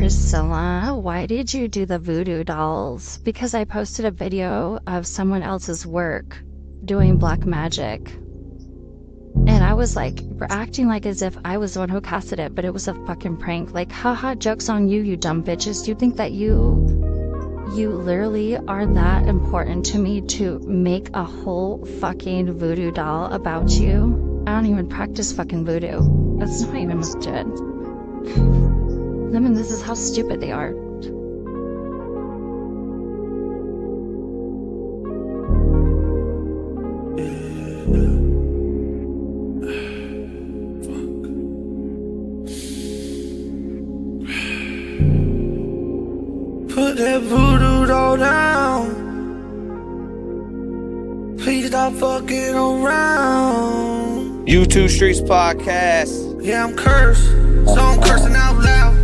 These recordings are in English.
Priscilla, why did you do the voodoo dolls? Because I posted a video of someone else's work doing black magic. And I was like, acting like as if I was the one who casted it, but it was a fucking prank. Like, haha, joke's on you, you dumb bitches. Do you think that you literally are that important to me to make a whole fucking voodoo doll about you? I don't even practice fucking voodoo. That's not even legit. I mean, this is how stupid they are. Put that voodoo doll down. Please stop fucking around. U2 Streets Podcast. Yeah, I'm cursed, so I'm cursing out loud.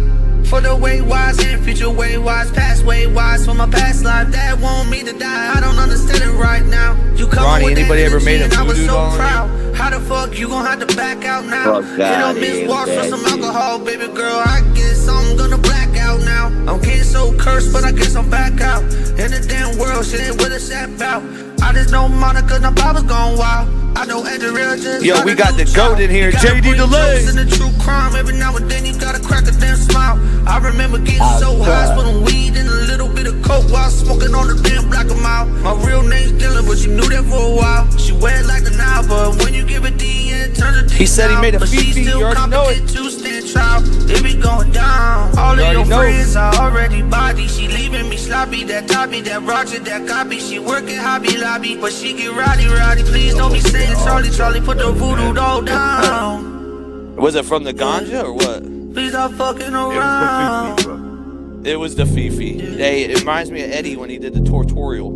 For the way wise and future way wise, past way wise for my past life that want me to die. I don't understand it right now. You come Ronnie, with anybody that ever made a energy and I was voodoo so doll on proud. How the fuck you gon' have to back out now? Fuck Hit that, on Miss Walks for some that alcohol, baby girl. I guess I'm gonna black out now. I'm getting so cursed, but I guess I'm back out. In the damn world, shit ain't what it's about. I just know Monica, now Papa's gone wild. I know Andrea just Yo, we got the GOAT in here, Jade delay. In the true crime, every now and then you gotta crack a damn smile. I remember getting so high, smoking weed and a little bit of coke while smoking on the damn block of mile. My real name's Dylan, but you knew that for a while. She wet like the Nile, but when you give a D, it turns a D. He said he made a Fifi, you already know it. To stand trial, it be going down. All of your friends are already body. She leaving me sloppy, that toppy, that Roger, that copy. She working Hobby Lobby, but she get rowdy. Please don't be saying Charlie, put the voodoo doll down. Was it from the ganja or what? Please stop fucking around. It was the Fifi. Hey, it reminds me of Eddie when he did the tutorial.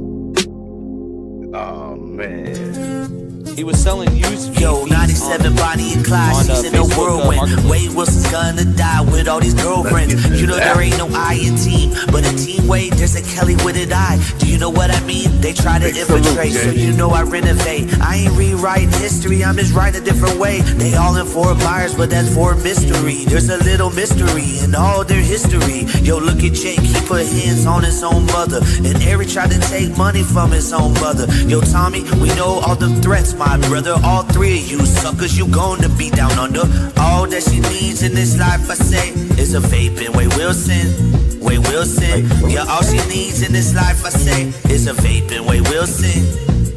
Oh man. He was selling used Yo, 97 Bonnie and Clyde, she's in a whirlwind. Wade Wilson's gonna die with all these girlfriends. You know there ain't no I in team, but in Team Wade, there's a Kelly with an I. Do you know what I mean? They try to infiltrate, so you know I renovate. I ain't rewriting history, I'm just writing a different way. They all in for buyers, but that's for mystery. There's a little mystery in all their history. Yo, look at Jake, he put hands on his own mother, and Eric tried to take money from his own mother. Yo, Tommy, we know all the threats, my brother, all three of you suckers, you gonna be down under. All that she needs in this life, I say, is a vaping. Wade Wilson, Wade Wilson. Yeah, all she needs in this life, I say, is a vaping. Wade Wilson,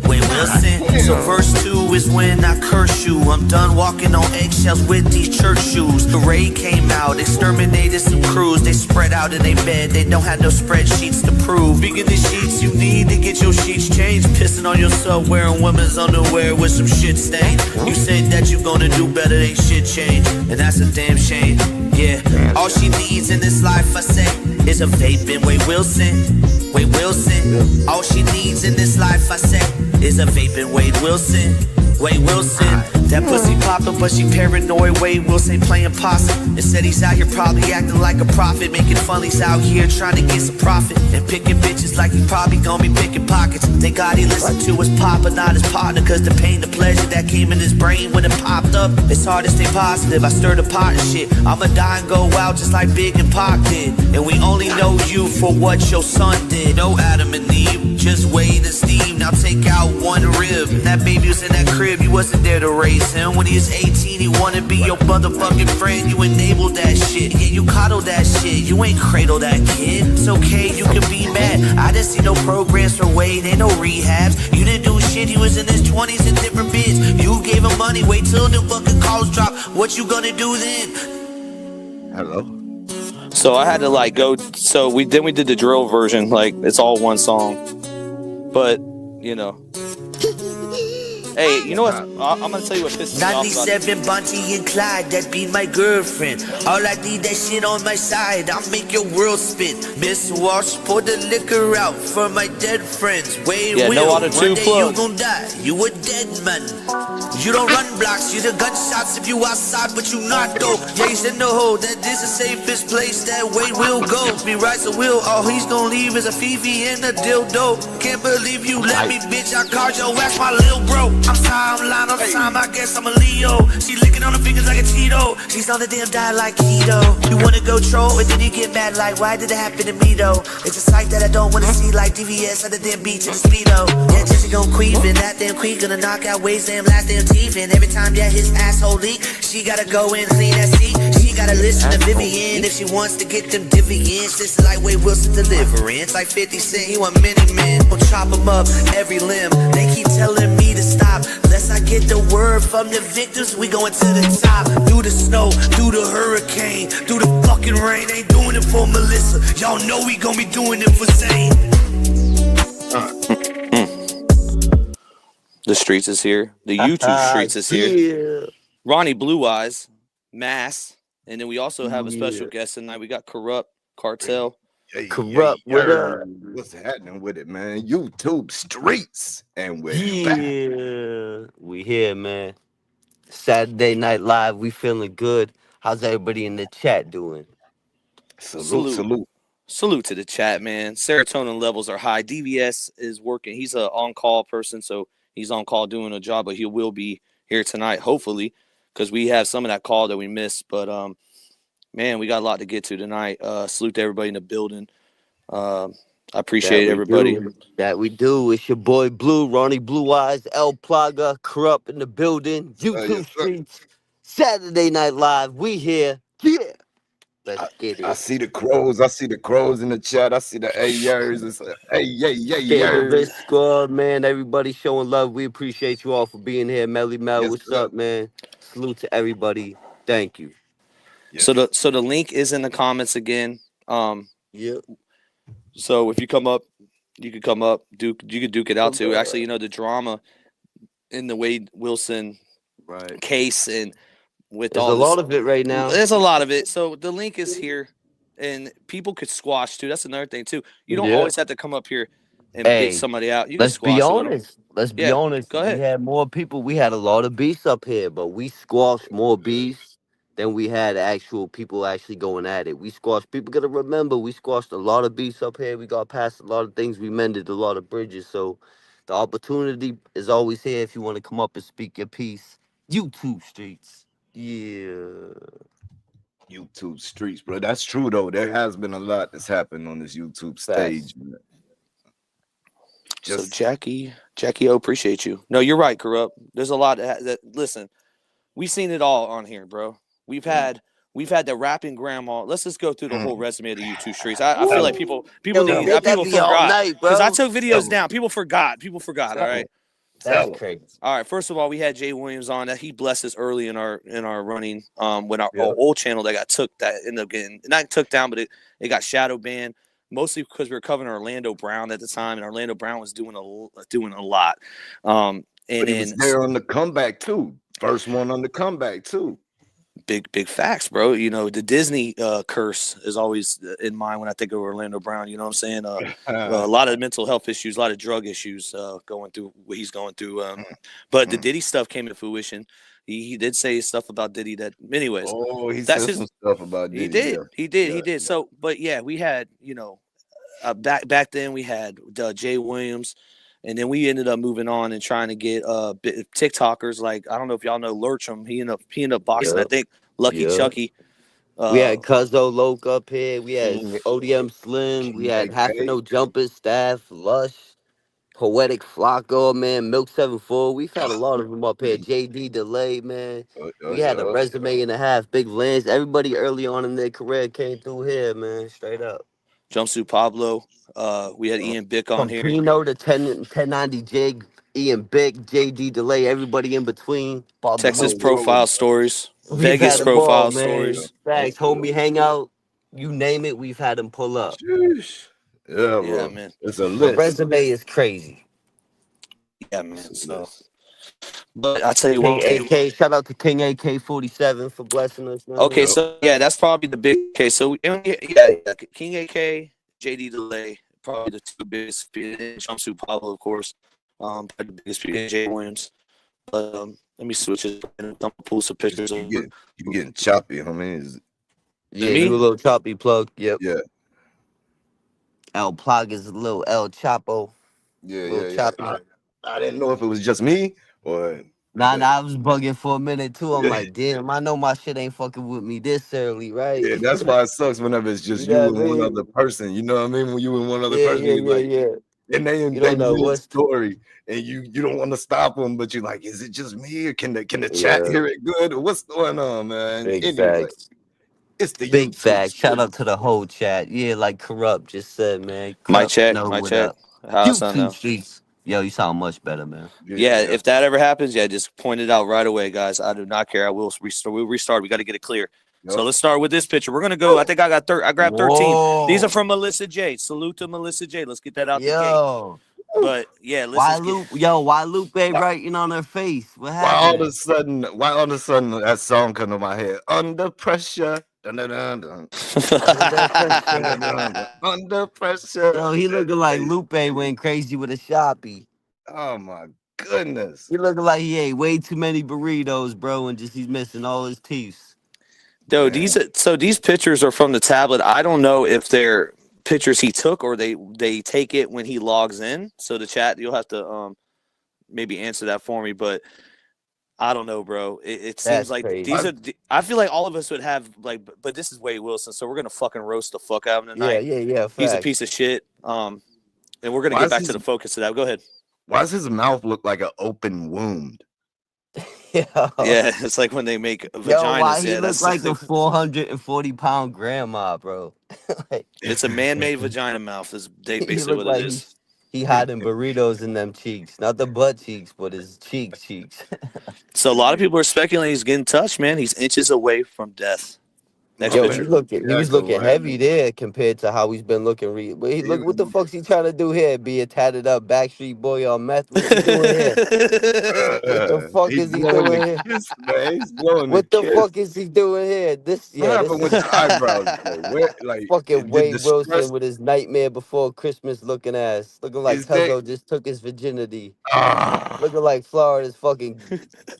Wade Wilson. So verse 2 is when I curse you. I'm done walking on eggshells with these church shoes. The raid came out, exterminated some crews. They spread out in their bed, they don't have no spreadsheets to prove. Speaking the sheets, you need to get your sheets changed. Pissing on yourself, wearing women's underwear with some shit stain. You said that you gonna do better, ain't shit change, and that's a damn shame. Yeah, all she needs in this life, I say, is a vaping. Wade Wilson, Wade Wilson. All she needs in this life, I say, is a vaping. Wade Wilson, Wade Wilson. That pussy poppin', but she paranoid. Wade Wilson playing possum. And said he's out here probably acting like a prophet, making funnies out here trying to get some profit, and picking bitches like he probably gonna be picking pockets. Thank God he listened to his papa, not his partner, cause the pain, the pleasure that came in his brain when it popped up. It's hard to stay positive, I stir the pot and shit. I'ma die and go out just like Big and Pac did. And we only know you for what your son did. No Adam and Eve, just Wade and Steve. Now take out one rib. That baby was in that crib, you wasn't there to raise him. When he was 18, he wanted to be your motherfucking friend. You enabled that shit, yeah, you coddled that shit. You ain't cradled that kid. It's okay, you can be mad. I didn't see no programs for Wade, ain't no rehabs. You didn't do shit, he was in his 20s in different bids. You gave him money, wait till the fucking calls drop. What you gonna do then? Hello. So I had to like go. So we did the drill version, like it's all one song. But you know. Hey, you know what? I'm gonna tell you what pisses me off about it. 97 Bonnie and Clyde, that be my girlfriend. All I need that shit on my side, I'll make your world spin. Miss Walsh, pour the liquor out for my dead friends. Wade Yeah, Will, no auto one day plug. you gon' die, you a dead man. You don't run blocks, you the gunshots if you outside, but you not though. Jay's in the hole, that is the safest place that Wade will go. Me rights a will, all he's gon' leave is a Fifi and a dildo. Can't believe you let me, bitch, I called your ass my lil' bro. I'm sorry, I'm lying all the time, I guess I'm a Leo. She licking on her fingers like a Cheeto. She's on the damn diet like keto. You wanna go troll, but then you get mad like, why did it happen to me though? It's a sight that I don't wanna see like DVS at the damn beach in the Speedo. Yeah, Jesse gon' queef and that damn queen gonna knock out Wade's damn last damn teeth. And every time that his asshole leak, she gotta go and clean that seat. She gotta listen to Vivian if she wants to get them dividends. This is like Wade Wilson deliverance. Like 50 Cent, he want many men. We'll chop him up, every limb. They keep telling me to stop. Unless I get the word from the victims, we going to the top. Through the snow, through the hurricane, through the fucking rain. Ain't doing it for Melissa. Y'all know we gon' be doing it for Zane. The streets is here. The YouTube streets is here. Ronnie Blue Eyes, Mass. And then we also have a special guest tonight. We got Corrupt, Cartel. Corrupt, what up? What's happening with it, man? YouTube streets. And we're back. We here, man. Saturday Night Live, we feeling good. How's everybody in the chat doing? Salute to the chat, man. Serotonin levels are high. DVS is working. He's an on-call person, so he's on call doing a job, but he will be here tonight, hopefully, because we have some of that call that we missed. But, man, we got a lot to get to tonight. Salute to everybody in the building. I appreciate everybody. That we do. It's your boy Blue, Ronnie Blue Eyes, El Plaga, Corrupt in the building, YouTube streets, Saturday Night Live. We here. Yeah. Let's get it. I see the crows. I see the crows in the chat. I see the ayers. It's like, hey. Squad, man. Everybody showing love. We appreciate you all for being here. Melly Mel, what's up, man? Salute to everybody. Thank you. Yeah. So the link is in the comments again. Yeah. So if you come up, you could come up. You could duke it out too. Actually, the drama in the Wade Wilson case and with there's a lot of it right now. There's a lot of it. So the link is here, and people could squash too. That's another thing too. You don't always have to come up here and pick somebody out. You let's be honest. Let's be honest. Go ahead. We had more people. We had a lot of beasts up here, but we squashed more beasts than we had actual people actually going at it. We squashed. People gotta remember, we squashed a lot of beasts up here. We got past a lot of things. We mended a lot of bridges. So the opportunity is always here if you want to come up and speak your piece. YouTube streets. Yeah. YouTube streets, bro. That's true though. There has been a lot that's happened on this YouTube stage. So Jackie O, appreciate you. No, you're right, Corrupt. There's a lot that listen, we've seen it all on here, bro. We've had the rapping grandma. Let's just go through the whole resume of the YouTube streets. I feel like people forgot because I took videos down. People forgot. All right. That's crazy. All right. First of all, we had Jay Williams on that. He blessed us early in our running. When our old channel that ended up getting not took down, but it got shadow banned. Mostly because we were covering Orlando Brown at the time, and Orlando Brown was doing a lot. And but he was there on the comeback too. First one on the comeback too. Big facts, bro. The Disney curse is always in mind when I think of Orlando Brown. You know what I'm saying? A lot of mental health issues, a lot of drug issues going through what he's going through. But the Diddy stuff came to fruition. He did say stuff about Diddy that, anyways. Oh, he said some stuff about Diddy. He did. So, but yeah, we had, back then we had Jay Williams. And then we ended up moving on and trying to get TikTokers like, I don't know if y'all know Lurchum. He ended up boxing, I think, Lucky Chucky. We had Cuzzo Loke up here. We had ODM Slim. We had Half No Jumpers, Staff, Lush, Poetic Flocko, man, Milk 74. We've had a lot of them up here. JD Delay, man. We had a resume and a half. Big Lance. Everybody early on in their career came through here, man. Straight up. Jumpsuit Pablo. We had Ian Bick on here. Pino to 1090 Jig, Ian Bick, JD Delay, everybody in between. Texas Profile Stories. Vegas Profile Stories. Facts, Homie Hangout. You name it, we've had them pull up. Yeah, man. It's a list. The resume is crazy. Yeah, man. So, but I tell you what, AK, shout out to King AK 47 for blessing us. Man. Okay, so yeah, that's probably the big case. So King AK, JD Delay, probably the two biggest. Jumpsuit Pablo, of course, probably the biggest. Jay Williams. Let me switch it. I'm gonna pull some pictures. You're getting choppy, homie. Yeah, you a little choppy plug. Yep. Yeah. El Plug is a little El Chapo. Yeah. Choppy. I didn't know if it was just me What? Nah, I was bugging for a minute too. I'm like, damn, I know my shit ain't fucking with me this early, right? Yeah, that's why it sucks whenever it's You just know you what I and one mean? other person. You know what I mean? When you and one other Yeah, person, yeah, you yeah, like, yeah. and You they don't know mid what's story, and you don't want to stop them, but you're like, is it just me, or can the chat yeah, hear it good, or what's going on, man? big Anyway, facts. it's the Big YouTube facts. Shout out streets. to the whole chat. Yeah, like Corrupt just said, man. Mic Corrupt check, know mic what check. up. How I sound YouTube now? streets. Yo, you sound much better, man. Yeah, Yeah, if that ever happens, yeah, just point it out right away, guys. I do not care. I will restart. We'll restart. We got to get it clear. So yep. let's start with this picture. We're gonna go. I think I got I grabbed 13. These are Whoa. from Melissa J. Salute to Melissa J. Let's get that out the gate. Yo. But yeah, let's just get. Why Lupe Why, writing on her face? What why happened? all of a sudden that song come to my head? Under pressure. Dun, dun, dun, dun. Under Dun, dun, pressure. dun, dun. Under pressure. Yo, he looking like Hey, Lupe went crazy with a Shoppy. oh my goodness. He looking like he ate way too many burritos, bro, and just he's missing all his teeth. Though Man. these pictures are from the tablet. I don't know if they're pictures he took or they take it when he logs in. So the chat, you'll have to maybe answer that for me. But I don't know, bro. It seems That's like crazy. these are. I feel like all of us would have like, but this is Wade Wilson, so we're gonna fucking roast the fuck out of him Yeah, tonight. yeah, yeah. He's a Facts. piece of shit. And we're gonna Why get is back to his the focus of that. Go ahead. why does his mouth look like an open wound? Yo. Yeah, it's like when they make Yo, why vaginas. he Yeah, look that's like a 440-pound grandma, bro? Like, it's a man-made vagina mouth. Is he basically look what it like is. he hiding burritos in them cheeks. Not the butt cheeks, but his cheeks. So a lot of people are speculating he's getting touched, man. He's inches away from death. Next Yo, No, picture. he was exactly looking right. heavy there compared to how he's been looking. But he look, what the fuck's he trying to do here? Be a tatted up Backstreet Boy on meth? What's he doing here? What the fuck He's is he blowing the doing here? kiss, man. He's blowing the What the kiss. fuck is he doing here? This, What yeah, this happened with is his eyebrows though? Where fucking did Wade the stress Wilson with his Nightmare Before Christmas looking ass, looking like is there Cuzzo just took his virginity, ah looking like Florida's fucking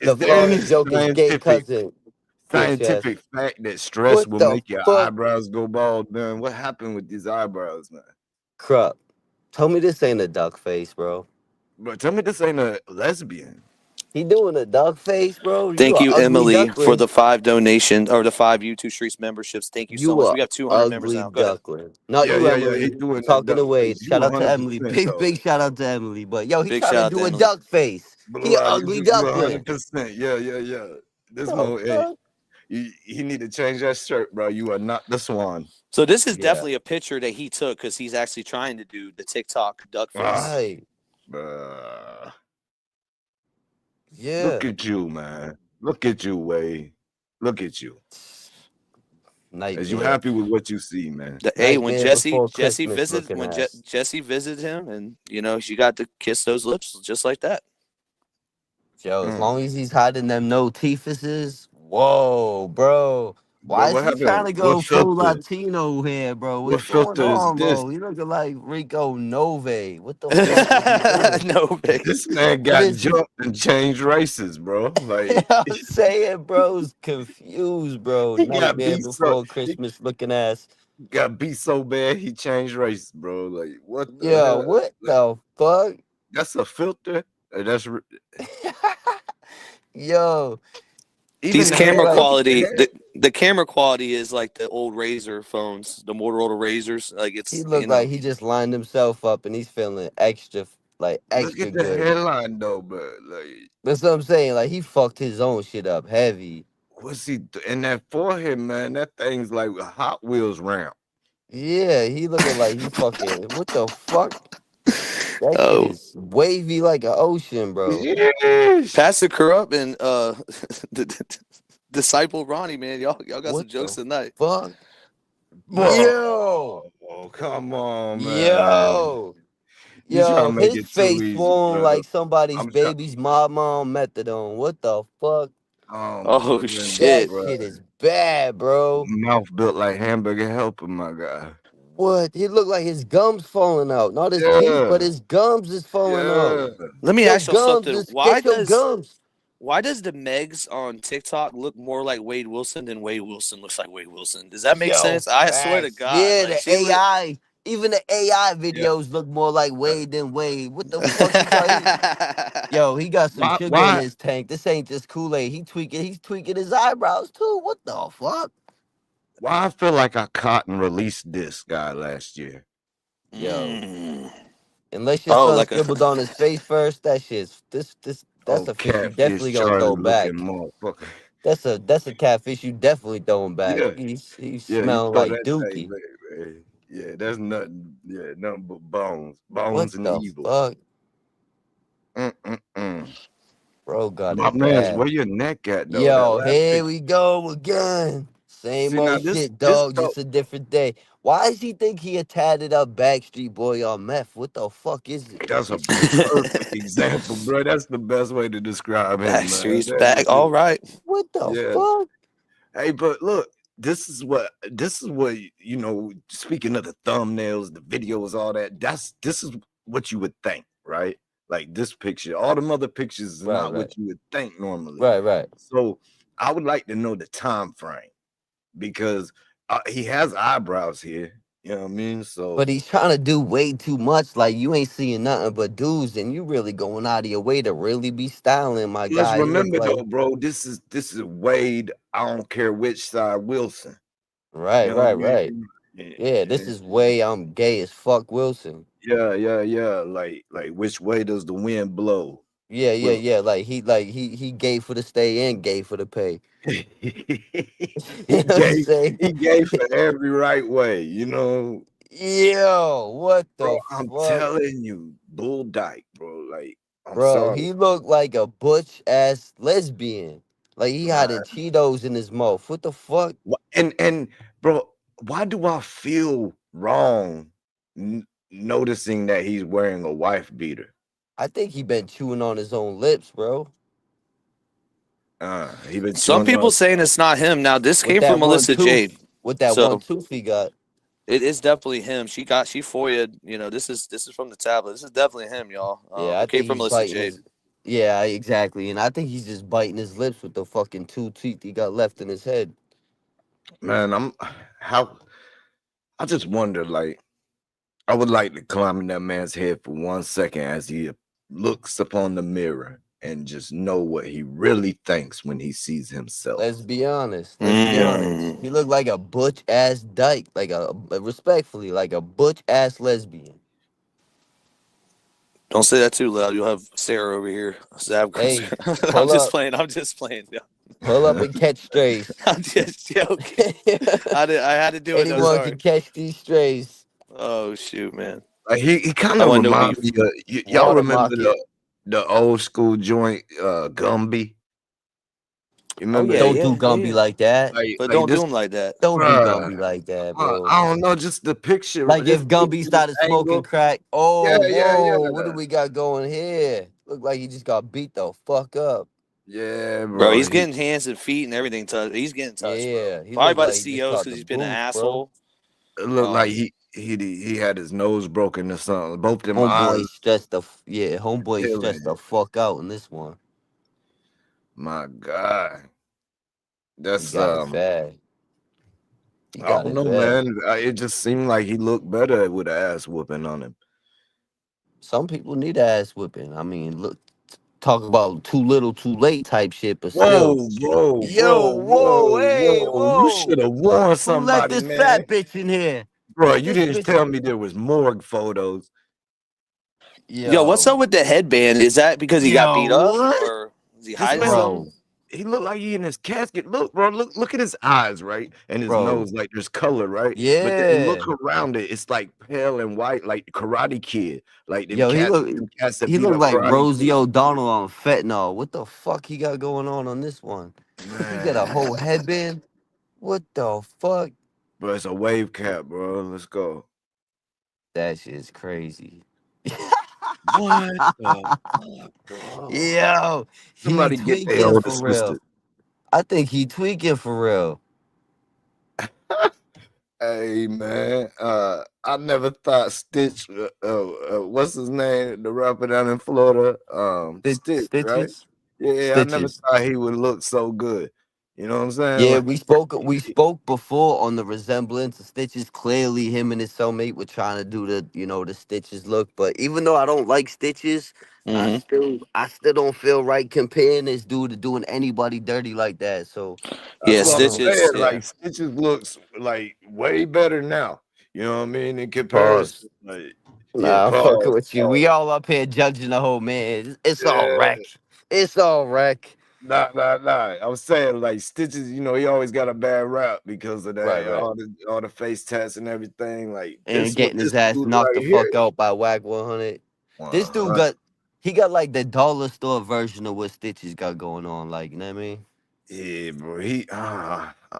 is the there Florida any Joker's gay cousin, bitch ass. scientific fact that stress What will the make your fuck, eyebrows go bald, man? What happened with these eyebrows, man? Krupp? Tell me this ain't a duck face, bro. But tell me this ain't a lesbian. He doing a duck face, bro. You Thank a you, ugly Emily, for duckling. the 5 donations or the 5 YouTube Streets memberships. Thank you so You much. a We have 200 members ugly now. Go ahead. duckling. Not Yeah, you, yeah, yeah. Emily. He's doing that Talking duck to Wade. face. You Shout out to Emily. 100% Big, though. big shout out to Emily. But yo, he Big trying to shout out to do a Emily. duck face. He a Bro, ugly you duckling. 100%. Yeah, yeah, yeah. This The mo hey, fuck? he need to change that shirt, bro. You are not the swan. So this is Yeah. definitely a picture that he took because he's actually trying to do the TikTok duck Ah, face. Right. bruh. Yeah. Look at you, man. Look at you, Wade. Look at you. Is you Nightmare. happy with what you see, man? Hey, when Nightmare Before Christmas looking ass. Jesse visited him, and you got to kiss those lips just like that. Yo, as Mm. long as he's hiding them no teethuses, whoa, bro. But Why is what he trying happened? to go full Latino here, bro? What What's going filter is on, this? bro? He looking like Rico Nove. What the fuck is he doing? No, babe. This man What got is he? jumped and changed races, bro. Like I'm saying, bro's confused, bro. he got Nightmare beat so Before he Christmas looking ass. got beat so bad he changed races, bro. Like what the Yo, hell? what Like, the fuck? that's a filter. Yo, Even These the look camera hair. like Look at the quality, hair. the camera quality is like the old Razor phones, the Motorola Razors. Like he it's looked like he just lined himself up and he's feeling extra, like Look extra at the good. hairline though, bro. Like That's what I'm saying. Like he fucked his own shit up heavy. what's he in that forehead, man? That thing's like a Hot Wheels ramp. Yeah, he looking like he fucking. What the fuck? That shit oh, is wavy like an ocean, bro. Yes. Pastor Corrupt and the disciple Ronnie, man, y'all got some What jokes the tonight. fuck? Bro. Yo, Oh, come on, man. yo, You trying to yo. make His it too face easy, swollen bro. like somebody's I'm trying. baby's mama on methadone. What the fuck? Oh my Oh goodness, That shit! bro. shit is bad, bro. Mouth built like hamburger helper, my guy. What? He looked like his gums falling out. Not his teeth, but Yeah, his gums is falling out. yeah. Let me Your ask y'all gums something. is get your gums. Why does the Megs on TikTok look more like Wade Wilson than Wade Wilson looks like Wade Wilson? Does that make Yo, sense? I swear to facts. God, Yeah, like the she look. AI. Even the AI videos look more like Wade than Wade. What the fuck you talking? Yo, he got some sugar in Why his tank. This ain't just Kool-Aid. He's tweaking his eyebrows too. What the fuck? why I feel like I caught and released this guy last year? Yo, Mm. unless your Oh, son like a scribbled on his face first, that shit's that's Oh, a fish you catfish definitely gonna Charlie throw looking back. motherfucker. That's a catfish you definitely throwing back. Yeah, He's yeah, you smelling throw like that thing dookie. back, man. Yeah, that's nothing. Yeah, nothing but What bones and the evil. fuck? Mm-mm-mm. Bro got My it man's, bad. where your neck at though? That Yo, last here picture. we go again. Same See now, old this shit, this dog. talk. Just a different day. Why does he think he a tatted up Backstreet Boy on meth? What the fuck is it? That's a perfect example, bro. That's the best way to describe him, man. Backstreet's That back. All is, right. What the yeah. fuck? Hey, but look, this is what you know. Speaking of the thumbnails, the videos, all that. This is what you would think, right? Like this picture, all them other pictures is Right, not right, what you would think normally. right, right. So I would like to know the time frame because he has eyebrows here. You know what I mean? So But he's trying to do way too much. Like you ain't seeing nothing but dudes, and you really going out of your way to really be styling, my let's guy. He look remember like though, bro. This is Wade. I don't care which side Wilson. right, You know what right, I right. mean? Yeah, this is way I'm gay as fuck, Wilson. Yeah. Like which way does the wind blow? Yeah, yeah, Will yeah. Like he gay for the stay and gay for the pay. You he know what I'm gave saying? he gave for every right way, you know, Yo, what bro. the I'm fuck? telling you, bull dyke, bro. Like, I'm Bro, sorry, he looked like a butch ass lesbian. Like he had the man. Cheetos in his mouth. What the fuck? And bro, why do I feel wrong noticing that he's wearing a wife beater? I think he been chewing on his own lips, bro. He been Some chewing people on. saying it's not him. Now this With came from that one Melissa Jade, tooth, with that one so tooth he got. it is definitely him. She foia. You know, this is from the tablet. This is definitely him, y'all. Yeah, I It came think from he's Melissa biting Jade. his. Yeah, exactly. And I think he's just biting his lips with the fucking two teeth he got left in his head. Man, how I just wonder, like, I would like to climb in that man's head for 1 second as he looks upon the mirror and just know what he really thinks when he sees Let's himself. be honest. Let's be honest. Mm. He looked like a butch ass dyke, like respectfully, like a butch ass lesbian. Don't say that too loud. You'll have Sarah over here. Hey, I'm pull just up, playing. I'm just playing. Yeah. pull up and catch strays. I'm just joking. I had to do it though. Anyone Sorry. can catch these strays. Oh shoot, man. Like he kind I of want no remind beef. me of y'all remember Watermark it. the old school joint Gumby? You Oh remember yeah, that? Don't do yeah, yeah, Gumby yeah. like that. But Like don't do this, him like that. Don't do bruh. Gumby like that, bro. I don't know, just the picture, Like this if Gumby picture, this started smoking angle. crack. Oh, Yeah. whoa, what do we got going here? Look like he just got beat the fuck up. Yeah, Bro, bro. he's getting hands and feet and everything touched. He's getting touched, bro. Yeah, he Probably looked by the like he just CEOs caught because the he's been an boot, bro. asshole. It looked like he had his nose broken or something. Both them eyes Homeboy stressed homeboy stressed the peeling. fuck out in this one. My God. He That's got it bad. He I got don't it know, bad. man. It just seemed like he looked better with an ass whooping on him. Some people need ass whipping. I mean, look, talk about too little, too late type shit, but still. Whoa, bro, Yo, bro, whoa, whoa, hey, whoa. You whoa. should have warned Who let somebody, this man. fat bitch in here? Bro, you This didn't bitch. tell me there was morgue photos. Yo, what's Yo, up with the headband? Is that because he got beat up what? or is he This hiding man look something? Bro, he looked like he in his casket. Look, bro, look at his eyes, right? And his bro. nose, like there's color, right? But then look Yeah. around it, it's like pale and white, like Karate Kid. Like Yo, them cats that he beat looked up like Karate Rosie Kid. O'Donnell on fentanyl. What the fuck he got going on this one? He got a whole Man, headband. What the fuck? bro, it's a wave cap, bro. Let's go. That shit's crazy. What the fuck, bro? Yo, he Somebody get their tweaking older for real. sister. I think he tweaking for real. Hey man, I never thought Stitch. What's his name? The rapper down in Florida, Stitch, right? Stitches? Yeah, I never Stitches. thought he would look so good. You know what I'm saying? Yeah, Like, we spoke before on the resemblance of Stitches. Clearly, him and his cellmate were trying to do the Stitches look. But even though I don't like Stitches, I Hmm. still don't feel right comparing this dude to doing anybody dirty like that. So that's Yeah, I what don't I'm know. Stitches. saying. Yeah. Like Stitches looks like way better now. You know what I mean? In Pause. comparison, like yeah, Nah, I'm fucking pause, with you. We pause. all up here judging the whole man. It's all Yeah, wreck. It's all wreck. nah. I was saying like Stitches. You know, he always got a bad rap because of Right, that, right. all the face tats and everything. Like And what getting his this ass dude knocked right the here. fuck out by Whack 100. This dude 100. got like the dollar store version of what Stitches got going on. Like, you know what I mean? Yeah, bro.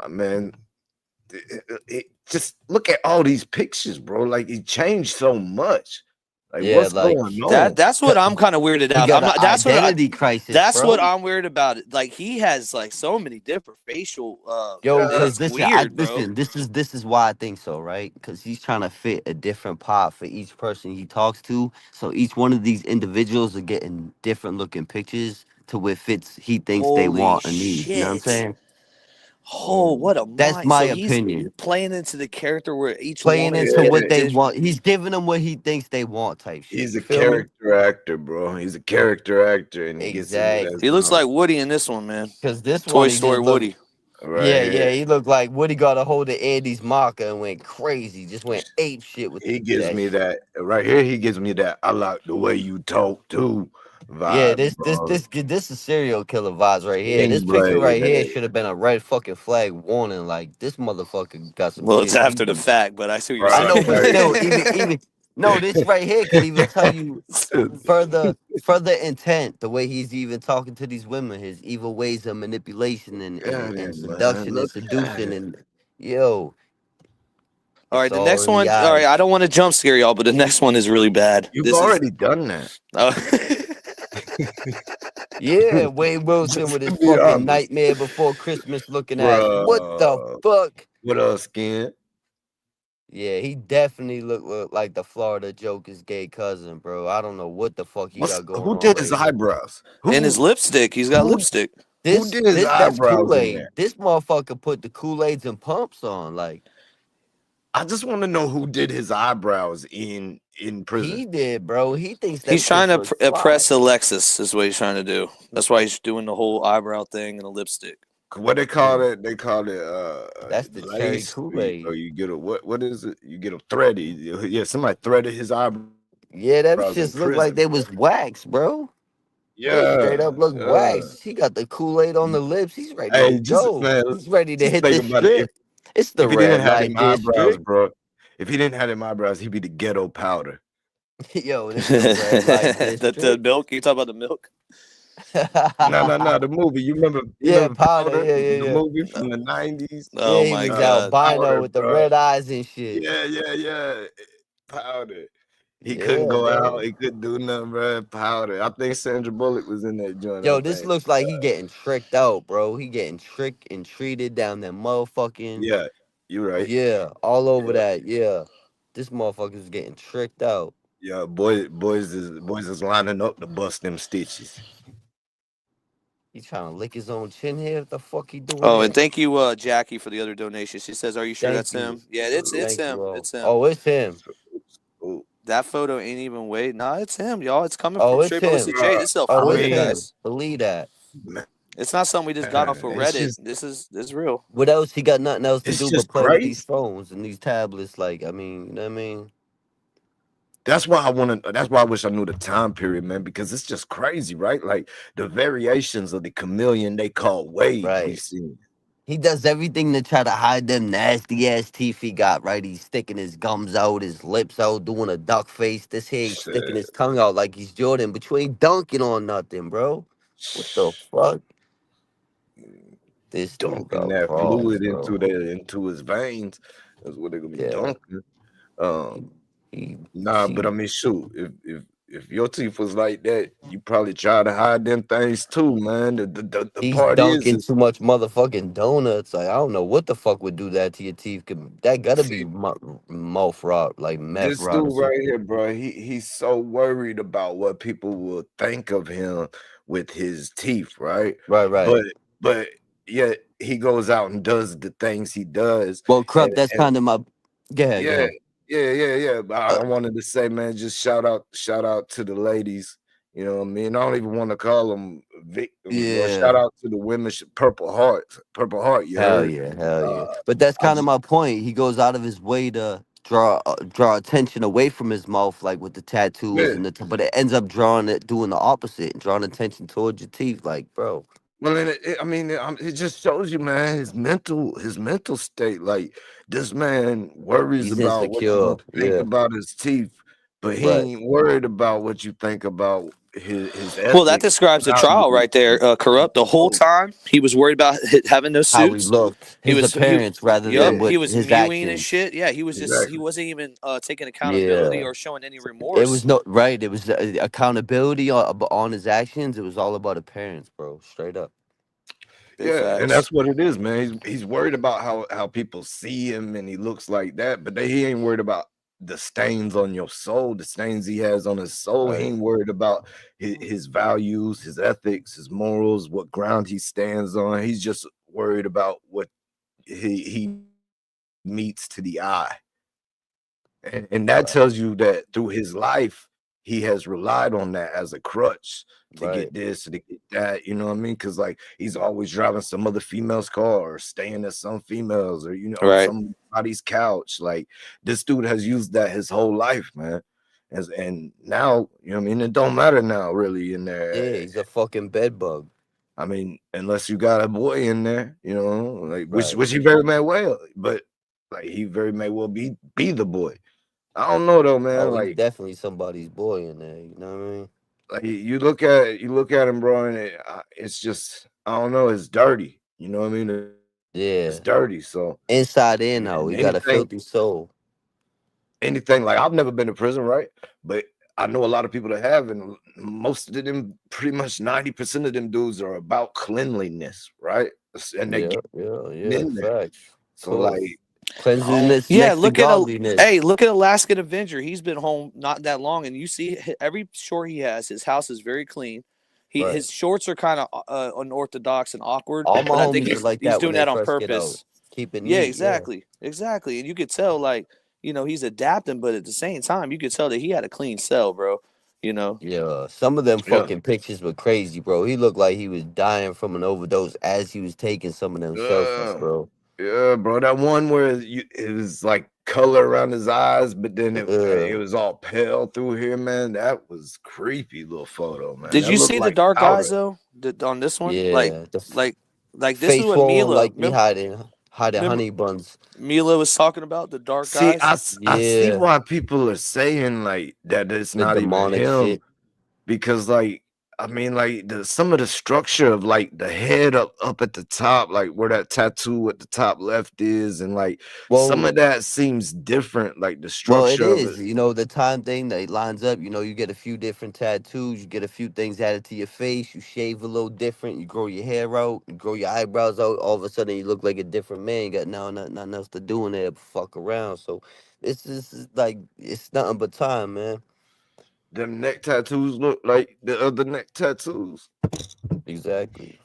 Man, just look at all these pictures, bro. Like he changed so much. Like Yeah, what's like going on? That's what I'm kind of weirded he out. got I'm an not. identity crisis, That's what bro. I'm weird about. It. Like he has like so many different facial. Yo, Yeah, cause It's listen, I weird, bro. listen. This is why I think so, right? Cause he's trying to fit a different pot for each person he talks to. So each one of these individuals are getting different looking pictures to where fits he thinks they Holy want and need. You know what I'm shit. saying? Oh, what a That's mind. my So he's opinion. playing into the character where each Playing woman is into getting what a they dish. want. He's giving them what he thinks they want, type shit. he's You a feel me? character actor, bro. He's a character actor, and he gets into that He Exactly. looks stuff like Woody in this one, man. Cause this Toy one he Story just looked. Woody. right Yeah, here. yeah, he looked like Woody got a hold of Andy's marker and went crazy. Just went ape shit with He gives that me shit. that right here. He gives me that I like the way you talk too Yeah, vibe, this bro. this this is serial killer vibes right here. This King picture Blade. right here should have been a red fucking flag warning. Like this motherfucker got some Well, it's shit after the deep. fact, but I see what you're I Right, know, but right. still, even no, this right here could even tell you further intent. The way he's even talking to these women, his evil ways of manipulation and Got and him, man. seduction and Look at seducing it. and yo, All it's right, the all next in the one. All right, I eyes. don't want to jump scare y'all, but the next one is really bad. You've This is. already done that. Uh, Yeah, Wade Wilson Just with to his be fucking honest, Nightmare Before Christmas looking ass. What the bro. fuck? What up, skin? Yeah, he definitely look like the Florida Joker's gay cousin, bro. I don't know what the fuck he got going Who on did right his here. eyebrows? and his lipstick. He's got Who lipstick. who This did his this that's eyebrows Kool in Aid. there? This motherfucker put the Kool Aids and pumps on. Like I just want to know who did his eyebrows in prison. he did, bro. He thinks them He's trying shits to look fly. oppress Alexis. Is what he's trying to do. That's why he's doing the whole eyebrow thing and a lipstick. What they call it? They call it That's the cherry lace, Kool Aid. or you get a what is it? You get a threaded. Yeah, somebody threaded his eyebrows Yeah, them in shits look like prison, they bro. was wax, bro. They straight Yeah. up look wax. He got the Kool Aid on the lips. He's ready to Hey, just go. man, He's ready to just hit think the about it. strip. It's the If he didn't red have light them eyebrows, district. bro, if he didn't have them eyebrows, he'd be the ghetto powder. Yo, this the red light The district. milk. You talk about the milk? No. The movie. You Yeah, remember powder. Powder? Yeah, The yeah, yeah. movie from the 90s? Yeah, Oh he my was god. albino Powder, with the bro. red eyes and shit. Yeah. Powder. He couldn't Yeah, go out. bro. He couldn't do nothing, bro. Powder. I think Sandra Bullock was in that joint. I Yo, this think. looks like he getting tricked out, bro. He getting tricked and treated down that motherfucking Yeah, you're right. yeah, all over Yeah, that. Yeah, this motherfucker's getting tricked out. yeah. Boys is lining up to bust them stitches. He trying to lick his own chin here. What the fuck he doing Oh, and here? thank you, Jackie, for the other donation. She says, "Are you sure Thank that's you, him?" Yeah, it's thank him. you all. It's him. Oh, it's him. Oh, That photo ain't even wait. Nah, it's him, y'all. It's coming Oh, from it's Straight Melissa him. Jade. This is a I Oh, it's photo, mean, him. guys. Believe that. man, It's not something we just got off of it's Reddit. just This is real. What else? He got nothing else to it's do but just play with these crazy. phones and these tablets. Like, I mean, you know what I mean? That's why I want to. That's why I wish I knew the time period, man, because it's just crazy, right? Like the variations of the chameleon they call Wade. We've Right. seen. He does everything to try to hide them nasty ass teeth he got, right? He's sticking his gums out, his lips out, doing a duck face. This here, he's sticking Shit. his tongue out like he's Jordan, but you ain't dunking on nothing, bro. What the fuck? This dude Dunking got that balls, fluid bro. into his veins. That's what they're gonna be Yeah. dunking. He, Um, he, nah, but I he mean, shoot, if your teeth was like that, you probably try to hide them things too, man. The he's part dunking is too much motherfucking donuts. Like, I don't know what the fuck would do that to your teeth. That gotta be see mouth rot, like meth this rot or dude right something. here, bro. He's so worried about what people will think of him with his teeth, right? Right, right. But but yeah. he goes out and does the things he does. Well, Corrupt, that's And kind of my. Go ahead, go yeah, ahead. yeah. But I wanted to say, man, just shout out to the ladies. You know what I mean? I don't even want to call them victims, bro. Shout Yeah. out to the women, Purple Heart. You Hell heard? yeah, hell yeah. Uh, But that's I kind of just my point. He goes out of his way to draw attention away from his mouth, like with the tattoos yeah. and but it ends up drawing it, doing the opposite, and drawing attention towards your teeth. Like, bro, Well, and I mean, it just shows you, man, his mental state. Like this man worries he's about what you're insecure. gonna think Yeah, about his teeth, but he right. ain't worried about what you think about his Well, that ethics, describes the trial values, right there. Corrupt the whole oh, time he was worried about having those How he suits. looked, He his was he. appearance, rather yeah, than Yup, what he was his mewing and actions. shit. Yeah, he exactly. wasn't even taking accountability Yeah, or showing any it was remorse. no right. It was accountability on his actions. It was all about appearance, bro. Straight up. Big Yeah, and facts. that's what it is, man. He's worried about how people see him and he looks like that, but he ain't worried about the stains on your soul, the stains he has on his soul. He Right. ain't worried about his values, his ethics, his morals, what ground he stands on. He's just worried about what he meets to the eye. And that Right. tells you that through his life, he has relied on that as a crutch to Right. get this, to get that, you know what I mean? Because like he's always driving some other female's car or staying at some females or on Right. somebody's couch. Like this dude has used that his whole life, man. And now, you know what I mean? It don't matter now, really, in there. Yeah, he's a fucking bed bug. I mean, unless you got a boy in there, like Right. which he very may well, but like he very may well be the boy. I don't know though, man. Oh, he's definitely somebody's boy in there. You know what I mean? Like you look at him, bro, and it's just I don't know. It's dirty. You know what I mean? It's Yeah. dirty. So Inside and out, and he got a filthy soul. anything like I've never been to prison, right? But I know a lot of people that have, and most of them, pretty much 90% of them dudes are about cleanliness, right? And they Yeah, get yeah, yeah. in there. Facts. Of So like, course. I don't, Cleanliness Yeah, next to look at godliness. look at Alaskan Avenger. He's been home not that long, and you see every short he has. His house is very clean. Right. His shorts are kind of unorthodox and awkward, All my but I think homies are like he's that when doing they that on first get out. purpose. Keep it Yeah, neat, yeah. exactly, and you could tell like he's adapting, but at the same time you could tell that he had a clean cell, bro. You know, Yeah. Some of them yeah. fucking pictures were crazy, bro. He looked like he was dying from an overdose as he was taking some of them selfies, Uh, bro. yeah, bro. That one where it was like color around his eyes, but then it Uh, was all pale through here, man. That was creepy little photo, man. did That you looked see the like dark eyes powder. though? On this one, yeah. like this is Face what swollen Mila like me hiding remember honey buns. Mila was talking about the dark See, eyes. I see Yeah. why people are saying like that it's The not even demonic him shit. because like I mean like some of the structure of like the head up at the top, like where that tattoo at the top left is, and like some Well, of that seems different, like the Well, it structure of it. is. The time thing that lines up. You get a few different tattoos. You get a few things added to your face. You shave a little different. You grow your hair out. You grow your eyebrows out. All of a sudden, you look like a different man. You got now nothing else to do in there but fuck around. So this is like it's nothing but time, man. Them neck tattoos look like the other neck tattoos. Exactly.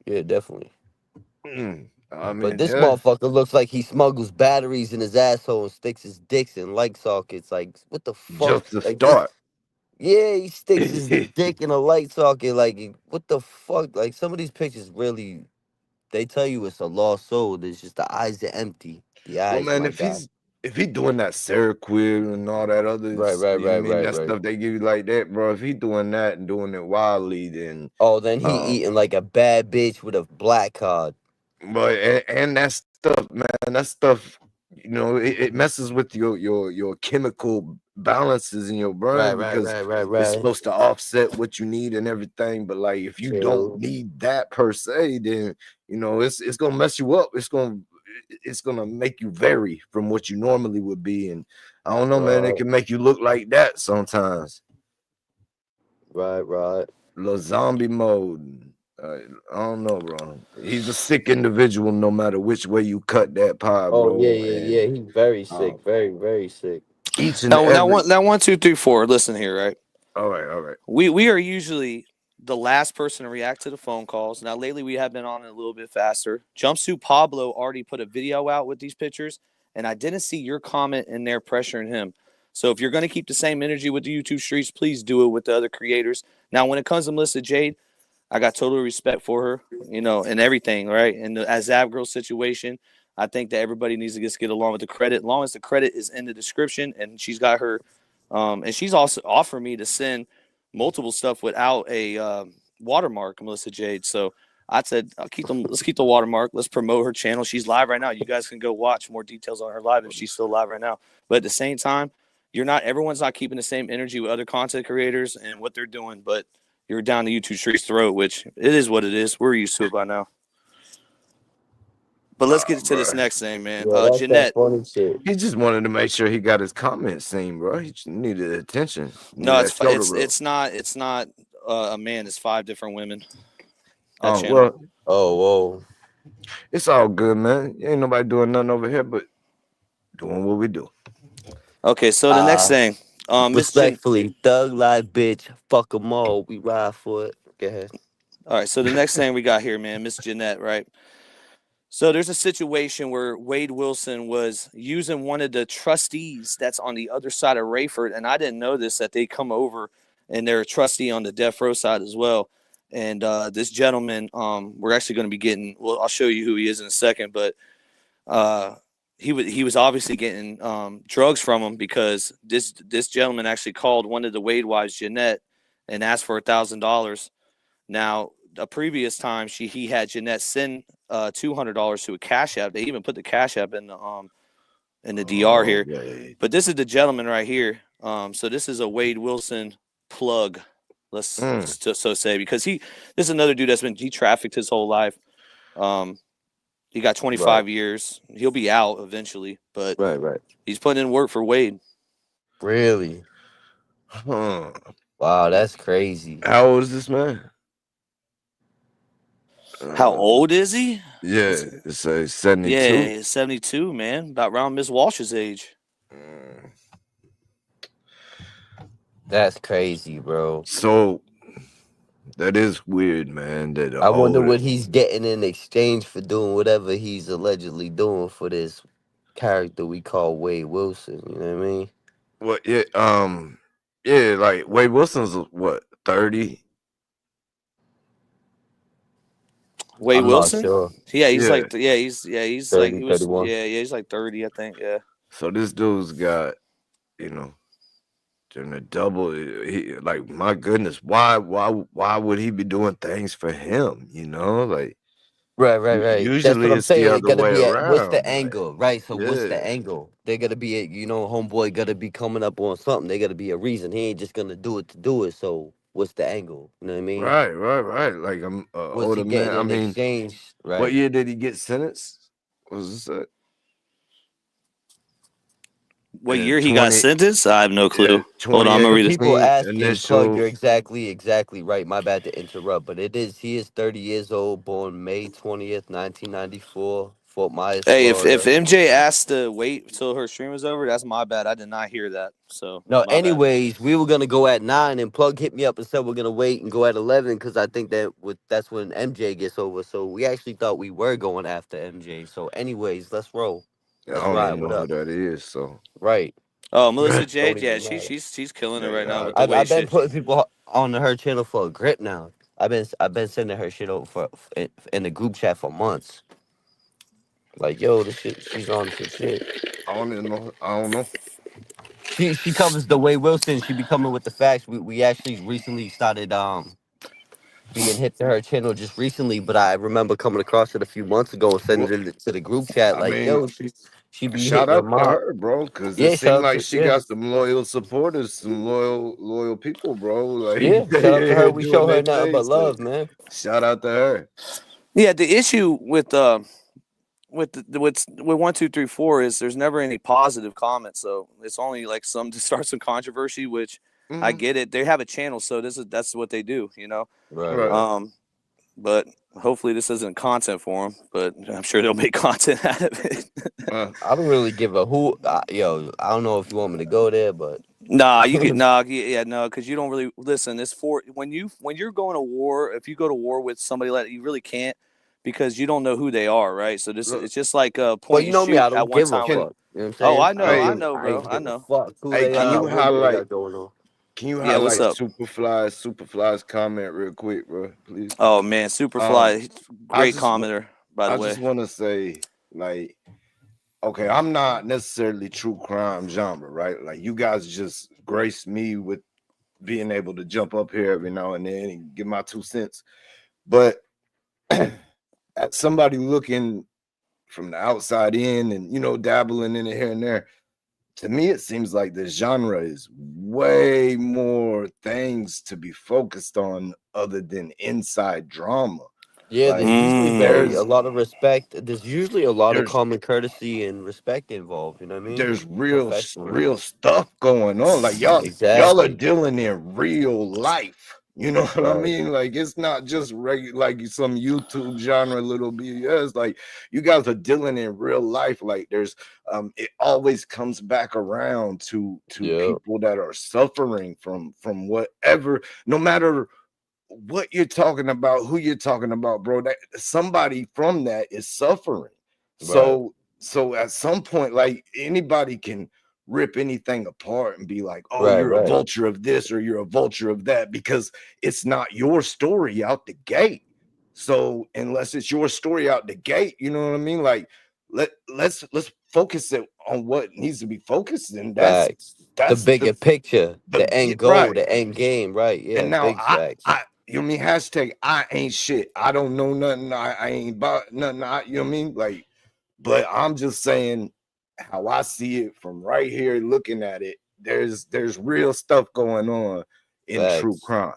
Yeah, definitely. I But mean, this yeah, motherfucker looks like he smuggles batteries in his asshole and sticks his dicks in light sockets. Like what the fuck? just to Like this. start. Yeah, he sticks his dick in a light socket. Like, what the fuck? Like, some of these pictures really, they tell you it's a lost soul. There's just the eyes are empty. The Well, eyes, man, my God. if he doing that Seroquel and all that Right, others, right, you know what right, I mean, right, that right. stuff they give you like that, bro. If he doing that and doing it wildly, then Oh, then he um, eating like a bad bitch with a black card. but and that stuff, man, that stuff, it messes with your chemical balances in your Right, brain right, because right, right, it's right. supposed to offset what you need and everything. But like, if you don't Chill. need that per se, then it's gonna mess you up. It's gonna make you vary from what you normally would be, and I don't know, man. It Right, can make you look like that sometimes. right, right. Little zombie mode. I don't know, bro. He's a sick individual, no matter which way you cut that pie, Oh, yeah, bro. yeah, And yeah. He's very um, sick. Very, very sick. each and Now every. one 2 3 4. Listen here, right? All right, all right. We are usually the last person to react to the phone calls. Now, lately we have been on it a little bit faster. Jumpsuit Pablo already put a video out with these pictures, and I didn't see your comment in there pressuring him. So if you're going to keep the same energy with the YouTube streets, please do it with the other creators. Now, when it comes to Melissa Jade, I got total respect for her, and everything, right? And the Azab Girl situation, I think that everybody needs to just get along with the credit. As long as the credit is in the description, and she's got her, and she's also offered me to send multiple stuff without a watermark, Melissa Jade. So I said, let's keep the watermark. Let's promote her channel. She's live right now. You guys can go watch more details on her live if she's still live right now. But at the same time, everyone's not keeping the same energy with other content creators and what they're doing, but you're down the YouTube street's throat, which it is what it is. We're used to it by now. But let's get to this next thing, man. Yeah, that's Jeanette. that funny shit. He just wanted to make sure he got his comments seen, bro. He just needed attention. No, it's not a man. It's 5 different women. Well, whoa. It's all good, man. Ain't nobody doing nothing over here but doing what we do. Okay, so the next thing. Respectfully, Thug Life, bitch. Fuck them all. We ride for it. Go ahead. All right, so the next thing we got here, man, Miss Jeanette, right? So there's a situation where Wade Wilson was using one of the trustees that's on the other side of Rayford, and I didn't know this, that they come over and they're a trustee on the death row side as well. And this gentleman, we're actually going to be getting. Well, I'll show you who he is in a second, but he was obviously getting drugs from him because this gentleman actually called one of the Wade wives, Jeanette, and asked for $1,000. Now, a previous time he had Jeanette send $200 to a Cash App. They even put the Cash App in the DR here. Yeah. But this is the gentleman right here. So this is a Wade Wilson plug. Let's so say, because this is another dude he trafficked his whole life. He got 25 years. He'll be out eventually, but he's putting in work for Wade. Really? Huh. Wow, that's crazy. How old is this man? How old is he? Yeah, it's 72. Yeah, he's 72, man. About around Miss Walsh's age. That's crazy, bro. So that is weird, man. I wonder what he's getting in exchange for doing whatever he's allegedly doing for this character we call Wade Wilson. You know what I mean? Well, yeah, like Wade Wilson's what, 30? Wade Wilson? Sure. Yeah, he's like, he's 30, like, he was, 31. he's like 30, I think. Yeah. So this dude's got, during the double, like, my goodness, why would he be doing things for him? Like, right. Usually that's what I'm it's saying. the other way around. What's the angle, right? So what's the angle? They're gonna be, homeboy gotta be coming up on something. They gotta be a reason. He ain't just gonna do it to do it. So what's the angle? You know what I mean? Right. Like I'm older man. I mean, exchange, right? What year did he get sentenced? What was this at? What year he got sentenced? I have no clue. Hold on, I'm gonna read this. People asking, Plug, you're exactly right. My bad to interrupt, but he is 30 years old, born May 20th, 1994, Fort Myers, Hey, Florida. if MJ asked to wait till her stream was over, that's my bad. I did not hear that. So no. Anyways, we were gonna go at 9, and Plug hit me up and said we're gonna wait and go at 11 because I think that's when MJ gets over. So we actually thought we were going after MJ. So anyways, let's roll. I don't even know who that is. So right. Oh, Melissa Jade, yeah, she's killing it right now. With the I've been putting people on her channel for a grip now. I've been sending her shit over in the group chat for months. Like, yo, this shit, she's on some shit. I don't know. She covers the Wade Wilson. She be coming with the facts. We actually recently started being hit to her channel just recently, but I remember coming across it a few months ago and sending it to the group chat. She be shout hitting out to her, bro, because it seems like she got some loyal supporters, some loyal people, bro. Like, shout out to her. We show her nothing but love, man. Shout out to her. Yeah, the issue with 1, 2, 3, 4 is there's never any positive comments, so it's only like some to start some controversy, which I get it. They have a channel, so that's what they do, Right. But hopefully this isn't content for them, but I'm sure they'll make content out of it. I don't really give a who. I don't know if you want me to go there, but Nah, you get nah, yeah, no, because you don't really listen. It's for when you're going to war. If you go to war with somebody like you really can't because you don't know who they are, right? So this Look, it's just like a Well, point you and know me, shoot I at don't one give a time. can fuck. You know what I'm Oh, saying? hey I bro. ain't I give a know. fuck who hey, they can are, you what they highlight? got going on. Can you Yeah, what's highlight up? Superfly's comment real quick, bro? Please. Oh man, Um, Superfly, I great just commenter, by the I way. just want to say, like, okay, I'm not necessarily true crime genre, right? Like, you guys just grace me with being able to jump up here every now and then and give my 2 cents. But at somebody looking from the outside in and dabbling in it here and there, to me it seems like the genre is way more things to be focused on other than inside drama. Yeah, there's Like usually a Mm. lot of respect. There's usually a lot of there's common courtesy and respect involved. You know what I mean? there's real Professionalism. stuff going on. Like y'all are Exactly. dealing in real life. You know what I Right. mean? Like it's not just regular like some YouTube genre little BS. Like you guys are dealing in real life. Like there's it always comes back around to Yeah. people that are suffering from whatever, no matter what you're talking about, who you're talking about, bro. That somebody from that is suffering. Right. So at some point, like anybody can rip anything apart and be like, oh, Right. you're a Right. vulture of this or you're a vulture of that, because it's not your story out the gate. So unless it's your story out the gate, you know what I mean? Like let's focus it on what needs to be focused, and Facts. The that's bigger picture, the end goal, right. the end game. Right. And Yeah. now Big facts. you know what I mean? Hashtag I ain't shit. I don't know nothing. I ain't about nothing. You know what I mean? Like, but I'm just saying how I see it from right here looking at it. There's real stuff going on in true Facts. crime.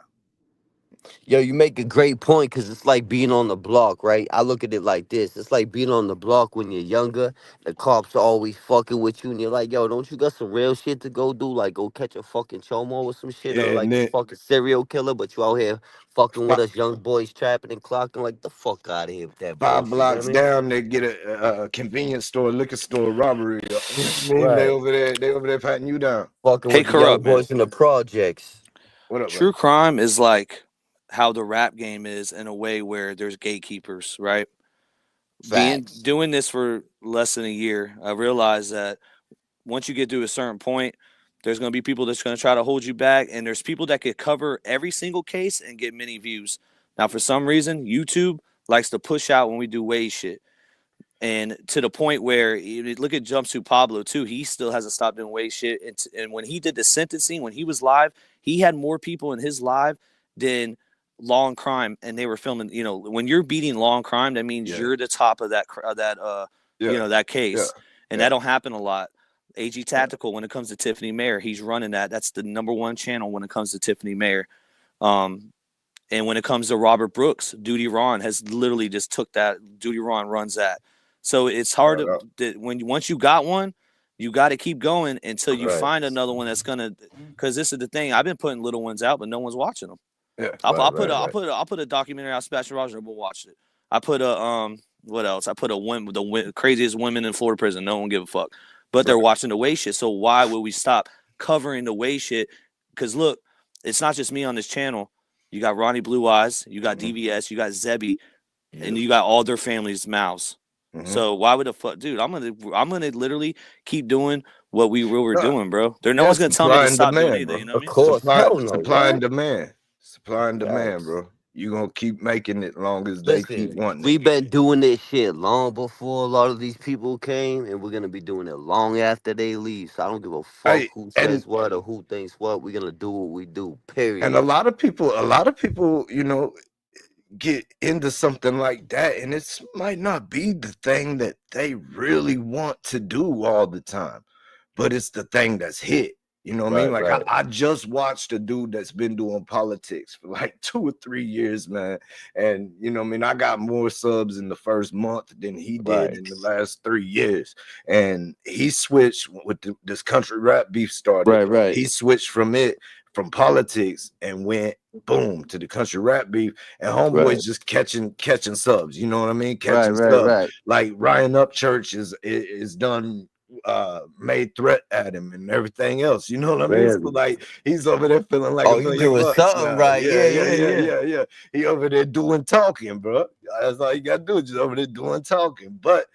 Yo, you make a great point because it's like being on the block, right? I look at it like this. It's like being on the block when you're younger. The cops are always fucking with you, and you're like, yo, don't you got some real shit to go do? Like, go catch a fucking chomo or some shit, or And like a then fucking serial killer, but you out here fucking with fi- us young boys trapping and clocking. Like, the fuck out of here with that five bullshit. You know blocks what I mean? down, they get a convenience store, liquor store robbery. You know what I mean? Right. They over there patting you down. Fucking Hey, with the young corrupt man. boys in the projects. What up, bro? True crime is like how the rap game is in a way where there's gatekeepers, right? Facts. Doing this for less than a year, I realized that once you get to a certain point, there's going to be people that's going to try to hold you back, and there's people that could cover every single case and get many views. Now, for some reason, YouTube likes to push out when we do Wade shit, and to the point where look at Jumpsuit Pablo too. He still hasn't stopped doing Wade shit, and when he did the sentencing, when he was live, he had more people in his live than Law and Crime, and they were filming. You know, when you're beating Law and Crime, that means Yeah, you're the top of yeah, that yeah, case, and that yeah, don't happen a lot. AG yeah. Tactical, when it comes to Tiffany Mayer, he's running that. That's the number one channel when it comes to Tiffany Mayer. Um, and when it comes to Robert Brooks, Duty Ron has literally just took that. Duty Ron runs that. So it's hard Right up. once you got one, you got to keep going until you Right. find another one that's gonna. Because this is the thing, I've been putting little ones out, but no one's watching them. Yeah. Right. Right. Right. I'll put a documentary out. Sebastian Roger will watch it. I put a what else? I put craziest women in Florida prison. No one give a fuck, but they're Right. watching the way shit. So why would we stop covering the way shit? Because look, it's not just me on this channel. You got Ronnie Blue Eyes, you got Mm-hmm. DVS, you got Zebby, Yeah. and you got all their families' mouths. Mm-hmm. So why would the fuck, dude? I'm gonna literally keep doing what we were No, doing, bro. No yeah, one's gonna tell me supply to and stop doing demand, anything. bro. You know what I Of mean? course. Hell no. Supply and What? demand. Supply and demand, Facts. bro. You gonna keep making it long as they keep Listen, wanting it. we've been doing this shit long before a lot of these people came, and we're gonna be doing it long after they leave. So I don't give a fuck Hey, who and says what or who thinks what. We're gonna do what we do. and Period. a lot of people, get into something like that, and it might not be the thing that they really want to do all the time, but it's the thing that's hit. You know what I mean? Right, Like right, I just watched a dude that's been doing politics for like 2 or 3 years, man. And you know what I mean? I got more subs in the first month than he did right, in the last 3 years. And he switched with this country rap beef started. right, right, He switched from politics and went boom to the country rap beef, and right, homeboys just catching subs. You know what I mean? right, Catching right, subs. right, Like Ryan Upchurch is done. made threat at him and everything else. You know what I mean? So Really? like he's over there feeling like Oh, $1 you million doing something now. right? Yeah, Yeah, yeah, yeah, yeah, yeah. yeah, yeah. He over there doing talking, bro. That's all you gotta do, just over there doing talking. But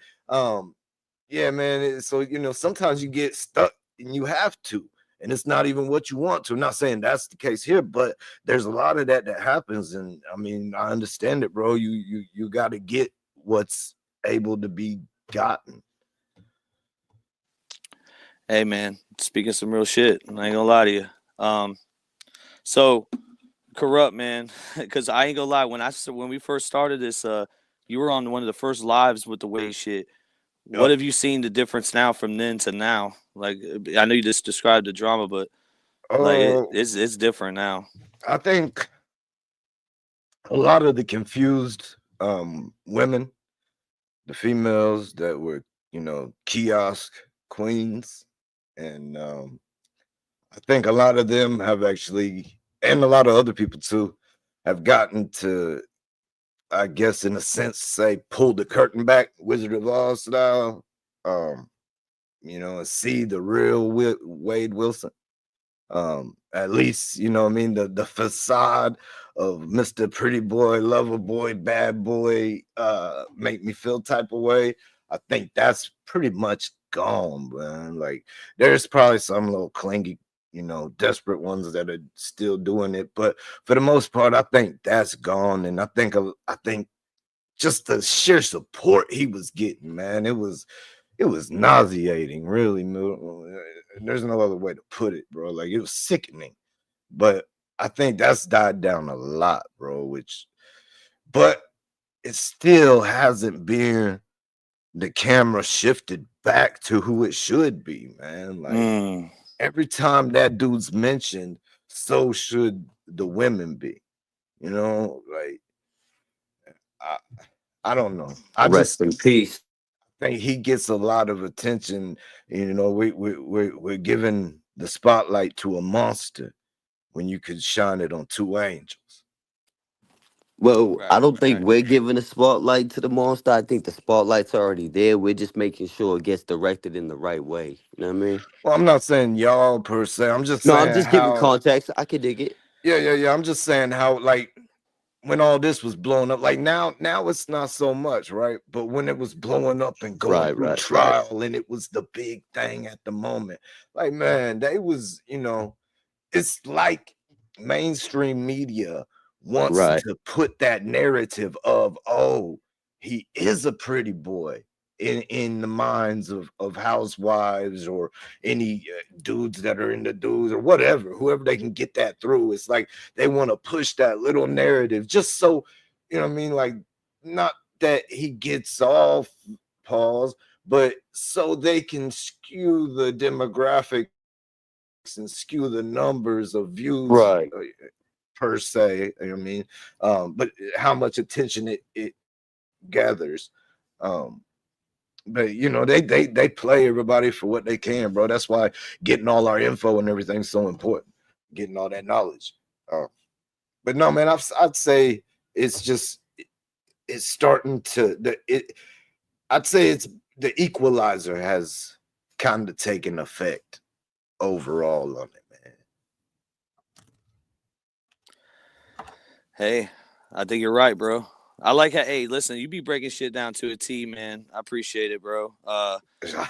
yeah, man. So sometimes you get stuck and you have to. And it's not even what you want to. I'm not saying that's the case here, but there's a lot of that happens. And I mean, I understand it, bro. You got to get what's able to be gotten. Hey man, speaking some real shit. I ain't gonna lie to you. So corrupt, man, because I ain't gonna lie. When we first started this, you were on one of the first lives with the Wade shit. What Yep. have you seen the difference now from then to now? Like, I know you just described the drama, but like it's different now. I think a lot of the confused women, the females that were, kiosk queens, and I think a lot of them have actually, and a lot of other people too, have gotten to, I guess, in a sense, say, pull the curtain back, Wizard of Oz style, um, and see the real Wade Wilson. At least, what I mean, the facade of Mr. Pretty Boy, Lover Boy, Bad Boy, make me feel type of way. I think that's pretty much gone, man. Like there's probably some little clingy, desperate ones that are still doing it, but for the most part, I think that's gone. And I think just the sheer support he was getting, man, it was nauseating, really. There's no other way to put it, bro. Like it was sickening. But I think that's died down a lot, bro. But it still hasn't been the camera shifted back to who it should be, man. Like every time that dude's mentioned, so should the women be. Like I, I don't know. I Rest just in peace. think he gets a lot of attention. We're giving the spotlight to a monster when you could shine it on two angels. Well, I Right, don't think right. we're giving a spotlight to the monster. I think the spotlight's already there. We're just making sure it gets directed in the right way. You know what I mean? Well, I'm not saying y'all per se. I'm just No, I'm saying just giving how. context. I can dig it. Yeah, yeah, yeah. I'm just saying how, like, when all this was blowing up, like now it's not so much, right? But when it was blowing up and going Right, through right, right. trial, and it was the big thing at the moment, like, man, they was, it's like mainstream media wants Right. to put that narrative of, oh, he is a pretty boy in the minds of housewives or any dudes that are into dudes or whoever they can get that through. It's like they want to push that little narrative just so, what I mean, like, not that he gets off, pause, but so they can skew the demographics and skew the numbers of views, Right. per se. I mean, but how much attention it gathers. Um, but they play everybody for what they can, bro. That's why getting all our info and everything's so important. Getting all that knowledge. But no, man, I'd say it's just it's starting to I'd say it's the equalizer has kind of taken effect overall on it, man. Hey, I think you're right, bro. I like how. Hey, listen, you be breaking shit down to a T, man. I appreciate it, bro. I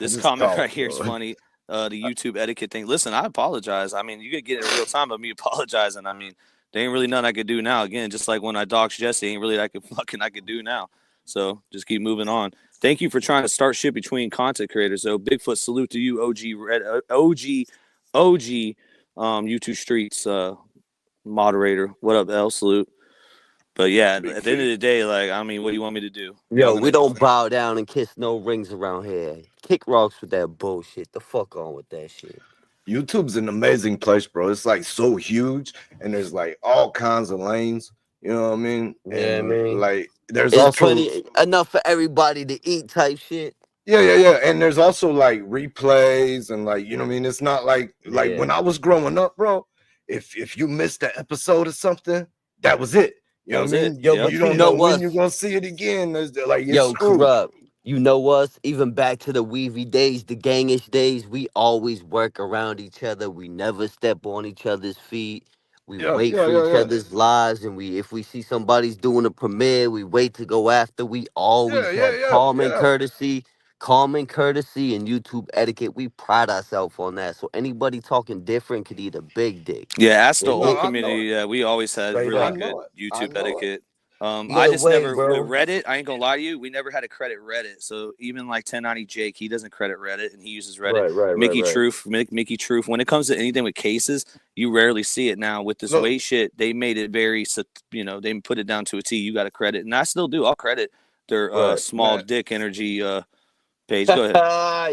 This just comment thought, right here is bro. funny. The YouTube etiquette thing. Listen, I apologize. I mean, you could get it in real time of me apologizing. I mean, there ain't really nothing I could do now. Again, just like when I doxed Jesse, ain't really I could do now. So just keep moving on. Thank you for trying to start shit between content creators. So Bigfoot, salute to you, OG, YouTube streets moderator. What up, L? Salute. But yeah, Big at the end of C. the day, like, I mean, what do you want me to do? Y'all Yo, we gonna don't bow down and kiss no rings around here. Kick rocks with that bullshit. The fuck on with that shit. YouTube's an amazing place, bro. It's like so huge, and there's like all kinds of lanes. You know what I mean? Yeah, I And mean, like, there's it's also plenty enough for everybody to eat type shit. yeah, yeah, yeah. And there's also like replays and like, what I mean? It's not like Yeah, when I was growing up, bro. If you missed an episode or something, that was it. You that know what I was it. mean? yo, Yep. You but you don't know know when what? you're gonna see it again. Like it's Yo, screwed. corrupt. You know us, even back to the weavy days, the gangish days, we always work around each other. We never step on each other's feet. We Yeah, wait yeah, for yeah, each yeah. other's lives, and if we see somebody's doing a premiere, we wait to go after. We Yeah, always yeah, have yeah, yeah. calm and courtesy, and YouTube etiquette. We pride ourselves on that. So anybody talking different could eat a big dick. Yeah, ask the And No, old it, I know community. it. Yeah, we always had straight really I up, good know it. I YouTube know it. etiquette. I no just way, never with bro. Reddit. I ain't gonna lie to you. We never had to credit Reddit. So even like 1090 Jake, he doesn't credit Reddit, and he uses Reddit. Right. Mickey Truth. When it comes to anything with cases, you rarely see it now. With this Look, weight shit, they made it very. They put it down to a T. You got to credit, and I still do. I'll credit their Right. small man, dick energy page. Go ahead.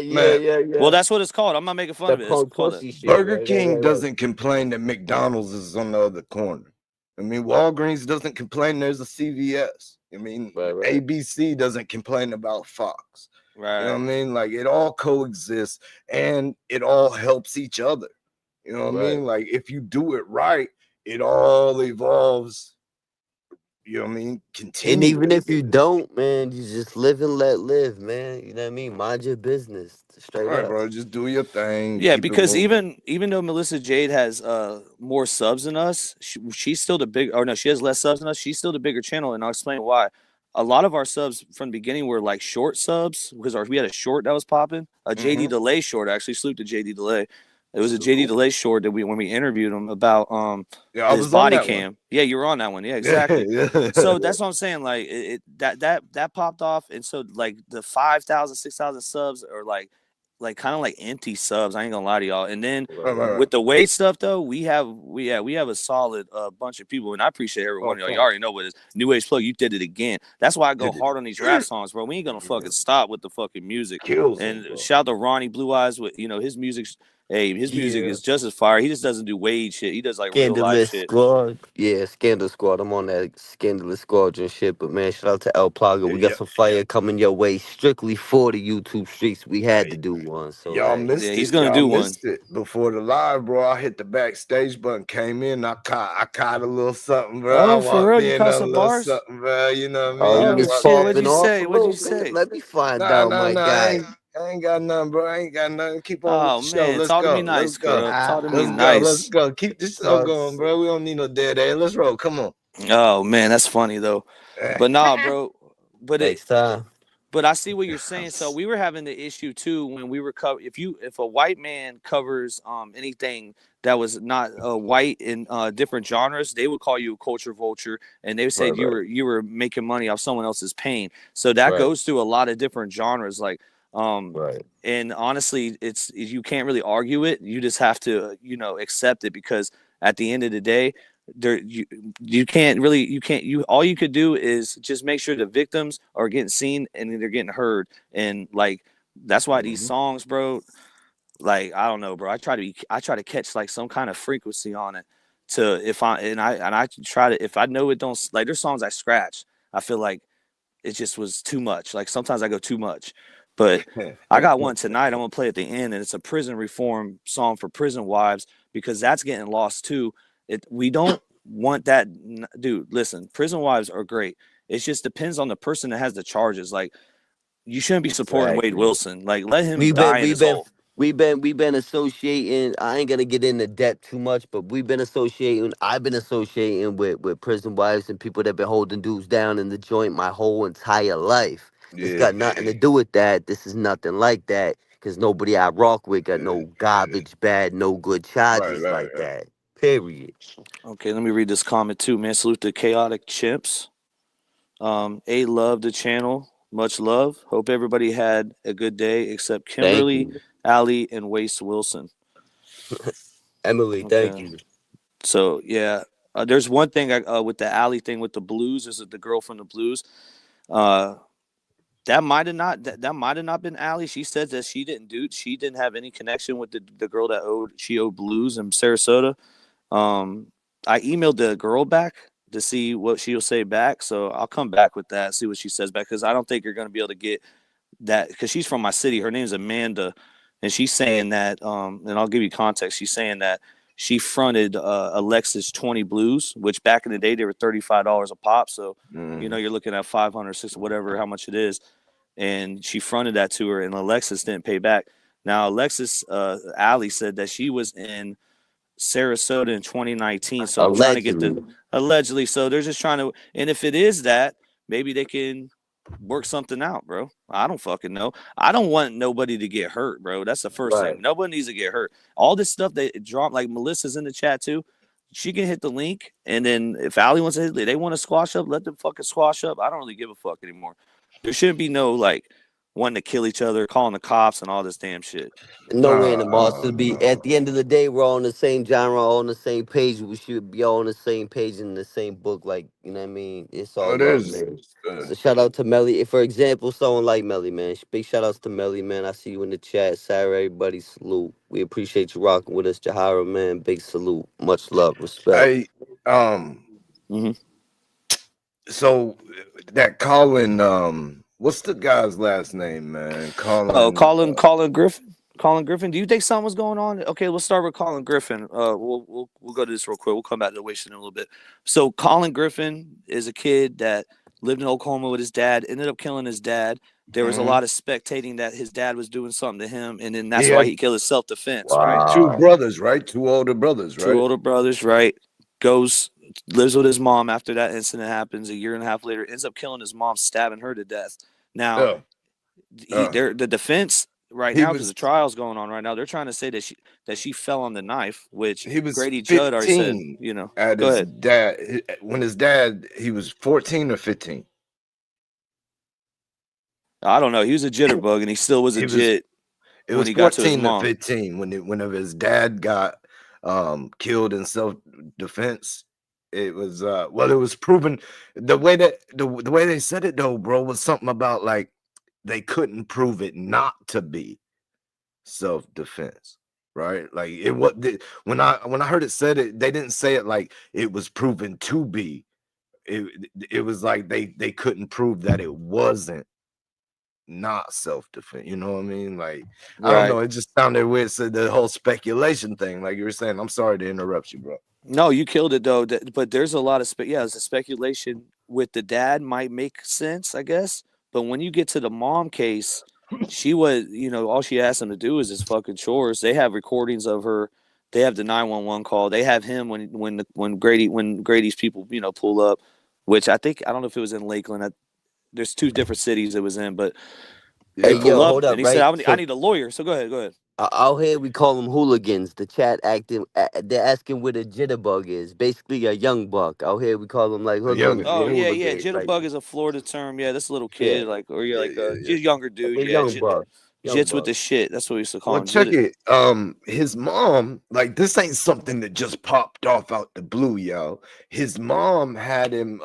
yeah, man. Well, yeah. that's what it's called. I'm not making fun The of it. It's punk called it. pussy shit. Burger Right. King doesn't complain that McDonald's is on the other corner. I mean, Walgreens doesn't complain there's a CVS. I mean, Right. ABC doesn't complain about Fox. You know what I Right. mean? Like it all coexists and it all helps each other. You know what I Right. mean? Like if you do it right, it all evolves. You know what I mean? And even if Continuously. you don't, man, you just live and let live, man. You know what I mean? Mind your business. All Straight right, up. bro. Just do your thing. Yeah, Keep it because moving. even though Melissa Jade has more subs than us, she's still the big. Or no, she has less subs than us. She's still the bigger channel, and I'll explain why. A lot of our subs from the beginning were like short subs because we had a short that was popping. A JD Mm-hmm. Delay short. I actually salute to JD Delay. It was a JD Salute. Delay short that when we interviewed him about Yeah, I his was on body that one. cam. Yeah, you were on that one. Yeah, Yeah, exactly. yeah. So that's what I'm saying. Like that popped off, and so like the 5,000, 6,000 subs are like kind of like empty subs. I ain't gonna lie to y'all. And then Right, right, right. with the weight stuff though, we have a solid bunch of people, and I appreciate every one Oh, of y'all. You fuck. already know what it is. New Age Plug, you did it again. That's why I go Did it. hard on these rap songs, bro. We ain't gonna fucking stop with the fucking music. Kills them, And bro. shout out to Ronnie Blue Eyes with his music. Hey, his music Yeah. is just as fire. He just doesn't do Wade shit. He does like real life Scandalous shit. Squad. Yeah, Scandal Squad. I'm on that Scandalous Squad and shit. But man, shout out to El Plaga. Yeah, We got yeah. some fire coming your way strictly for the YouTube streets. We had to Hey, do one. So y'all hey. Yeah, missed he's it. gonna Y'all do one. missed it before the live, bro. I hit the backstage button, came in, I caught a little something, bro. I Oh, for real? walked You in caught on a some little bars? something, bro. You know what I Oh, mean? you I Oh was walked shit! in. What'd popping you off say? a What'd you little bit. say? Let me find Nah, out, nah, my nah. guy. I ain't got nothing, bro. I ain't got nothing. Keep on with Oh the show. man, Let's talk to me go. Let's nice, go. Scrub. Talk to me Let's go. Let's nice. go. Keep the show going, bro. We don't need no dead air. Let's roll. Come on. Oh man, that's funny though. But nah, bro. But it Next time. But I see what you're saying. So we were having the issue too when we were if a white man covers anything that was not white in different genres, they would call you a culture vulture, and they said Right. you were making money off someone else's pain. So that Right. goes through a lot of different genres, like Right. and honestly, it's you can't really argue it. You just have to accept it because at the end of the day, there you can't really you all you could do is just make sure the victims are getting seen and they're getting heard, and like that's why these Mhm. songs, bro, like I don't know, bro, I try to catch like some kind of frequency on it to if I try to, if I know it don't, like there's songs I scratch, I feel like it just was too much. Like sometimes I go too much. But I got one tonight. I'm gonna play at the end, and it's a prison reform song for prison wives because that's getting lost too. We don't want that, dude. Listen, prison wives are great. It just depends on the person that has the charges. Like you shouldn't be supporting Wade Exactly. Wilson. Like let him We've been die in we've his been hole. we've been associating. I ain't gonna get into depth too much, but we've been associating. I've been associating with prison wives and people that been holding dudes down in the joint my whole entire life. It's Yeah, got nothing to do with that. This is nothing like that because nobody I rock with got yeah, no garbage, bad, no good right, charges right, like right. that. Period. Okay, let me read this comment too, man. Salute to chaotic chimps. A love the channel. Much love. Hope everybody had a good day except Thank Kimberly, you, Allie, and Waste Wilson. Emily. Thank Okay. you. So yeah, there's one thing with the Allie thing with the Blues. Is it the girl from the Blues? Uh, that might have not been Allie. She said that she didn't have any connection with the girl that owed Blues in Sarasota. Um, I emailed the girl back to see what she'll say back. So I'll come back with that, see what she says back, because I don't think you're going to be able to get that because she's from my city. Her name's Amanda, and she's saying that. And I'll give you context. She's saying that she fronted Alexis 20 Blues, which back in the day they were $35 a pop. So Mm. you're looking at 500, 600, whatever, how much it is. and she fronted that to her, and Alexis didn't pay back. Now Alexis, Allie said that she was in Sarasota in 2019. So I'm trying to get Allegedly. the allegedly. So they're just trying to, and if it is that, maybe they can work something out, bro. I don't fucking know. I don't want nobody to get hurt, bro. That's the first Right. thing. Nobody needs to get hurt. All this stuff they drop, like Melissa's in the chat too. She can hit the link, and then if Allie wants to hit, they want to squash up, let them fucking squash up. I don't really give a fuck anymore. There shouldn't be no like wanting to kill each other, calling the cops, and all this damn shit. No Nah, animosity. Be at the end of the day, we're all on the same genre, all on the same page. We should be all on the same page in the same book. Like, you know what I mean? It's all love, there's man. So shout out to Melly. If, for example, someone like Melly, man. Big shout outs to Melly, man. I see you in the chat. Sarah, everybody, salute. We appreciate you rocking with us, Jahara, man. Big salute. Much love, respect. I Mm-hmm. so that Colin, what's the guy's last name, man? Oh, Colin. Colin Griffin. Colin Griffin. Do you think something was going on? Okay, we'll start with Colin Griffin. We'll go to this real quick. We'll come back to the wasting in a little bit. So Colin Griffin is a kid that lived in Oklahoma with his dad. Ended up killing his dad. There was a lot of spectating that his dad was doing something to him, and then that's why he killed his self defense. Right. Two Wow. brothers, right? Two older brothers, right? Two older brothers. Right. Goes lives with his mom after that incident happens. A year and a half later, ends up killing his mom, stabbing her to death. Now the defense right He now, because was the trial's going on right now, they're trying to say that she fell on the knife, which he was Grady Judd already said. 15 at Go his ahead. dad when his dad he was 14 or 15. I don't know. He was a jitterbug, and he still was a jit It when was he got to his 14 to mom. 15 whenever his dad got killed in self-defense. It was it was proven the way that the way they said it though, bro, was something about like they couldn't prove it not to be self-defense, right? Like it was when I heard it said it, they didn't say it like it was proven to be. It was like they couldn't prove that it wasn't not self-defense. You know what I mean? Like I don't know. It just sounded weird. So the whole speculation thing, like you were saying. I'm sorry to interrupt you, bro. No, you killed it though. But there's a lot of it's a speculation with the dad might make sense, I guess. But when you get to the mom case, she was, all she asked him to do is his fucking chores. They have recordings of her. They have the 911 call. They have him when Grady's people, pull up, which I don't know if it was in Lakeland. There's two different cities it was in, but they Hey, pull yo, up hold up, and he said, right? I So need a lawyer. So go ahead. out here we call them hooligans. The chat acting, they're asking where the jitterbug is. Basically, a young buck. Out here we call them like hoodlums Oh and yeah. hooligans. Like, Jitterbug is a Florida term. Yeah, this little yeah, kid, like, or you're like a Yeah. younger like dude. a Yeah, young buck. Young jits with buck. the shit. That's what we used to call Well, him. check it. His mom, like this ain't something that just popped off out the blue, yo. His mom had him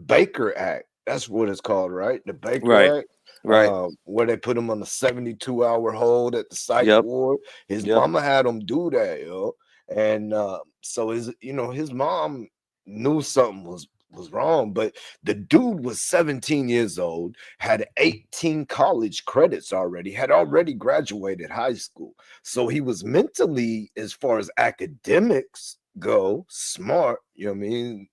Baker Act. That's what it's called, right? The Baker Act. Right. Where they put him on a 72-hour hold at the psych Yep. ward. His Yep. mama had him do that, yo. And so his mom knew something was wrong, but the dude was 17 years old, had 18 college credits already, had already graduated high school. So he was mentally, as far as academics go, smart, you know what I mean?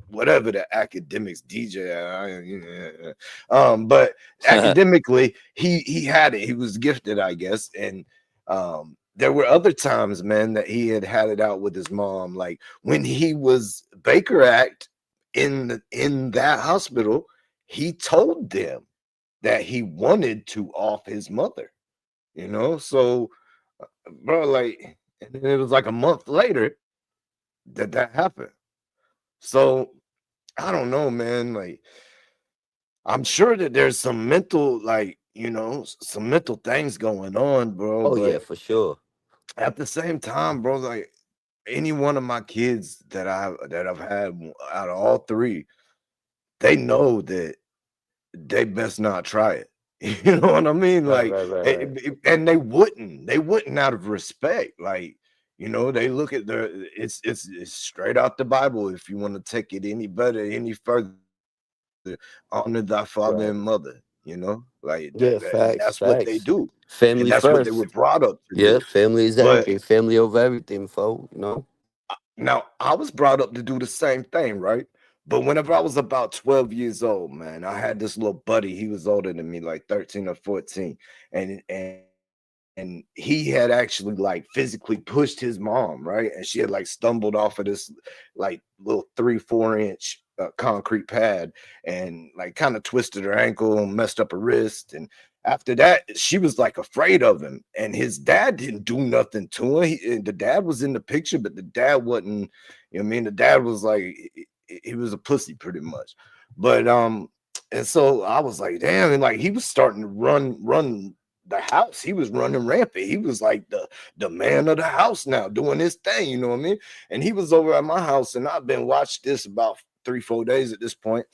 Whatever the academics DJ, but academically he had it. He was gifted, I guess. And there were other times, man, that he had it out with his mom, like when he was Baker Act in that hospital, he told them that he wanted to off his mother, so bro, like, and then it was like a month later that happened. So I don't know, man. Like, I'm sure that there's some mental, like, some mental things going on, bro. Oh yeah, But for sure. at the same time, bro, like any one of my kids that I've had out of all three, they know that they best not try it. You know what I mean? Right, Like, right, right, right. and they wouldn't out of respect. Like, they look at it's straight out the Bible. If you want to take it any better, any further, honor thy father Right. and mother. Like Yeah, and facts, that's what they facts. do, and Family that's what they were first. brought up to Yeah, do. family is But everything. Family over everything, folks. now I was brought up to do the same thing, right? But whenever I was about 12 years old, man, I had this little buddy. He was older than me, like 13 or 14. And he had actually like physically pushed his mom, right? And she had like stumbled off of this like little 3, 4 inch concrete pad and like kind of twisted her ankle and messed up her wrist. And after that, she was like afraid of him. And his dad didn't do nothing to her. The dad was in the picture, but the dad wasn't, you know what I mean? The dad was like, he was a pussy pretty much. But and so I was like, damn, and like he was starting to run the house. He was running rampant. He was like the man of the house now, doing his thing, you know what I mean? And he was over at my house, and I've been watching this about 3, 4 days at this point.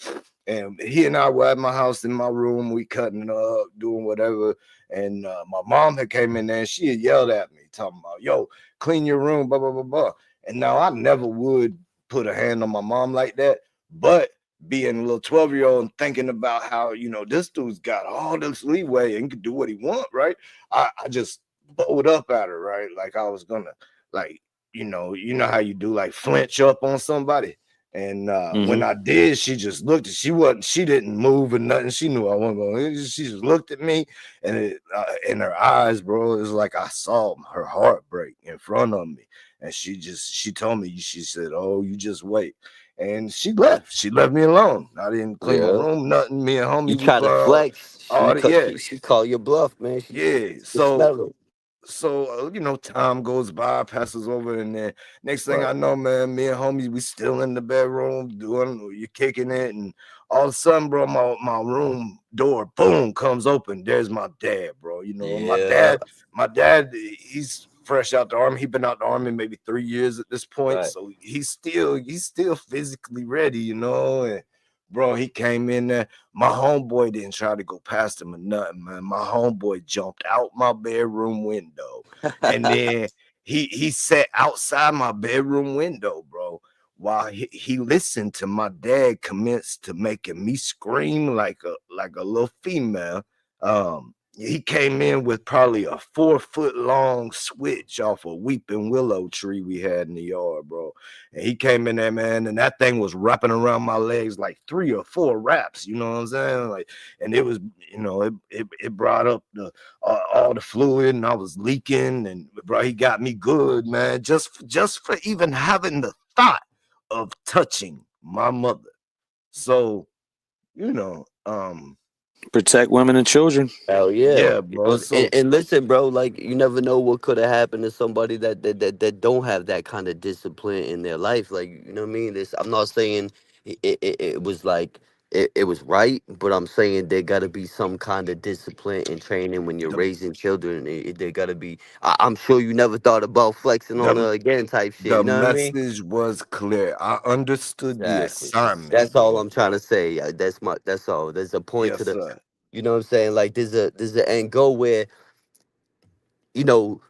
And he and I were at my house in my room, we cutting it up, doing whatever. And my mom had came in there and she had yelled at me, talking about, yo, clean your room, blah, blah, blah, blah. And now I never would put a hand on my mom like that, but being a little 12-year-old and thinking about how, you know, this dude's got all this leeway and can do what he want, right? I just bowed up at her, right? Like I was gonna, like, you know how you do, like flinch up on somebody. And when I did, she just looked. She didn't move or nothing. She knew I wasn't going. She just looked at me, and in her eyes, bro, it was like I saw her heart break in front of me. And she told me, she said, "Oh, you just wait." And she left. She left me alone. I didn't clean my Yeah. room, nothing. Me and You homie, we try to brought flex, all the, yeah, she call your bluff, man. yeah. She can smell it. You know, time goes by, passes over, and then next thing Right. I know, man, me and homies, we still in the bedroom doing, you kicking it, and all of a sudden, bro, my room door, boom, comes open. There's my dad, bro. You know, Yeah. my dad, he's fresh out the army. He been out the army maybe 3 years at this point, Right. so he's still physically ready, you know. And bro, he came in there. My homeboy didn't try to go past him or nothing, man. My homeboy jumped out my bedroom window, and then he sat outside my bedroom window, bro, while he listened to my dad commence to making me scream like a little female. He came in with probably a 4 foot long switch off a weeping willow tree we had in the yard, bro. And he came in there, man, and that thing was wrapping around my legs like 3 or 4 wraps. You know what I'm saying? Like, and it was, you know, it brought up all the fluid, and I was leaking. And bro, he got me good, man. Just for even having the thought of touching my mother. So, you know, Protect women and children. Hell yeah. yeah, You bro. know, So and listen, bro, like you never know what could have happened to somebody that don't have that kind of discipline in their life. Like, you know what I mean? This I'm not saying it was like it was right, but I'm saying there gotta be some kind of discipline and training when you're the raising children. There gotta be I'm sure you never thought about flexing on the her again type shit, the you know what I mean? message was clear. I understood the Exactly. assignment, That's all bro. I'm trying to say. That's all. There's a point to Yes, the sir. you know what I'm saying? Like there's an end goal where you know,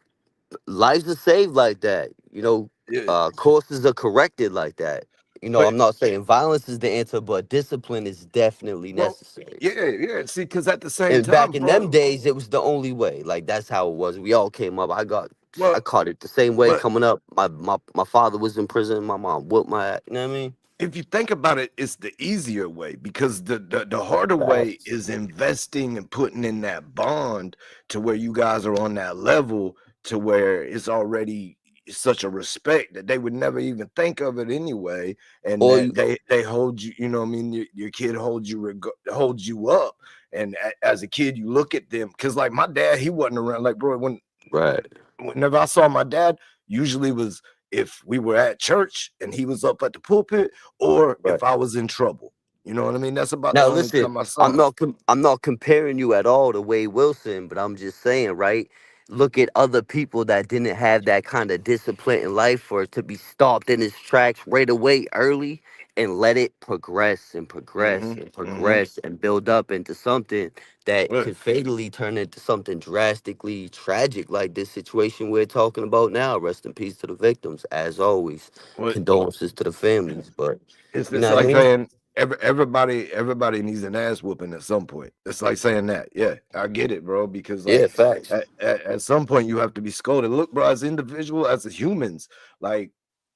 lives are saved like that. You know, Yeah, courses are corrected like that. You know, but I'm not saying violence is the answer, but discipline is definitely well, necessary. yeah. See, because at the same And back time, in them bro. days, it was the only way. Like that's how it was. We all came up. I Well, caught it the same way but coming up. My father was in prison. My mom whooped my ass. You know what I mean? if you think about it, it's the easier way, because the harder way Facts. is investing and putting in that bond to where you guys are on that level, to where it's already such a respect that they would never even think of it anyway, and Or that you they hold you, you know what I mean, your kid holds you holds you up. And as a kid you look at them, because like my dad, he wasn't around, like bro, right, whenever I saw my dad, usually was if we were at church and he was up at the pulpit, or right. if I was in trouble. You know what I mean? That's about the Now only listen, time I saw him. I'm not comparing you at all to Wade Wilson, but I'm just saying, right? Look at other people that didn't have that kind of discipline in life for it to be stopped in its tracks right away early and let it progress and progress Mm-hmm. and Mm-hmm. progress and build up into something that Well, could fatally turn into something drastically tragic like this situation we're talking about now. Rest in peace to the victims, as always. well, Condolences to the families, but you it's know what I like mean? saying everybody needs an ass whooping at some point. It's like saying that. Yeah, I get it, bro. Because Yeah, like facts. at some point you have to be scolded. Look, bro, as individual, as humans, like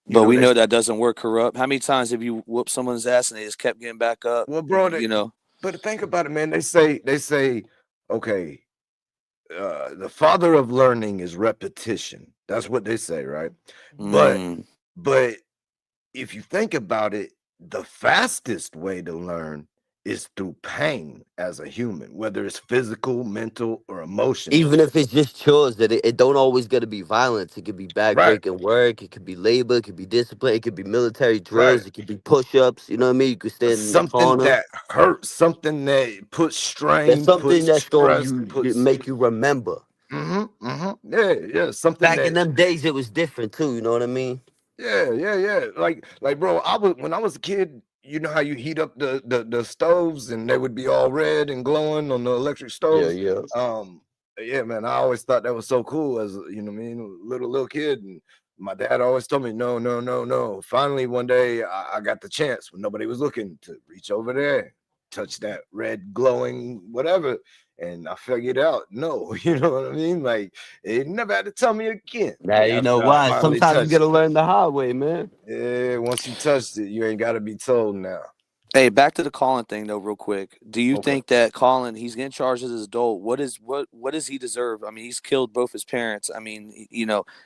You But know, we they know that doesn't work. Corrupt. How many times have you whooped someone's ass and they just kept getting back up? well, bro. But think about it, man. They say, okay, the father of learning is repetition. That's what they say, right? But Mm. but if you think about it, the fastest way to learn is through pain as a human, whether it's physical, mental, or emotional. Even if it's just chores, that it don't always got to be violence. It could be Right, backbreaking work. It could be labor. It could be discipline. It could be military right. drills. It could be push-ups. You know what I mean? You could stand in the Something corner. that hurts, something that puts There's strain, something puts that's going stress, to puts make you remember. yeah, something Back in that them days, it was different too. You know what I mean? yeah. Like, bro, when I was a kid, you know how you heat up the stoves and they would be all red and glowing on the electric Yeah, stoves. yeah. Um, yeah, man, I always thought that was so cool as you know, what I mean, little kid, and my dad always told me, no, no, no, no. Finally, one day, I got the chance when nobody was looking to reach over there, touch that red glowing whatever, and I figured out, no, you know what I mean? Like, it never had to tell me again Now you know after I why. finally Sometimes you touched gotta it. learn the hard way, man. Yeah, once you touched it, you ain't got to be told now. Hey, back to the Colin thing though, real quick. Do you Okay. think that Colin, he's getting charged as an adult? What does he deserve? I mean, he's killed both his parents. I mean,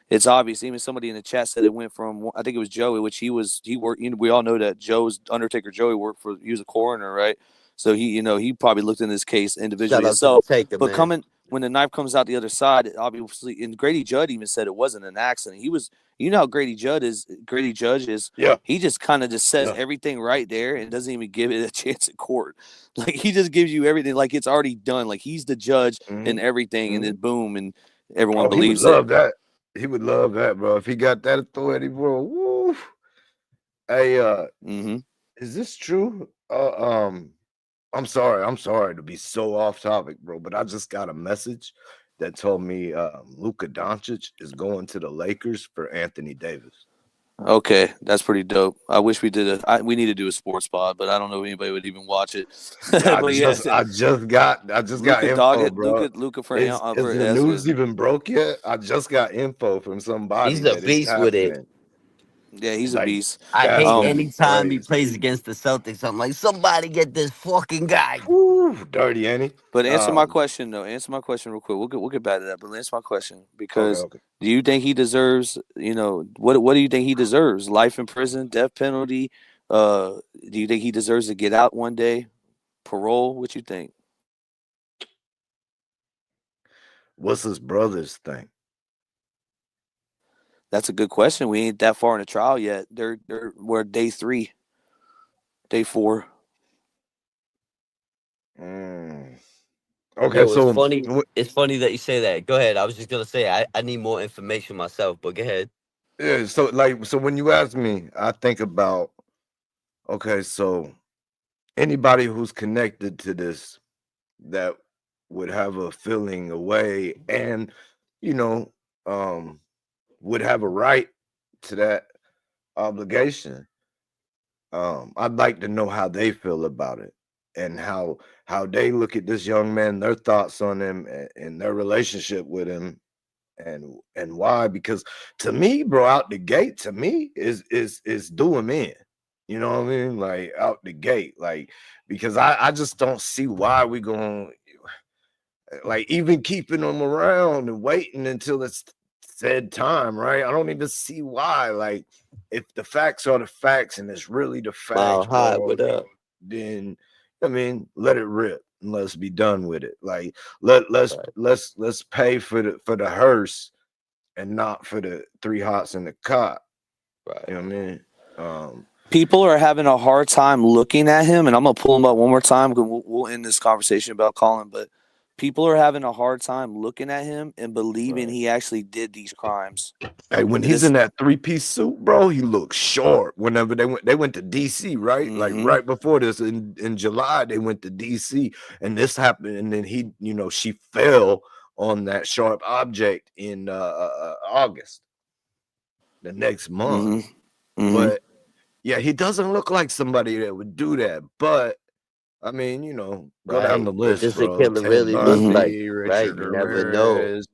it's obvious. Even somebody in the chat said it went from, I think it was Joey, which he worked. We all know that Joe's Undertaker Joey worked for. He was a coroner, right? So he probably looked in this case Shout individually out to the himself. taker, But man. coming when the knife comes out the other side, obviously, and Grady Judd even said it wasn't an accident. He was, how Grady Judd is. Grady Judge is, Yeah. he just kind of just says Yeah. everything right there and doesn't even give it a chance in court. Like he just gives you everything like it's already done. Like he's the judge hmm and everything, and hmm then boom, and everyone Oh, he would believes it. love that. He would love that, bro. If he got that authority, bro. Woo. Hey, Mm-hmm. is this true? I'm sorry to be so off topic, bro, but I just got a message that told me Luka Doncic is going to the Lakers for Anthony Davis. Okay, that's pretty dope. I wish we did we need to do a sports pod, but I don't know if anybody would even watch it. But yes, I just got Luca dog info, it, bro. Luca Is for the that's news good. even broke yet? I just got info from somebody He's a that it's beast with it. happening. Yeah, he's a Like, beast. I that's hate gonna Um, be anytime he plays crazy. against the Celtics. I'm like, somebody get this fucking guy. Woo, dirty, ain't he? but answer my question though. Answer my question real quick. We'll get back to that, but answer my question Okay, because okay. do you think he deserves? What do you think he deserves? Life in prison, death penalty? Do you think he deserves to get out one day? Parole? What you think? What's his brother's thing? That's a good question. We ain't that far in the trial yet. We're day 3, day 4. Mm. Okay, Yo, it's so funny. It's funny that you say that. Go ahead. I was just gonna say I need more information myself, but go ahead. yeah, so when you ask me, I think about okay, so anybody who's connected to this that would have a feeling away and you know um would have a right to that obligation. I'd like to know how they feel about it and how they look at this young man, their thoughts on him and their relationship with him and why. Because to me, bro, out the gate, to me is do him in. You know what I mean? Like out the gate, like because I just don't see why we going like even keeping them around and waiting until it's said time, right? I don't even see why. Like, if the facts are the facts and it's really the Mile facts, high. bro, What up? then I mean, let it rip and let's be done with it. Like, let's pay for the hearse and not for the 3 hots in the cot. Right. You know what I mean? People are having a hard time looking at him, and I'm gonna pull him up one more time because we'll end this conversation about Colin. But people are having a hard time looking at him and believing Right. he actually did these crimes. Hey, when And he's in this, that 3-piece suit, bro, he looks short. Whenever they went to DC, right? Like mm-hmm, right before this in July, they went to DC, and this happened, and then she fell on that sharp object in August, the next month. mm-hmm, mm-hmm, But yeah, he doesn't look like somebody that would do that. But I mean, go down Right. the What list, does the bro. killer Ted really look mm-hmm. like? Bundy, Right. Richard You never know. Ramirez,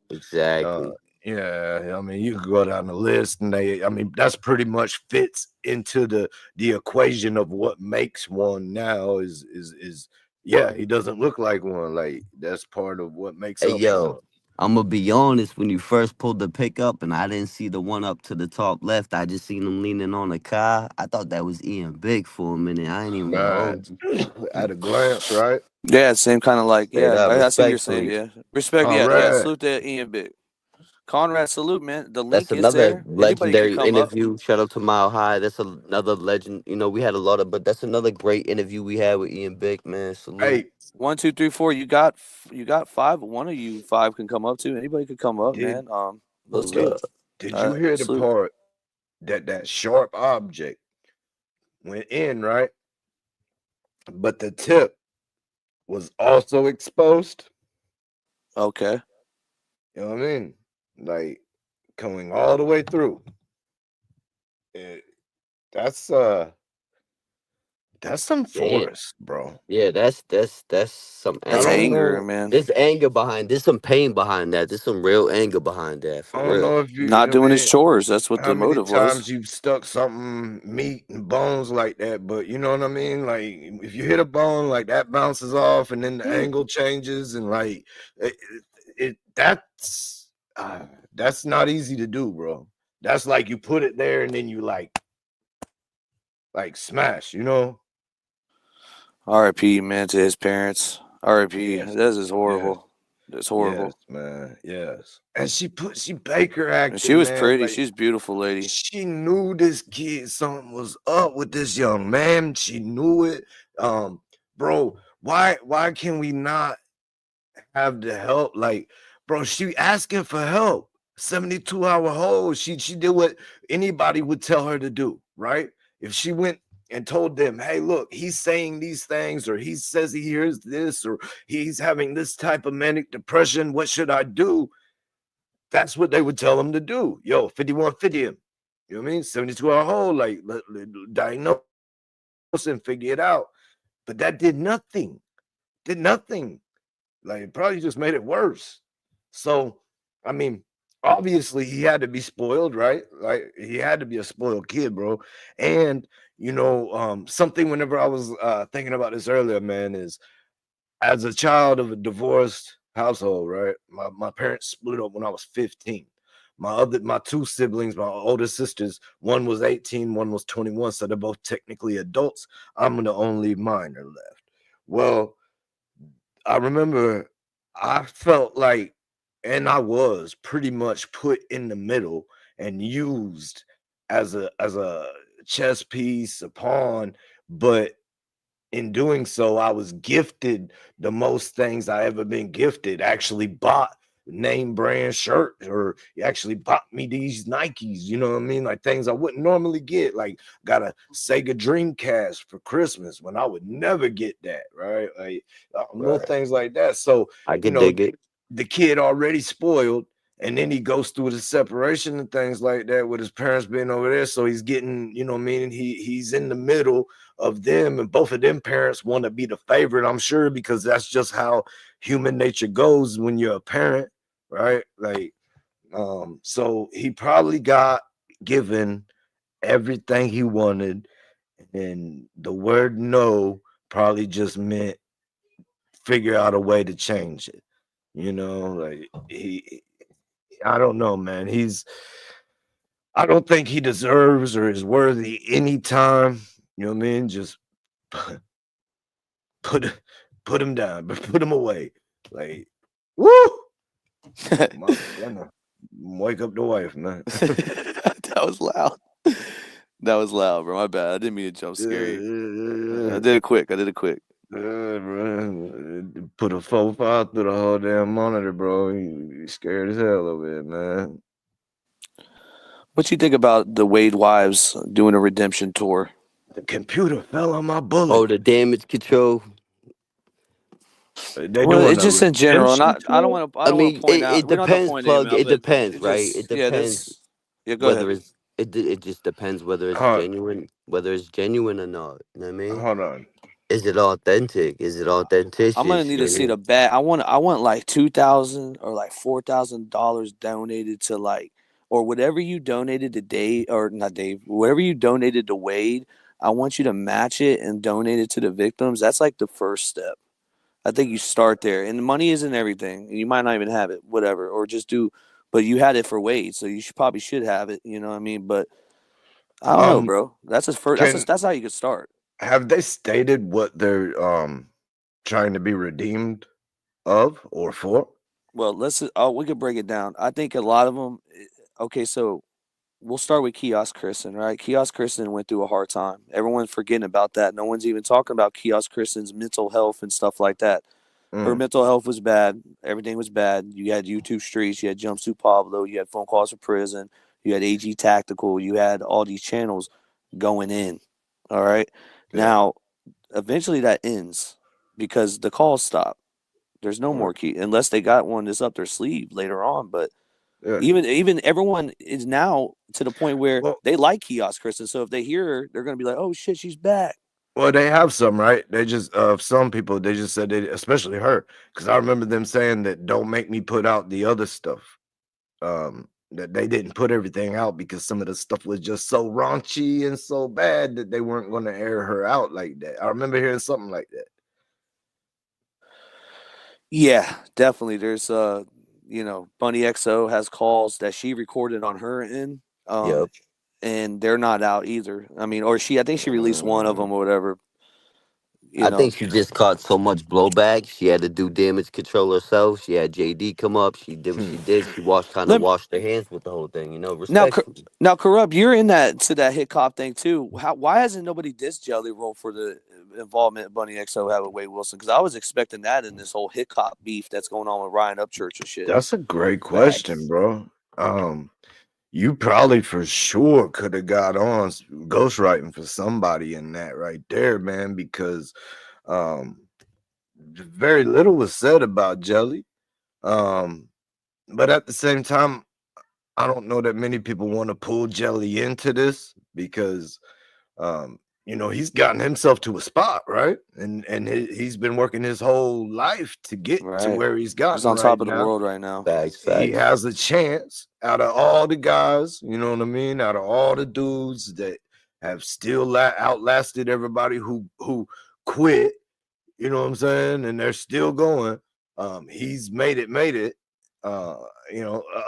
uh, Exactly. Yeah, I mean, you could go down the list, and I mean, that's pretty much fits into the equation of what makes one now. Is yeah, he doesn't look like one. Like that's part of what makes Hey up one. yo, I'm gonna be honest. When you first pulled the pickup, and I didn't see the one up to the top left, I just seen him leaning on the car. I thought that was Ian Big for a minute. I ain't even gonna Man, hold you. at a glance, right? Yeah, same kind of like, Straight yeah, up, I see what you're saying. respectfully. Yeah, respect. All Yeah, yeah. right, Salute to Ian Big. Conrad, salute, man. The That's link is another there. Anybody can legendary come up. interview. Shout out to Mile High. That's another legend. You know, we had a lot of, but that's another great interview we had with Ian Big, man. Salute. hey, 1, 2, 3, 4. You got five. One of you five can come up too. Anybody could come up, did man. But Let's go. did you hear the Salute. part that sharp object went in, right? But the tip was also exposed. Okay. You know what I mean? Like coming all the way through. It, that's that's some damn, force, bro. yeah, that's some I That's don't anger. anger, know. man. There's anger behind. There's some pain behind that. There's some real anger behind that for I don't real. know if you Not know what doing I his mean, chores. That's what how the many motive was. times you've stuck something meat and bones like that, but you know what I mean? Like if you hit a bone, like that bounces off and then the angle changes and like it that's not easy to do, bro. That's like you put it there and then you like smash, you know? R.I.P. man to his parents. R.I.P. Yes, This is yes, horrible. That's yes, horrible. man. Yes. And she Baker And she acted, was man. pretty. Like She's a beautiful lady. she knew this kid something was up with this young man. She knew it. Bro, why can we not have the help? Like, bro, she asking for help. 72-hour hold. She did what anybody would tell her to do, right? If she went and told them, hey, look, he's saying these things, or he says he hears this, or he's having this type of manic depression, what should I do? That's what they would tell him to do. Yo, 5150 him. You know what I mean? 72-hour hold, like diagnose and figure it out. But that did nothing. Did nothing. Like it probably just made it worse. So, I mean, obviously he had to be spoiled, right? Like he had to be a spoiled kid, bro. And something whenever I was thinking about this earlier, man, is as a child of a divorced household, right? My parents split up when I was 15. My two siblings, my older sisters, one was 18, one was 21, so they're both technically adults. I'm the only minor left. Well, I remember I felt like, and I was pretty much put in the middle and used as a chess piece, a pawn, but in doing so, I was gifted the most things I ever been gifted. Actually bought name brand shirt, or he actually bought me these Nikes, you know what I mean? Like things I wouldn't normally get. Like got a Sega Dreamcast for Christmas when I would never get that, right? Like little Right. things like that. So, I you could know, dig it. the kid already spoiled, and then he goes through the separation and things like that with his parents being over there, so he's getting, you know, meaning he's in the middle of them, and both of them parents want to be the favorite, I'm sure, because that's just how human nature goes when you're a parent, right? Like so he probably got given everything he wanted, and the word no probably just meant figure out a way to change it. You know, like I don't know, man. I don't think he deserves or is worthy any time. You know what I mean? Just put put, put him down, but put him away. Like, woo! My goodness. Wake up the wife, man. That was loud. That was loud, bro. My bad. I didn't mean to jump scare you. I did it quick. Bro. Put a 4-5 through the whole damn monitor, bro. You scared as hell over it, man. What you think about the Wade wives doing a redemption tour? The computer fell on my bullet. Oh, the damage control. They Well, doing it's a just in general. redemption Not. I don't tour? want to. I I don't want to mean, point it out. We don't have to depends, point name plug. out. It But depends, it right? just. It Yeah. depends That's. Yeah. Go whether ahead. it just depends whether it's Hold, genuine, whether it's genuine or not. You know what I mean? hold on. Is it authentic? Is it I'm gonna authenticity? need to see the bat. I want like $2,000 or like $4,000 donated to like, or whatever you donated to Dave, or not Dave, whatever you donated to Wade. I want you to match it and donate it to the victims. That's like the first step. I think you start there, and the money isn't everything. You might not even have it, whatever, or just do. But you had it for Wade, so you should have it. You know what I mean? But I don't know, Um, bro. That's his first. can That's how you could start. have they stated what they're trying to be redeemed of or for? Well, we could break it down. I think a lot of them. Okay, so we'll start with Kiosk Kristen, right? Kiosk Kristen went through a hard time. Everyone's forgetting about that. No one's even talking about Kiosk Kristen's mental health and stuff like that. Her Mm, mental health was bad. Everything was bad. You had YouTube Streets, you had Jumpsuit Pablo, you had Phone Calls from Prison, you had AG Tactical, you had all these channels going in. All right. yeah, Now, eventually that ends because the calls stop. There's no right, more key unless they got one that's up their sleeve later on. But yeah. even everyone is now to the point where Well, they like Kiosk Kristen. So if they hear her, they're gonna be like, "Oh shit, she's back." well, they have some, right? They just some people they just said they, especially her, because I remember them saying that don't make me put out the other stuff. That they didn't put everything out because some of the stuff was just so raunchy and so bad that they weren't going to air her out like that. I remember hearing something like that. Yeah, definitely. There's Bunny XO has calls that she recorded on her end, Yep. and they're not out either. I mean, or I think she released one of Mm, them or whatever. You I know, think she just caught so much blowback. She had to do damage control herself. She had JD come up. She did what hmm. she did. She let washed her hands with the whole thing. now, Respectfully. now, corrupt. You're in that hip hop thing too. Why hasn't nobody dissed Jelly Roll for the involvement Bunny XO had with Wade Wilson? Because I was expecting that in this whole hip hop beef that's going on with Ryan Upchurch and shit. That's a great question, Facts. bro. You probably for sure could have got on ghostwriting for somebody in that right there, man, because um very little was said about Jelly. Um, but at the same time, I don't know that many people want to pull Jelly into this because um he's gotten himself to a spot, right? And he's been working his whole life to get to Right. where he's He's gotten on right top of the now. world right now. Facts. He Facts. has a chance out of all the guys, you know what I mean? Out of all the dudes that have still outlasted everybody who quit, you know what I'm saying? And they're still going. He's made it. Uh,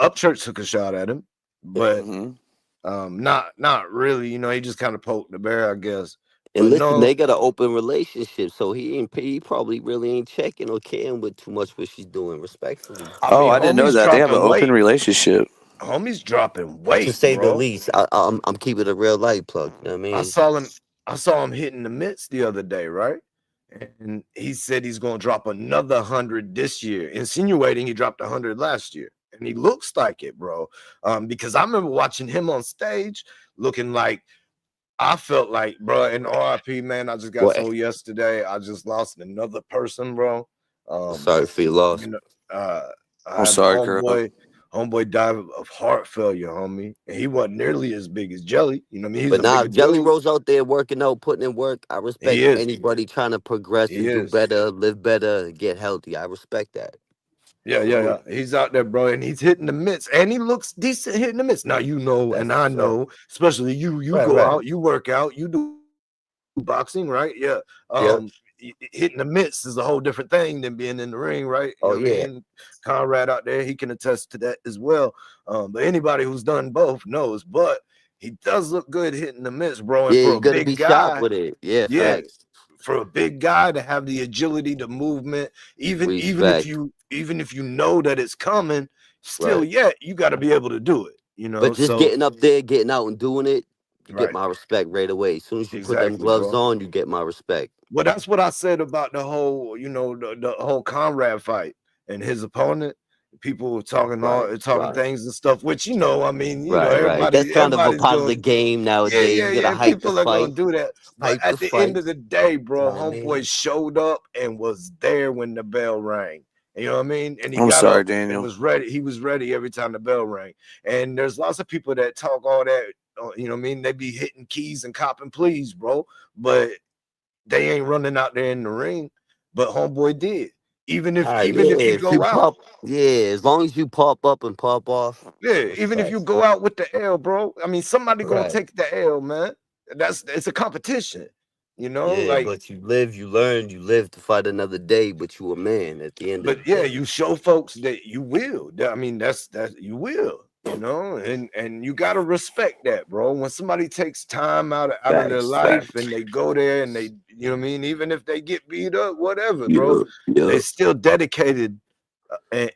Upchurch took a shot at him, but Hmm. not really. He just kind of poked the bear, I guess. And But listen, no, they got an open relationship, so he probably really ain't checking or caring with too much what she's doing. Respectfully, I Oh, mean, I didn't know homie's that. They have an dropping open weight. relationship. Homie's dropping to weight, say the bro. least, I'm keeping a real light plug. You know what I I mean? saw him. I saw him hitting the mitts the other day, right? And he said he's going to drop another 100 this year, insinuating he dropped 100 last year, and he looks like it, bro. Because I remember watching him on stage, looking like I felt like, bro. And RIP, man. I just got Well, told yesterday I just lost another person, bro. Um, sorry for your loss, you know, uh, I I'm have a sorry, Corrupt. homeboy died of heart failure, homie, and he wasn't nearly as big as Jelly. You know what I mean? He's but a now bigger if Jelly dude. Roll's out there working out, putting in work, I He respect is. anybody trying to progress He and do is. better, live better, get healthy. I respect that. Yeah, yeah, Salute. yeah. He's out there, bro, and he's hitting the mitts, and he looks decent hitting the mitts. Now and That's I what's up. know, especially you Right, go right. out, you work out, you do boxing, right? Yeah. Yep. Hitting the mitts is a whole different thing than being in the ring, right? You Oh know what I yeah. mean? Conrad out there, he can attest to that as well. But anybody who's done both knows, but he does look good hitting the mitts, bro. And Yeah, for you a gotta big be sharp guy, with it. Yeah, yeah, facts. for a big guy to have the agility, the movement, even if Respect. you know that it's coming, still, Right. yeah, you got to be able to do it, But just So getting up there, getting out and doing it, you get right, my respect right away. As soon as you put them exactly, gloves bro. on, you get my respect. Well, that's what I said about the whole, the whole Conrad fight and his opponent. People were Right, talking right, things and stuff, which I mean, right. That's kind of a everybody's part of the going, game yeah, nowadays. yeah, You gotta yeah. hype the People are fight, gonna do that, but hype the at the end fight. of the day, You bro, know what I mean? homeboy showed up and was there when the bell rang. You know what I mean? And he I'm got sorry, up and Daniel. was ready. He was ready every time the bell rang. And there's lots of people that talk all that. You know what I mean? They be hitting keys and copping please, bro. But they ain't running out there in the ring, but homeboy did. Even if you if you go out, pop, as long as you pop up and pop off, yeah, even if respect. you go out with the L, bro. I mean, somebody gonna Right. take the L, man. It's a competition, Yeah, like. but you live, you learn, you live to fight another day, but you a man at the end of But the yeah, day. you show folks that you will. I mean, that's you will, and you gotta respect that, bro. When somebody takes time out of their Facts, life facts. and they go there and they, you know what I mean, even if they get beat up, whatever, bro, Yeah, they yeah, still dedicated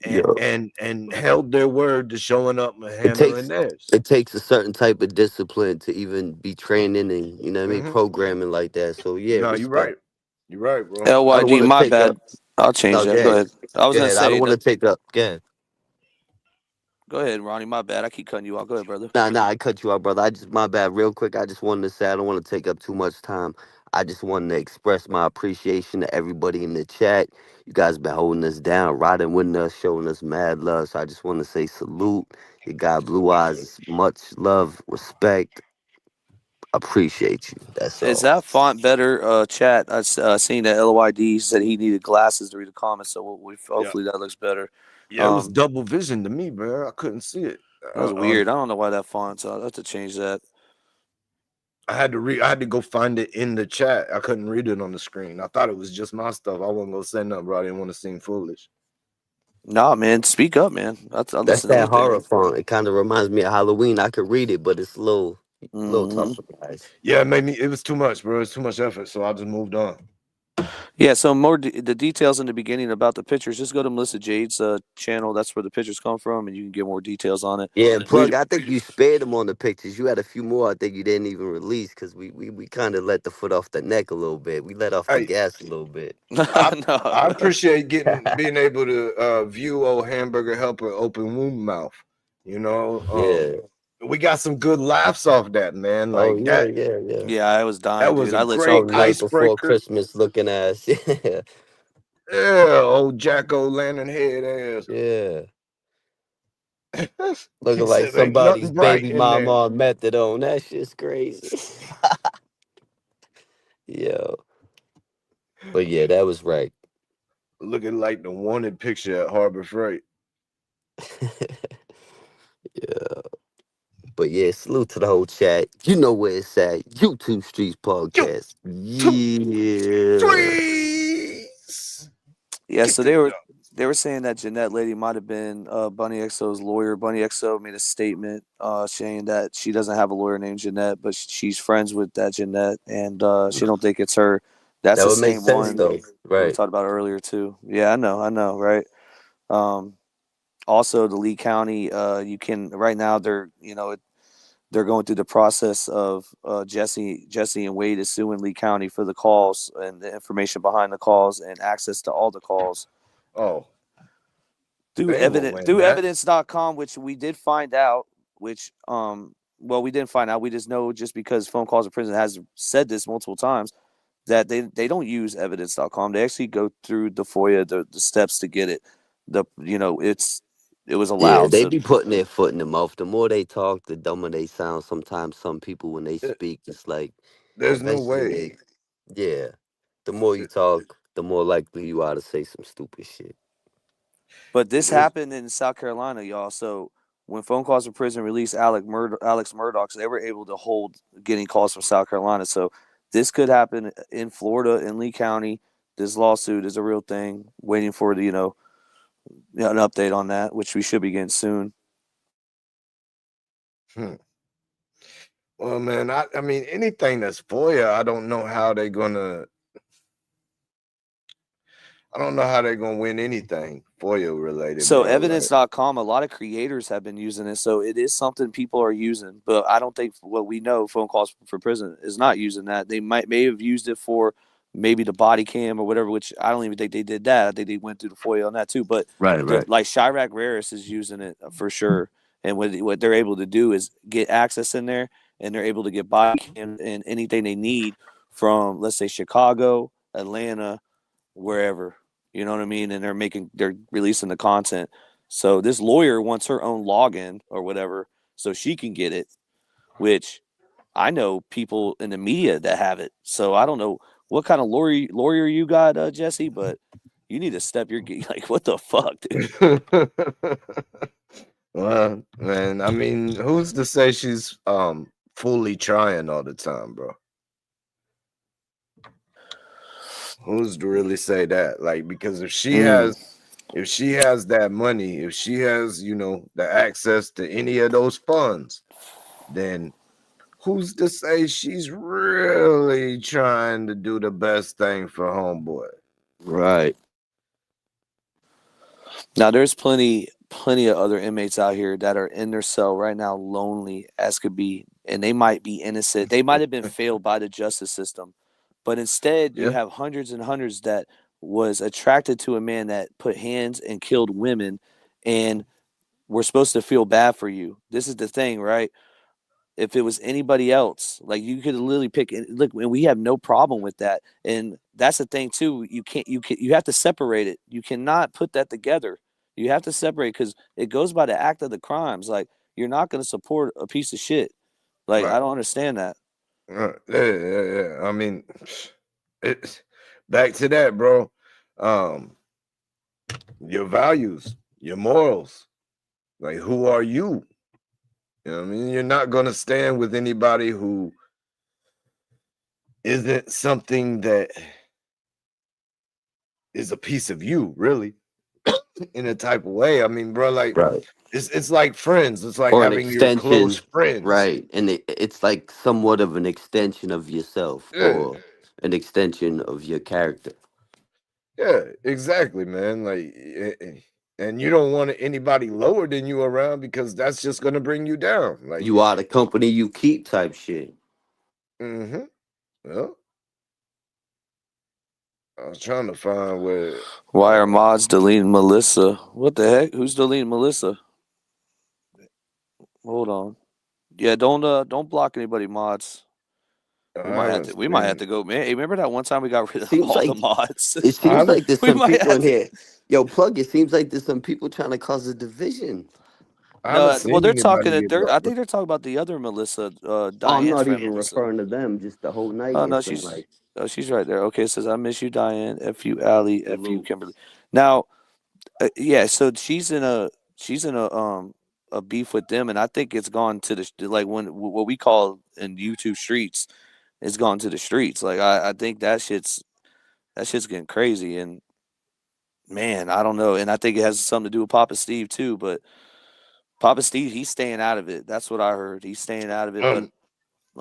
yeah. and held their word to showing up and It handling takes theirs. it takes a certain type of discipline to even be training and you know what I mean, Hmm. programming like that. So yeah, No, you're respect. right. You're right, bro. I don't want LYD, to my take bad. up. I'll change No, that. Go ahead. I was go gonna ahead. I don't say want to that. take up. Go ahead. Go ahead, Ronnie. My bad. I keep cutting you off. Go ahead, brother. Nah, I cut you out, brother. I just my bad. Real quick, I just wanted to say I don't want to take up too much time. I just wanted to express my appreciation to everybody in the chat. You guys been holding us down, riding with us, showing us mad love. So I just want to say salute. You got blue eyes. Much love, respect. Appreciate you. That's Is all. that font better? Chat. Seen that LYD said he needed glasses to read the comments, so Yeah, hopefully that looks better. yeah, it was double vision to me, man. I couldn't see it. That was weird. I don't know why that font. So I will have to change that. I had to read. I had to go find it in the chat. I couldn't read it on the screen. I thought it was just my stuff. I wasn't gonna say nothing, bro. I didn't want to seem foolish. Nah, man. Speak up, man. I That's listen to that anything. horror font. It kind of reminds me of Halloween. I could read it, but it's little tough Hmm. for guys. Yeah, it made me. It was too much, bro. It's too much effort. So I just moved on. Yeah. So the details in the beginning about the pictures. Just go to Melissa Jade's channel. That's where the pictures come from, and you can get more details on it. Yeah, and We plug. I think you spared them on the pictures. You had a few more. I think you didn't even release because we kind of let the foot off the neck a little bit. We let off the Hey, gas a little bit. I no, I no. appreciate being able to view old hamburger helper open wound mouth. You know, Yeah. we got some good laughs off that, man. Oh Like yeah, that. yeah, yeah. Yeah, I was That dying, was dude. a I let Oh, y'all. great night before icebreaker. Christmas looking ass. Yeah, Yeah, old Jack O' Lantern head yeah. ass. He Looking like said, "Ain't somebody's nothing bright baby in mama there." on methadone. That shit's crazy. Yo, but yeah, that was right. Looking like the wanted picture at Harbor Freight. Yeah. But yeah, salute to the whole chat. You know where it's at. YouTube Streets You Podcast. two Yeah. threes. Yeah, Get so the they were saying that Jeanette lady might have been Bunny XO's lawyer. Bunny XO made a statement saying that she doesn't have a lawyer named Jeanette, but she's friends with that Jeanette, and she don't think it's her. That's That the would make same sense one though. that we Right. talked about earlier too. Yeah, I know, right? Um, Also, the Lee County, you can right now they're going through the process of Jesse and Wade is suing Lee County for the calls and the information behind the calls and access to all the calls Oh, through they ain't gonna evidence win through that. evidence.com, which we did find out, which well, we didn't find out, we just know, just because phone calls in prison has said this multiple times, that they don't use evidence.com. They actually go through the FOIA, the steps to get it. It was Yeah, allowed. they So be putting their foot in the mouth. The more they talk, the dumber they sound. Sometimes some people when they It- speak, it's like There's no eventually way. they yeah. The more you It- talk, the more likely you are to say some stupid shit. but this There's happened in South Carolina, y'all. So when phone calls from prison released Alex Murdoch, so they were able to hold getting calls from South Carolina. So this could happen in Florida, in Lee County. This lawsuit is a real thing. Waiting for an update on that, which we should be getting soon. hmm. Well, man, I mean anything that's FOIA, I don't know how they're gonna win anything FOIA related, So bro. Like, evidence.com, a lot of creators have been using it. So it is something people are using. But I don't think what we know, phone calls for prison, is not using that. They may have used it for maybe the body cam or whatever, which I don't even think they did that. I think they went through the FOIA on that too. But Right, right. like Chirac Raris is using it for sure. And what they're able to do is get access in there, and they're able to get body cam and anything they need from, let's say, Chicago, Atlanta, wherever. You know what I mean? And they're releasing the content. So this lawyer wants her own login or whatever so she can get it, which I know people in the media that have it. So I don't know what kind of lawyer you got, Jesse, but you need to step your like, what the fuck, dude? Well, man, I mean, who's to say she's fully trying all the time, bro? Who's to really say that? Like, because if she has that money, if she has, the access to any of those funds, then who's to say she's really trying to do the best thing for homeboy? Right. Now there's plenty of other inmates out here that are in their cell right now, lonely as could be, and they might be innocent. They might have been failed by the justice system, but instead you Yeah. have hundreds and hundreds that was attracted to a man that put hands and killed women, and we're supposed to feel bad for you. This is the thing, right? If it was anybody else, like you could literally pick. Look, and we have no problem with that. And that's the thing too. You have to separate it. You cannot put that together. You have to separate because it goes by the act of the crimes. Like you're not going to support a piece of shit. Like I Right. don't understand that. Yeah. I mean, it's back to that, bro. Your values, your morals. Like, who are you? You know what I mean? You're not going to stand with anybody who isn't something that is a piece of you, really, in a type of way. I mean, bro, like, Right. it's like friends. It's like Or an having your close extension. friends. Right. And it's like somewhat of an extension of yourself Yeah. or an extension of your character. Yeah, exactly, man. Like, and you don't want anybody lower than you around because that's just gonna bring you down. Like, You are the company you keep type shit. well, I was trying to find where. Why are mods deleting Melissa? What the heck? Who's deleting Melissa? Hold on. Yeah, don't block anybody, mods. We might have to go, man. Hey, remember that one time we got rid of Seems all the like mods? it seems like there's We some might people have in to. here. Yo, plug. It seems like there's some people trying to cause a division. I haven't No, well, seen they're anybody talking. get I blocked. think they're talking about the other Melissa, Oh, I'm Diane's not friend even Melissa. referring to them. Just the whole night. Oh no, It's been like she's right there. Okay, it says I miss you, Diane. F you, Allie. F you, salute. Kimberly. Now, yeah, so she's in a beef with them, and I think it's gone to the like when what we call in YouTube streets, it's gone to the streets. Like I think that shit's getting crazy, and man, I don't know, and I think it has something to do with Papa Steve too, but. Papa Steve, he's staying out of it. That's what I heard. He's staying out of it, but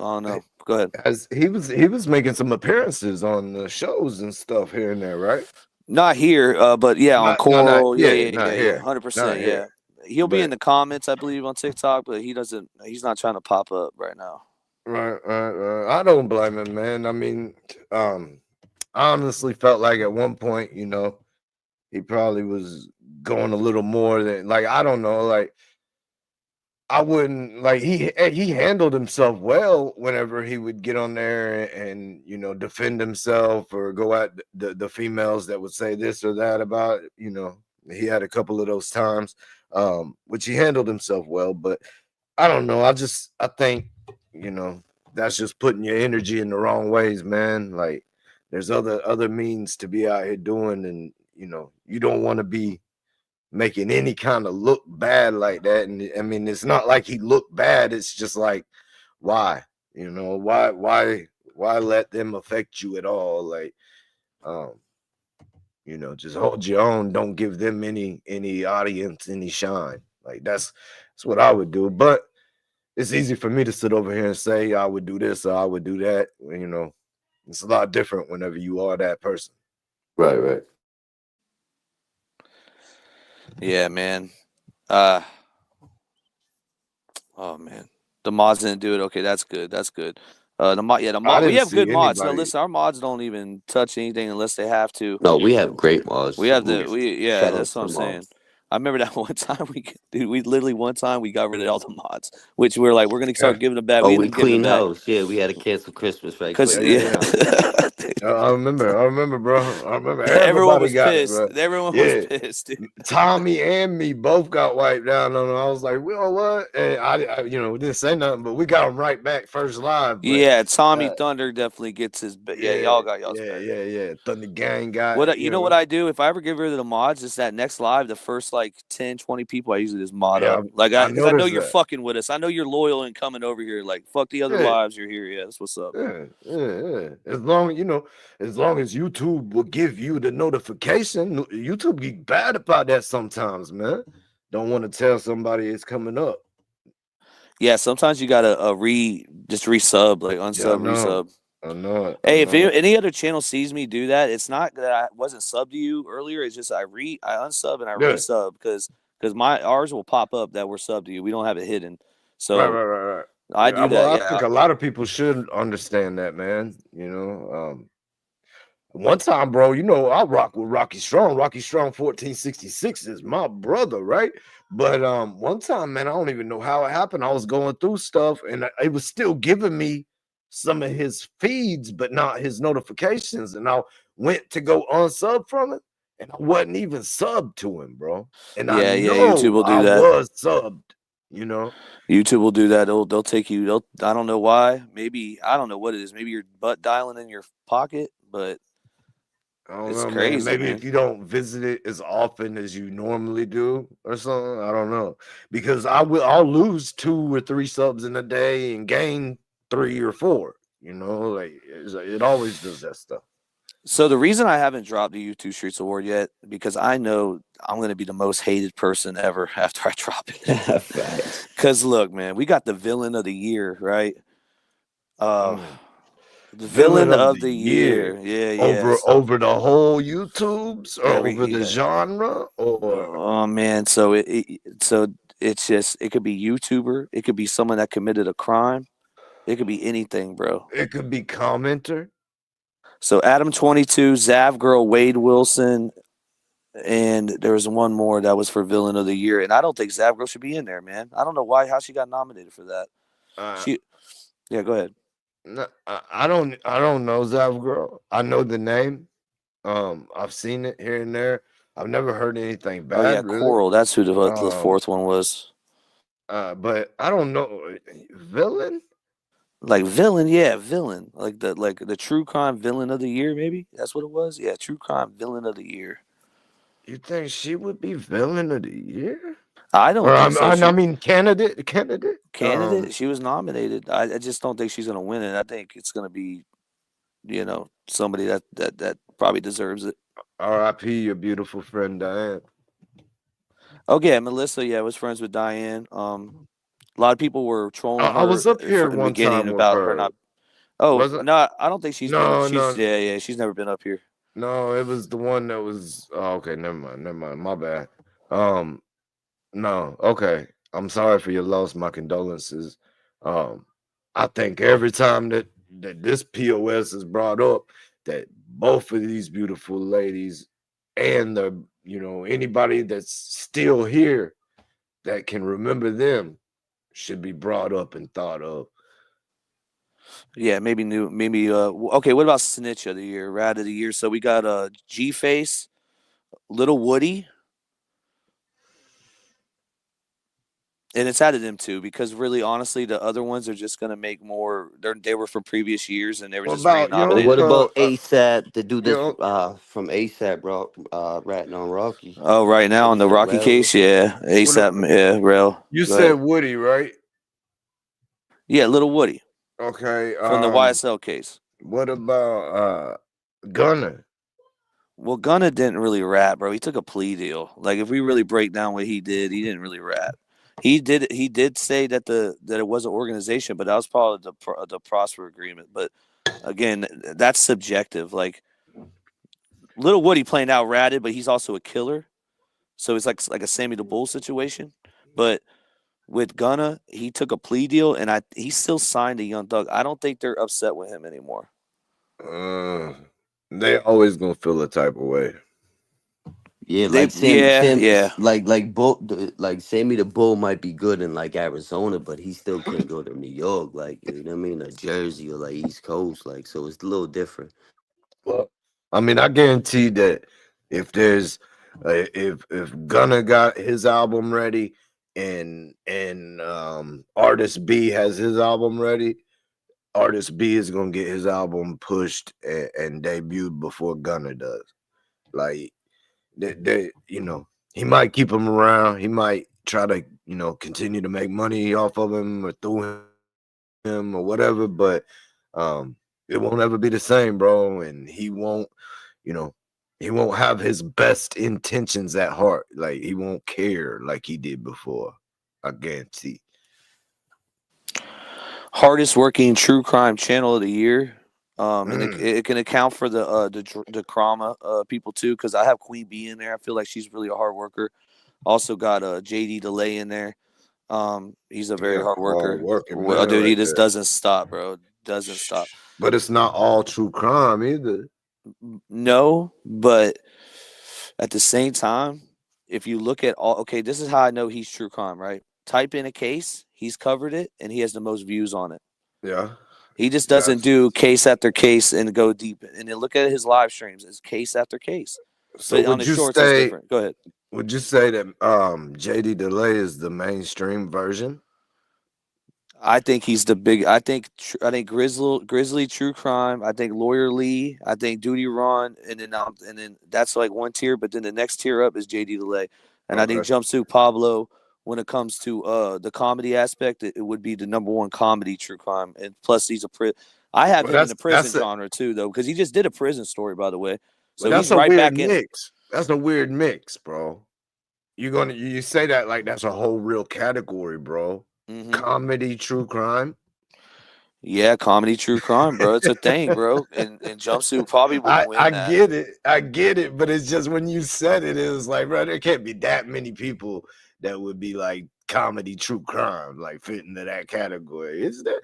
I don't know. Go ahead. As he was making some appearances on the shows and stuff here and there, right? Not here, but yeah, on Not Coral. Yeah, not yeah. here, not 100%. Yeah, here. he'll be in But the comments, I believe, on TikTok, but he doesn't. He's not trying to pop up right now. right. I don't blame him, man. I mean, I honestly felt like at one point, he probably was going a little more than like I don't know, like I wouldn't like he handled himself well whenever he would get on there and defend himself or go at the females that would say this or that about he had a couple of those times which he handled himself well, but I don't know, I think that's just putting your energy in the wrong ways, man. Like there's other means to be out here doing, and you don't want to be making any kind of look bad like that. And I mean, it's not like he looked bad. It's just like, why? Why let them affect you at all? Like, just hold your own. Don't give them any audience, any shine. Like that's what I would do. But it's easy for me to sit over here and say I would do this or I would do that. It's a lot different whenever you are that person. Right. Yeah, man. Oh man, the mods didn't do it. Okay, that's good. The mod, we have good mods. No, listen, our mods don't even touch anything unless they have to. No, we have great mods. We have Shout that's out what I'm to saying. mods. I remember that one time we literally one time we got rid of all the mods, which we were like, we're gonna start giving them back. Oh, We we didn't give them cleaned back house. Yeah, we had to cancel Christmas right because quick. Yeah. I remember, bro. I remember Everyone everybody was got it, pissed. bro. Everyone was Yeah. pissed, dude. Tommy and me both got wiped down on them. I was like, well, what? And didn't say nothing, but we got them right back first live. But Yeah, Tommy uh, Thunder definitely gets his. Yeah, yeah, y'all got y'all's yeah, back. yeah, yeah. Thunder Gang got, What you know what I do if I ever get rid of the mods is that next live the first like 10, 20 people I usually just mod yeah, up like I because I know noticed you're that. fucking with us. I know you're loyal and coming over here. Like fuck the other Yeah, lives, you're here. Yeah, that's what's up. yeah. As long as YouTube will give you the notification, YouTube be bad about that sometimes, man. Don't want to tell somebody it's coming up. Yeah, sometimes you gotta just resub like Yeah, I unsub know. resub. I know it. I Hey, if know it. any other channel sees me do that, it's not that I wasn't subbed to you earlier. It's just I unsub and I Yeah. resub because my ours will pop up that we're subbed to you. We don't have it hidden, Right, so right, right, right. I Yeah, do well, that. I Yeah, think a lot of people should understand that, man. One time, bro, I rock with Rocky Strong. Rocky Strong 1466 is my brother, right? But one time, man, I don't even know how it happened. I was going through stuff and it was still giving me some of his feeds, but not his notifications. And I went to go unsub from it, and I wasn't even subbed to him, bro. And I yeah. YouTube know will I do that. was subbed, you know. YouTube will do that. They'll take you. I don't know why. Maybe I don't know what it is. Maybe your butt dialing in your pocket, but I don't it's know, man. crazy, Maybe if man. you don't visit it as often as you normally do or something. I don't know. Because I'll lose 2 or 3 subs in a day and gain 3 or 4. Like it always does that stuff. So the reason I haven't dropped the YouTube Streets Award yet because I know I'm going to be the most hated person ever after I drop it. Facts. Because look, man, we got the villain of the year, right? Uh, Mm. the Villain villain of of the the year year. Yeah, yeah. over So over the whole YouTubes or every over the yeah. genre or Oh man, so it's just it could be YouTuber, it could be someone that committed a crime, it could be anything, bro. it could be commenter. So Adam 22, Zav Girl, Wade Wilson, and there was one more that was for villain of the year, and I don't think Zav Girl should be in there, man. I don't know how she got nominated for that. Uh, She yeah, go ahead. no, I don't know Zav Girl. I know the name. I've seen it here and there. I've never heard anything Oh yeah, bad, really. Coral. That's who the Um, fourth one was. but I don't know villain. Like villain, yeah, villain. Like the true crime villain of the year, maybe that's what it was. Yeah, true crime villain of the year. You think she would be villain of the year? I Or don't think so. I mean candidate. Candidate. She was nominated. I just don't think she's going to win it. I think it's going to be somebody that probably deserves it. R.I.P. Your beautiful friend Diane. Okay, Melissa. Yeah, was friends with Diane. A lot of people were trolling I her was up here in the one beginning time with about her her. not. Oh Was it? no, I don't think she's been. No, She's no, yeah. She's never been up here. no. It was the one that was. Oh, okay, never mind, never mind. My bad. Um, No, okay. I'm sorry for your loss. My condolences. Um, I think every time that this POS is brought up, that both of these beautiful ladies and anybody that's still here that can remember them should be brought up and thought of. Yeah, maybe new. Maybe okay. What about snitch of the year, rat of the year? So we got G Face, Little Woody, and it's out of them too because really, honestly, the other ones are just gonna make more. They were from previous years and they were What just about But what renominated. about ASAP? The dude you that's know from ASAP, bro, ratting on Rocky. Oh, right now What in is the it, Rocky Rel or case, something? yeah, what a- ASAP, yeah, Rel. you Go said ahead. Woody, right? Yeah, Little Woody Okay. from the YSL case. What about Gunner? Well, Gunna didn't really rap, bro. He took a plea deal. Like if we really break down what he did, he didn't really rap. He did say that it was an organization, but that was part of the Prosper agreement. But again, that's subjective. Like Little Woody playing out ratted, but he's also a killer. So it's like a Sammy the Bull situation. But with Gunna, he took a plea deal, and he still signed a Young Thug. I don't think they're upset with him anymore. Uh, they always gonna feel a type of way. Yeah, They like yeah yeah like Sammy the Bull might be good in like Arizona, but he still can't go to New York, like you know what I mean, or Jersey or like East Coast, like so it's a little different. Well, I mean, I guarantee that if there's if Gunna got his album ready and artist B has his album ready, artist B is gonna get his album pushed and debuted before Gunna does. Like they he might keep him around. He might try to continue to make money off of him or through him or whatever, but it won't ever be the same, bro. And you know, he won't have his best intentions at heart. Like he won't care like he did before. I guarantee. Hardest working true crime channel of the year. And it can account for the Krama people too, because I have Queen Bee in there. I feel like she's really a hard worker. Also got JD Delay in there. He's a very hard worker. Dude, he just doesn't stop, bro. Doesn't stop. But it's not all true crime either. No, but at the same time, if you look at okay, this is how I know he's true crime, right? Type in a case, he's covered it, and he has the most views on it. Yeah. He just doesn't do case after case and go deep. And then look at his live streams; it's case after case. So but on his shorts, it's different. Go ahead. Would you say that JD Delay is the mainstream version? I think he's the big. I think Grizzly True Crime. I think Lawyer Lee. I think Duty Ron, and then that's like one tier. But then the next tier up is JD Delay, and I think Jumpsuit Pablo. When it comes to the comedy aspect, it would be the number one comedy true crime. And plus, he's I have him in the prison genre too, though, because he just did a prison story, by the way. So that's a weird mix. That's a weird mix, bro. You say that like that's a whole real category, bro. Mm-hmm. Comedy true crime. Yeah, comedy true crime, bro. It's a thing, bro. And Jumpsuit probably would win that. I get it, but it's just when you said it, it was like, bro, there can't be that many people that would be like comedy true crime, like fit into that category. Is there?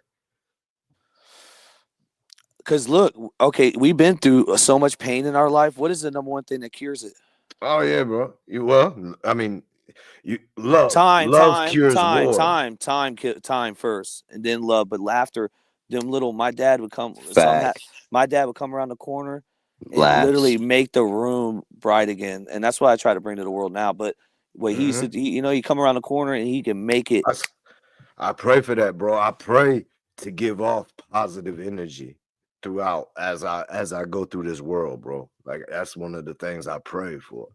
Because look, okay, we've been through so much pain in our life. What is the number one thing that cures it? Oh yeah, bro. Love cures war. Time first, and then love. But laughter, my dad would come. My dad would come around the corner and literally make the room bright again, and that's what I try to bring to the world now. But he used to, he come around the corner and he can make it. I pray for that, bro. I pray to give off positive energy throughout as I go through this world, bro. Like that's one of the things I pray for.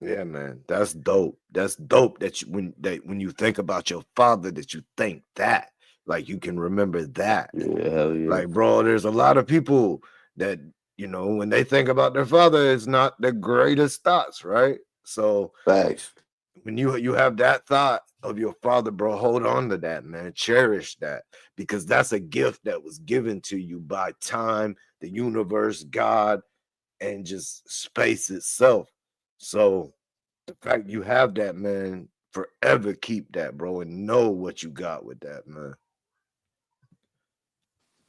Yeah, man, that's dope. That's dope that when you think about your father, that you think that, like you can remember that. Yeah. Like, bro, there's a lot of people that when they think about their father, it's not the greatest thoughts, right? So, facts. When you have that thought of your father, bro, hold on to that, man. Cherish that, because that's a gift that was given to you by time, the universe, God, and just space itself. So the fact you have that, man, forever keep that, bro, and know what you got with that, man.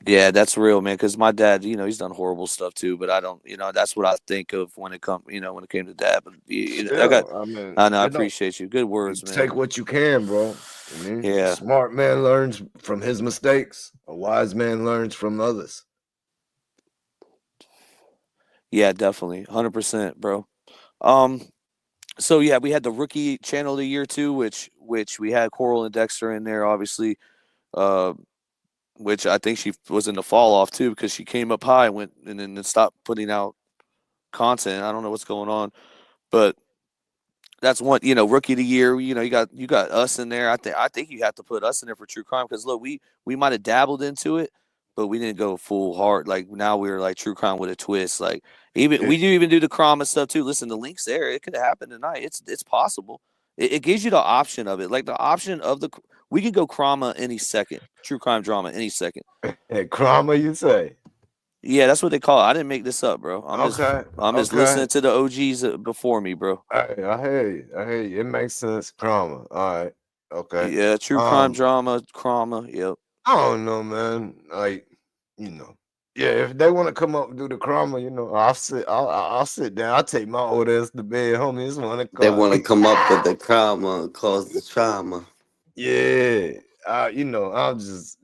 Yeah, that's real, man. Because my dad, he's done horrible stuff too. But I don't, that's what I think of when it came to dad. But I appreciate you. Good words, man. Take what you can, bro. A smart man learns from his mistakes. A wise man learns from others. Yeah, definitely, 100%, bro. So yeah, we had the rookie channel of the year too, which we had Coral and Dexter in there, obviously. Which I think she was in the fall off too, because she came up high and then stopped putting out content. I don't know what's going on, but that's one. Rookie of the year. You got us in there. I think you have to put us in there for true crime, because look, we might have dabbled into it, but we didn't go full hard. Like now we're like true crime with a twist. Like we do the crime and stuff too. Listen, the link's there. It could happen tonight. It's possible. It gives you the option of it, like the option of we could go crama any second, true crime drama any second. Hey, crama, you say? Yeah, that's what they call it. I didn't make this up, bro. I'm just listening to the OGs before me, bro. I hear you. It makes sense. Crama. All right. Okay. Yeah, true crime drama, crama. Yep. I don't know, man. Like, yeah, if they want to come up and do the crama, I'll sit down. I'll take my old ass to bed, homies. They want to come up with the crama, cause the trauma. Yeah, I'll just,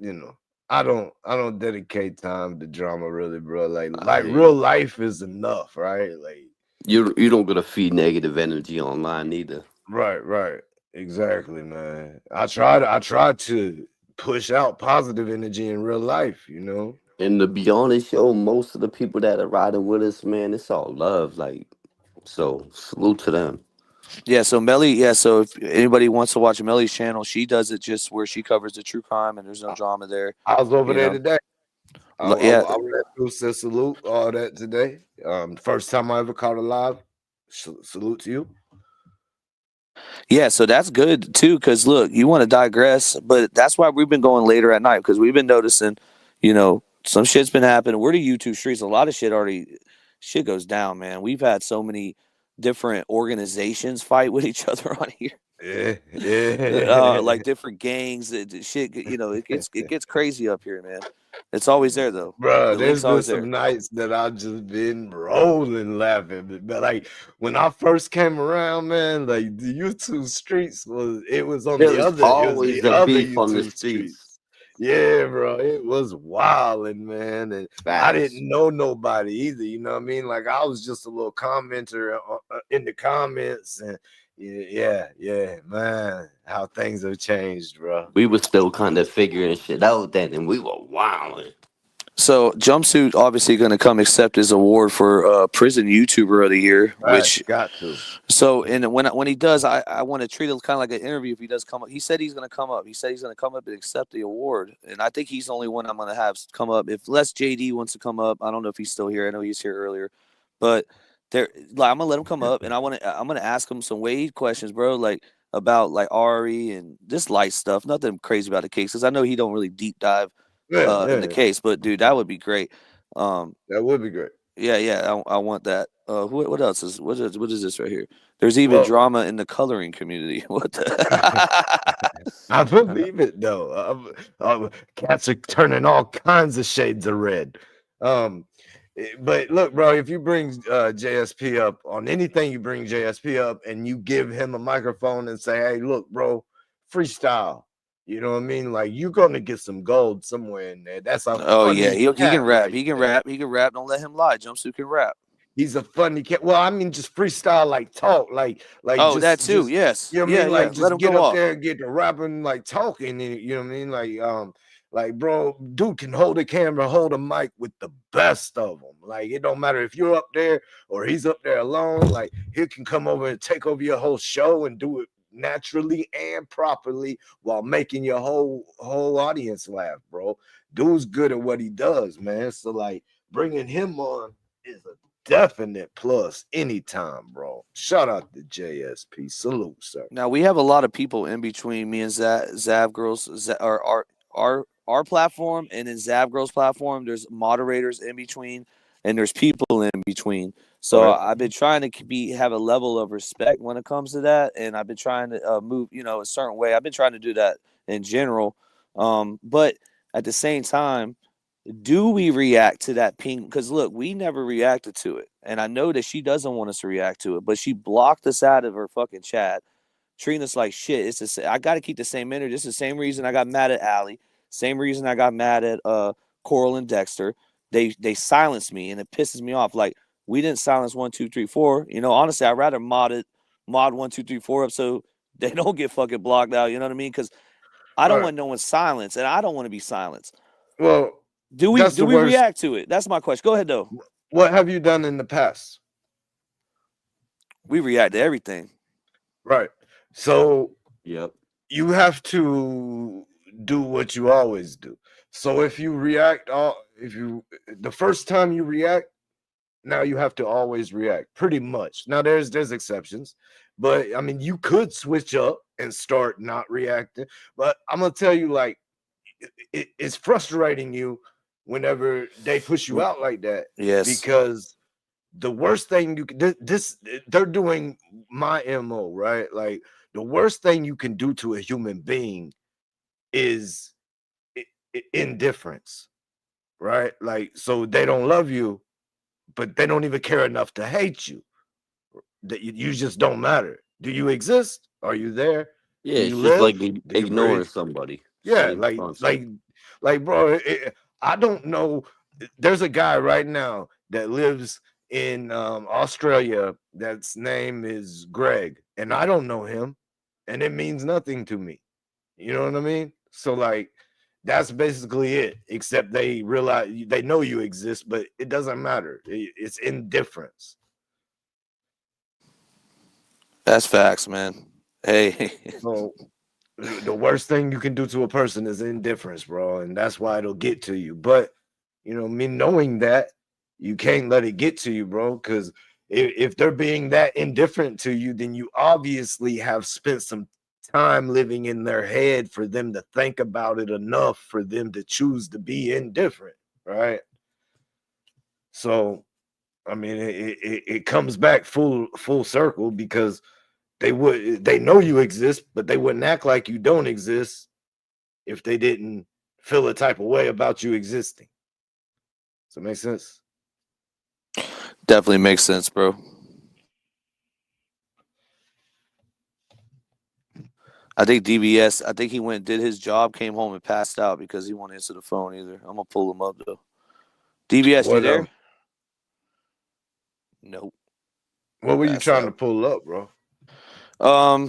I don't dedicate time to drama really, bro. I Like hear real you. life is enough, right? Like You don't gotta feed negative energy online either. right. Exactly, man. I try to push out positive energy in real life, you know? And to be honest, yo, most of the people that are riding with us, man, it's all love. Like, so salute to them. Yeah, so Melly, yeah, so if anybody wants to watch Melly's channel, she does it just where she covers the true crime and there's no I, drama there. I was over You there know, today. Yeah, I went through said salute all that today. First time I ever caught a live. Salute to you. yeah, so that's good too. Because look, you want to digress, but that's why we've been going later at night because we've been noticing, some shit's been happening. We're the YouTube streets. A lot of shit goes down, man. We've had so many different organizations fight with each other on here. Yeah, yeah. Like different gangs, shit. It gets crazy up here, man. It's always there though. Bro, The there's link's been always there. some nights that I've just been rolling laughing. But like when I first came around, man, like the YouTube streets There's it was always the a other beef on the YouTube streets. streets. Yeah, bro. It was wilding, man. And I Facts. didn't know nobody either. You know what I mean? Like I was just a little commenter in the comments and yeah, man. How things have changed, bro. We were still kind of figuring shit out then, and we were wilding. So Jumpsuit obviously going to come accept his award for prison YouTuber of the year, Right, which got to. and when he does, I want to treat it kind of like an interview. If he does come up, he said he's going to come up. He said he's going to come up and accept the award, and I think he's the only one I'm going to have come up. If Les JD wants to come up, I don't know if he's still here. I know he's here earlier, but I'm gonna let him come up, and I'm gonna ask him some Wade questions, bro, like about like Ari and just light stuff, nothing crazy about the case, because I know he don't really deep dive Yeah, in the yeah. case, but dude, that would be great. Um, That would be great. yeah, I want that. What else what is this right here? There's even Well, drama in the coloring community. What the? I believe it though. Cats are turning all kinds of shades of red. Um, but look, bro, if you bring JSP up on anything, you bring JSP up and you give him a microphone and say, "Hey, look, bro, freestyle." You know what I mean? Like you're gonna get some gold somewhere in there. That's a Oh yeah, funny he can cat rap. right He can there. rap. He can rap. Don't let him lie. Jumpsuit can rap. He's a funny cat. Well, I mean, just freestyle, like talk, like Oh, that too. just Yes. you know what I mean, Yeah. like Let just him get go up off. there and get to rapping, like talking, and you know what I mean, like bro, dude can hold a camera, hold a mic with the best of them. Like it don't matter if you're up there or he's up there alone. Like he can come over and take over your whole show and do it naturally and properly while making your whole audience laugh, bro. Dude's good at what he does, man. So like bringing him on is a definite plus anytime, bro. Shout out to JSP. Salute, sir. Now we have a lot of people in between me and Zav Girls, or our platform, and then Zav Girls platform. There's moderators in between, and there's people in between. So Right. I've been trying to have a level of respect when it comes to that, and I've been trying to move, a certain way. I've been trying to do that in general, but at the same time, do we react to that ping? Because look, we never reacted to it, and I know that she doesn't want us to react to it, but she blocked us out of her fucking chat, treating us like shit. I got to keep the same energy. It's the same reason I got mad at Allie. Same reason I got mad at Coral and Dexter. They silenced me, and it pisses me off. Like we didn't silence 1, 2, 3, 4. Honestly, I'd rather mod 1, 2, 3, 4 up so they don't get fucking blocked out. You know what I mean? Because I don't Right. want no one silenced, and I don't want to be silenced. Well, Do we that's do the we worst. react to it? That's my question. Go ahead though. What have you done in the past? We react to everything. Right. So Yep. you have to do what you always do. So if you react the first time you react, now you have to always react pretty much. Now there's exceptions, but I mean you could switch up and start not reacting. But I'm gonna tell you, like, it's frustrating you whenever they push you out like that Yes. because the worst thing you can they're doing my MO, right? Like the worst thing you can do to a human being is indifference, right? Like so they don't love you, but they don't even care enough to hate you. That you just don't matter. Do you exist? Are you there? Yeah, Do it's you just like live? Do you ignoring breathe? somebody. Yeah, Same concept. Like, bro, I don't know. There's a guy right now that lives in Australia that's name is Greg, and I don't know him, and it means nothing to me. You know what I mean? So like that's basically it, except they realize they know you exist, but it doesn't matter. It's indifference. That's facts, man. Hey. So the worst thing you can do to a person is indifference, bro, and that's why it'll get to you. But me knowing that, you can't let it get to you, bro, because if they're being that indifferent to you, then you obviously have spent some time living in their head for them to think about it enough for them to choose to be indifferent, right? So I mean, it comes back full circle because they know you exist, but they wouldn't act like you don't exist if they didn't feel a type of way about you existing. Does that make sense? Definitely makes sense, bro. I think DBS, I think he went, did his job, came home and passed out because he won't answer the phone either. I'm going to pull him up, though. DBS, you there? Nope. What were you trying to pull up, bro?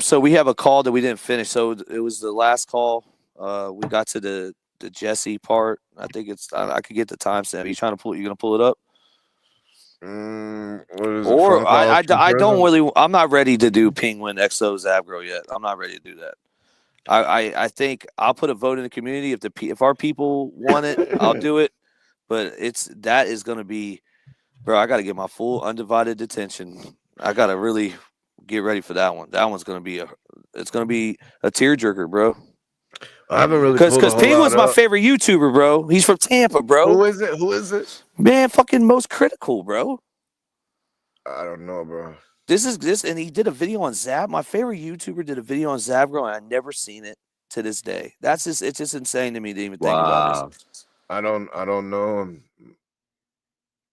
So we have a call that we didn't finish. So it was the last call. We got to the Jesse part. I think it's, I could get the timestamp. Are you trying to pull, you going to pull it up? What is Or it, I don't really, I'm not ready to do Penguin XO Zabgro yet. I'm not ready to do that. I think I'll put a vote in the community. If our people want it, I'll do it. But that is going to be, bro, I got to get my full undivided attention. I got to really get ready for that one. That one's going to be it's going to be a tearjerker, bro. I haven't really because Penguin's my favorite YouTuber, bro. He's from Tampa, bro. Who is it? Man, fucking Most Critical, bro. I don't know, bro. This, and he did a video on Zab. My favorite YouTuber did a video on Zabgro, and I've never seen it to this day. It's just insane to me to even think about this. I don't know him.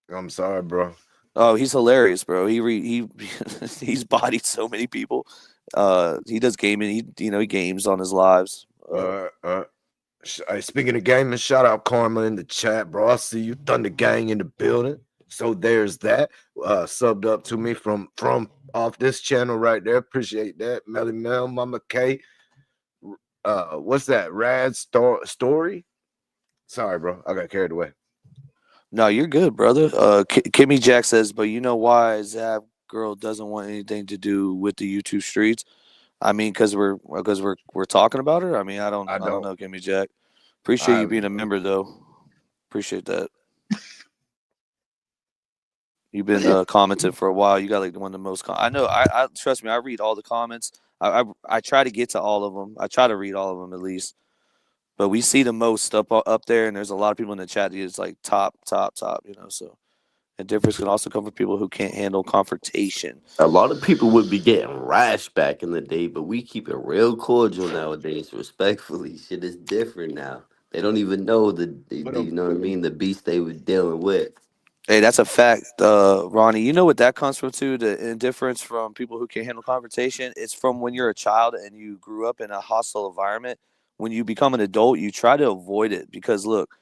I'm sorry, bro. Oh, he's hilarious, bro. He's bodied so many people. He does gaming. He games on his lives. Speaking of gaming, shout out Karma in the chat, bro. I see you, Thunder Gang in the building. So there's that. Subbed up to me from off this channel right there. Appreciate that. Melly Mel, Mama K. What's that? Rad Story? Sorry, bro. I got carried away. No, you're good, brother. Kimmy Jack says, but you know why Zab Girl doesn't want anything to do with the YouTube streets? I mean, because we're talking about her. I mean, I don't know, Kimmy Jack. Appreciate you being a member, though. Appreciate that. You've been commenting for a while. You got like one of the most. I know. I trust me. I read all the comments. I try to get to all of them. I try to read all of them at least. But we see the most up there, and there's a lot of people in the chat that is like top. So, and difference can also come from people who can't handle confrontation. A lot of people would be getting rash back in the day, but we keep it real cordial nowadays. Respectfully, shit is different now. They don't even know you know what I mean, the beast they were dealing with. Hey, that's a fact, Ronnie. You know what that comes from too? The indifference from people who can't handle confrontation. It's from when you're a child and you grew up in a hostile environment. When you become an adult, you try to avoid it because look,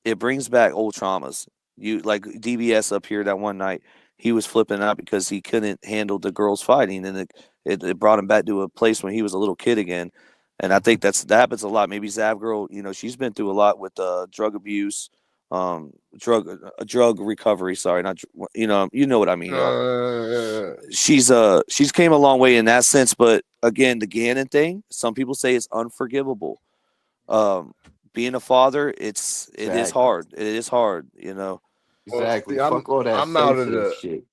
it brings back old traumas. You like DBS up here that one night, he was flipping out because he couldn't handle the girls fighting, and it brought him back to a place when he was a little kid again. And I think that happens a lot. Maybe Zav girl, she's been through a lot with drug abuse, drug recovery. Sorry, not you know what I mean. She's came a long way in that sense, but again, the Gannon thing. Some people say it's unforgivable. Being a father, it is hard. It is hard, Exactly. Well, see, fuck all that I'm out of the shit.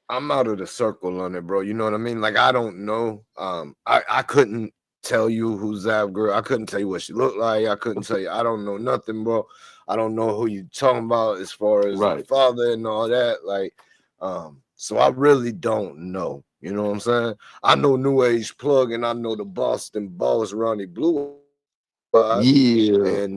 I'm out of the circle on it, bro. You know what I mean? Like I don't know. I couldn't tell you who Zav girl. I couldn't tell you what she looked like. I couldn't tell you. I don't know nothing, bro. I don't know who you talking about as far as the father and all that. Like, so I really don't know. You know what I'm saying? I know New Age Plug and I know the Boston Boss Ronnie Blue. Yeah.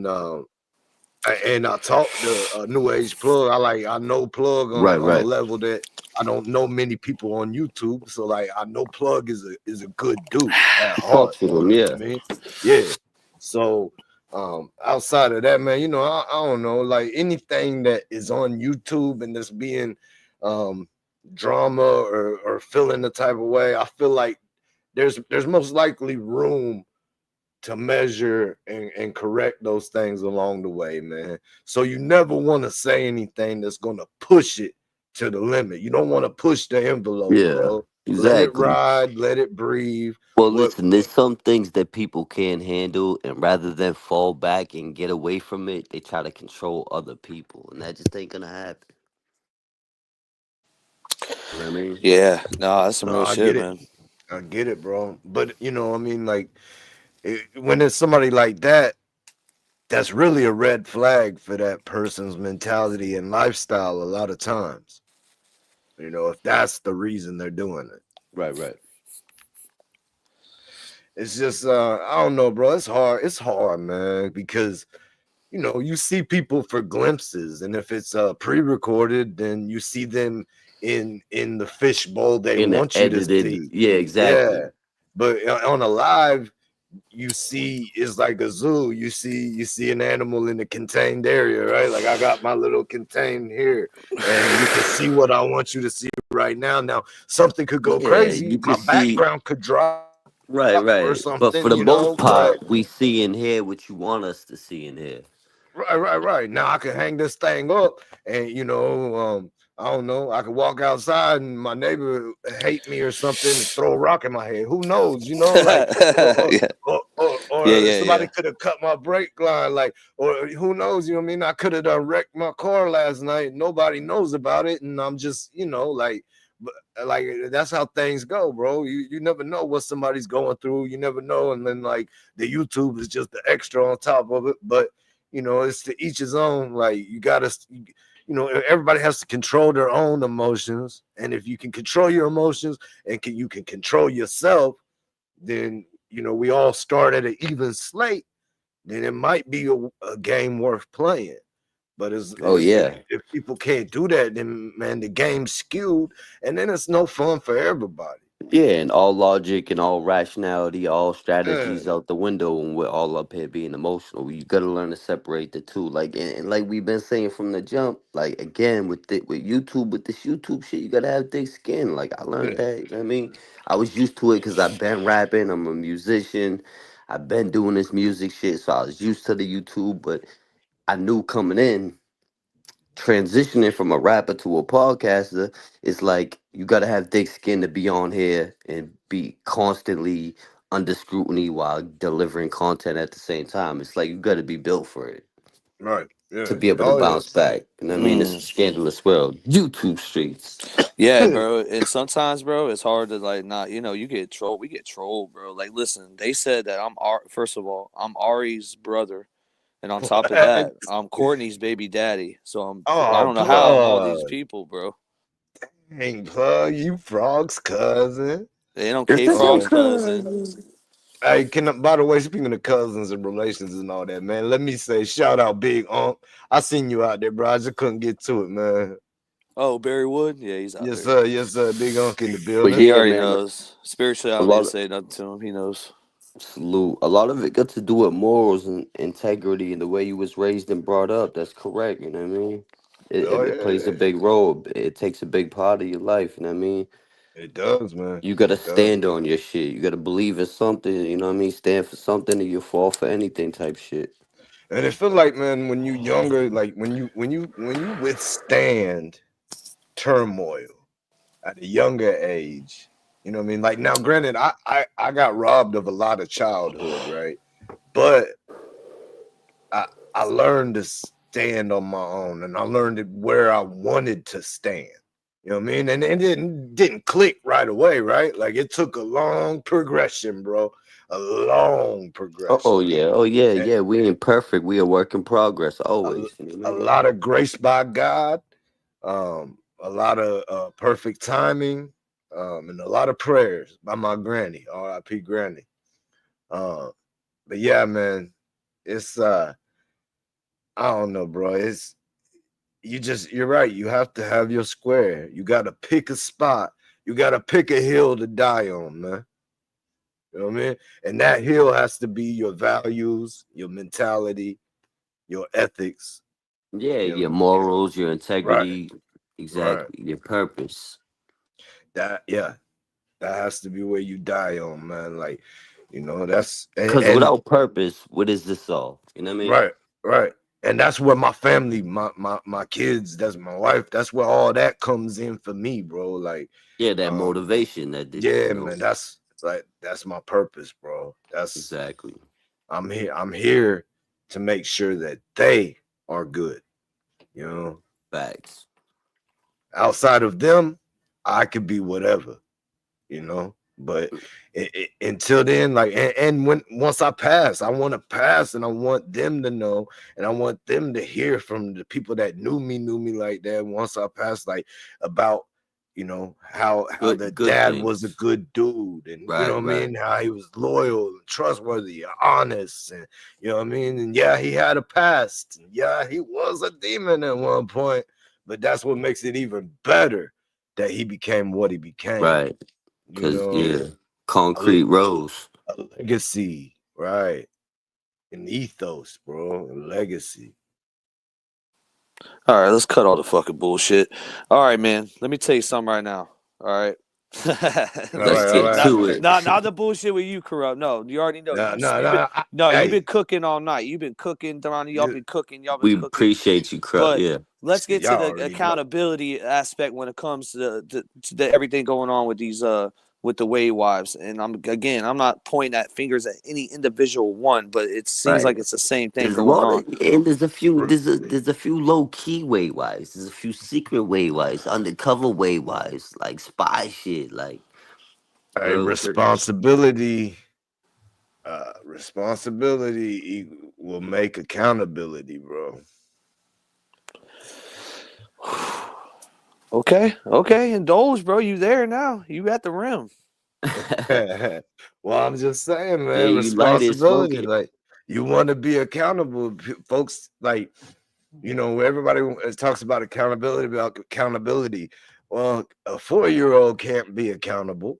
And I talked to New Age Plug. I know Plug on a level that I don't know many people on YouTube. So like I know Plug is a good dude at heart. Talk to him, yeah. I mean? Yeah. So Outside of that, man, I don't know, like anything that is on YouTube and that's being um drama or feeling the type of way, I feel like there's most likely room to measure and correct those things along the way, man. So you never want to say anything that's gonna push it to the limit. You don't want to push the envelope, Yeah, bro. Let it exactly. ride, let it breathe. Well, What listen, there's some things that people can't handle, and rather than fall back and get away from it, they try to control other people, and that just ain't gonna happen. You know what I mean? Yeah, no, that's some no, real shit, man. I get it, bro. But I mean, like when it's somebody like that, that's really a red flag for that person's mentality and lifestyle a lot of times. If that's the reason they're doing it. Right, right. It's just I don't know, bro. It's hard, man, because you see people for glimpses, and if it's pre-recorded, then you see them in the fishbowl they In the want you to edited, see. yeah, Yeah. exactly. But on a live, you see it's like a zoo. You see an animal in a contained area, right? Like I got my little contained here, and you can see what I want you to see right now. Now something could go Yeah, crazy. you can My see. background could drop Right, or right. But something, for the most but part, we see and hear what you want us to see and hear. right. Now I can hang this thing up, and I don't know. I could walk outside, and my neighbor hate me or something, and throw a rock in my head. Who knows? Like, Yeah, yeah, or yeah, somebody yeah. could have cut my brake line, like, or who knows? You know what I mean? I could have done wrecked my car last night. Nobody knows about it, and I'm just, like. But like that's how things go, bro. You never know what somebody's going through. You never know, and then like the YouTube is just the extra on top of it. But it's to each his own. Like you gotta, everybody has to control their own emotions, and if you can control your emotions and you can control yourself, then we all start at an even slate. Then it might be a game worth playing. But Oh yeah. if people can't do that, then man, the game's skewed, and then it's no fun for everybody. Yeah, and all logic and all rationality, all Yeah, strategies out the window, and we're all up here being emotional. You gotta learn to separate the two. Like and like we've been saying from the jump, like again with YouTube, with this YouTube shit, you gotta have thick skin. Like I learned yeah, that, you know what I mean? I was used to it because I've been rapping, I'm a musician, I've been doing this music shit, so I was used to the YouTube, but I knew coming in transitioning from a rapper to a podcaster is like you gotta have thick skin to be on here and be constantly under scrutiny while delivering content at the same time. It's like you gotta be built for it right, to yeah, be able to oh yeah. bounce back. You know what I mean? It's a Mm. scandalous world. YouTube streets. Yeah, bro. And sometimes, bro, it's hard to like not. You get trolled. We get trolled, bro. Like, listen, they said that First of all, I'm Ari's brother, and on top of What? that, I'm Courtney's baby daddy. So I Oh, don't know how I'm all these plug. people, bro. Dang, plug, you frog's cousin. They don't Is K this your Frog's Um, cousin. cousin? hey, by the way, speaking of cousins and relations and all that, man, let me say, shout out Big Unc. I seen you out there, bro. I just couldn't get to it, man. Oh, Barry Wood. Yeah, he's out there. Yes, sir. Big Unc in the But building. He yeah, already man, knows. Spiritually, I a don't need to lot of say nothing to him. He knows. salute. A lot of it got to do with morals and integrity and the way you was raised and brought up. That's correct. You know what I mean? Oh It plays a yeah, big role. It takes a big part of your life. You know what I mean? it does, man. You gotta It does. stand on your shit. You gotta believe in something. You know what I mean? Stand for something, or you fall for anything. Type shit. And it feel like, man, when you younger, like when you withstand turmoil at a younger age, you know what I mean? Like now, granted, I got robbed of a lot of childhood, right? But I I learned to stand on my own, and I learned it where I wanted to stand. You know what I mean? And it didn't click right away, right? Like it took a long progression, bro. A long Oh progression. yeah. Oh yeah. A, Yeah. We ain't perfect. We a work in progress. a, Always. You know what a I mean? lot of grace by God, a lot of perfect timing, and a lot of prayers by my granny, R.I.P. Granny. Uh, but yeah, man, it's I don't know, bro. You're right. You have to have your square. You got to pick a spot. You got to pick a hill to die on, man. You know what I mean? And that hill has to be your values, your mentality, your ethics. Yeah, You your know, morals, your right, integrity, right. exactly, your purpose. That that has to be where you die on, man. Like, that's Because and without purpose, what is this all? You know what I mean? right, right. And that's where my family, my kids, that's my wife, that's where all that comes in for me, bro. Like, Yeah, that um, motivation you yeah, know, man, that's my purpose, bro. exactly. I'm here to make sure that they are good, you know. Facts. Outside of them, I could be whatever, but until then, like, and when once I pass, I want to pass, and I want them to know, and I want them to hear from the people that knew me like that. Once I pass, like, about how the Good dad was a things. good dude, and you know Right, what I right. mean, how he was loyal and trustworthy, honest, and you know what I mean. And yeah, he had a past, and yeah, he was a demon at one point, but that's what makes it even better that he became what he became. Right. You Cause know, yeah. a, Concrete rose. a legacy, right? An ethos, bro. A legacy. All right, let's cut all the fucking bullshit. All right, man. Let me tell you something right now. All right. All Let's right, all get right. not, to it. not the bullshit with you, Corrupt. No, you already know. No, You no, you've been no. no, you've been Hey, cooking all night. You've been cooking, Donnie. Y'all you, been cooking. Y'all been We cooking. appreciate you, Crut. But Yeah. let's get to y'all the already know. accountability aspect when it comes to the everything going on with these with the Wade wives. And I'm not pointing at fingers at any individual one, but it seems Right. like it's the same thing There's a going lot on. of, and there's a few low key way wise. There's a few secret way wise, undercover way wise, like spy shit. Like, Hey, real. responsibility will make accountability, bro. Okay, indulge, bro. You there now? You at the rim? Well, I'm just saying, Yeah, man, you light it, smoke responsibility. it. Like, you want to be accountable, folks. Like, everybody talks about accountability. Well, a 4-year-old can't be accountable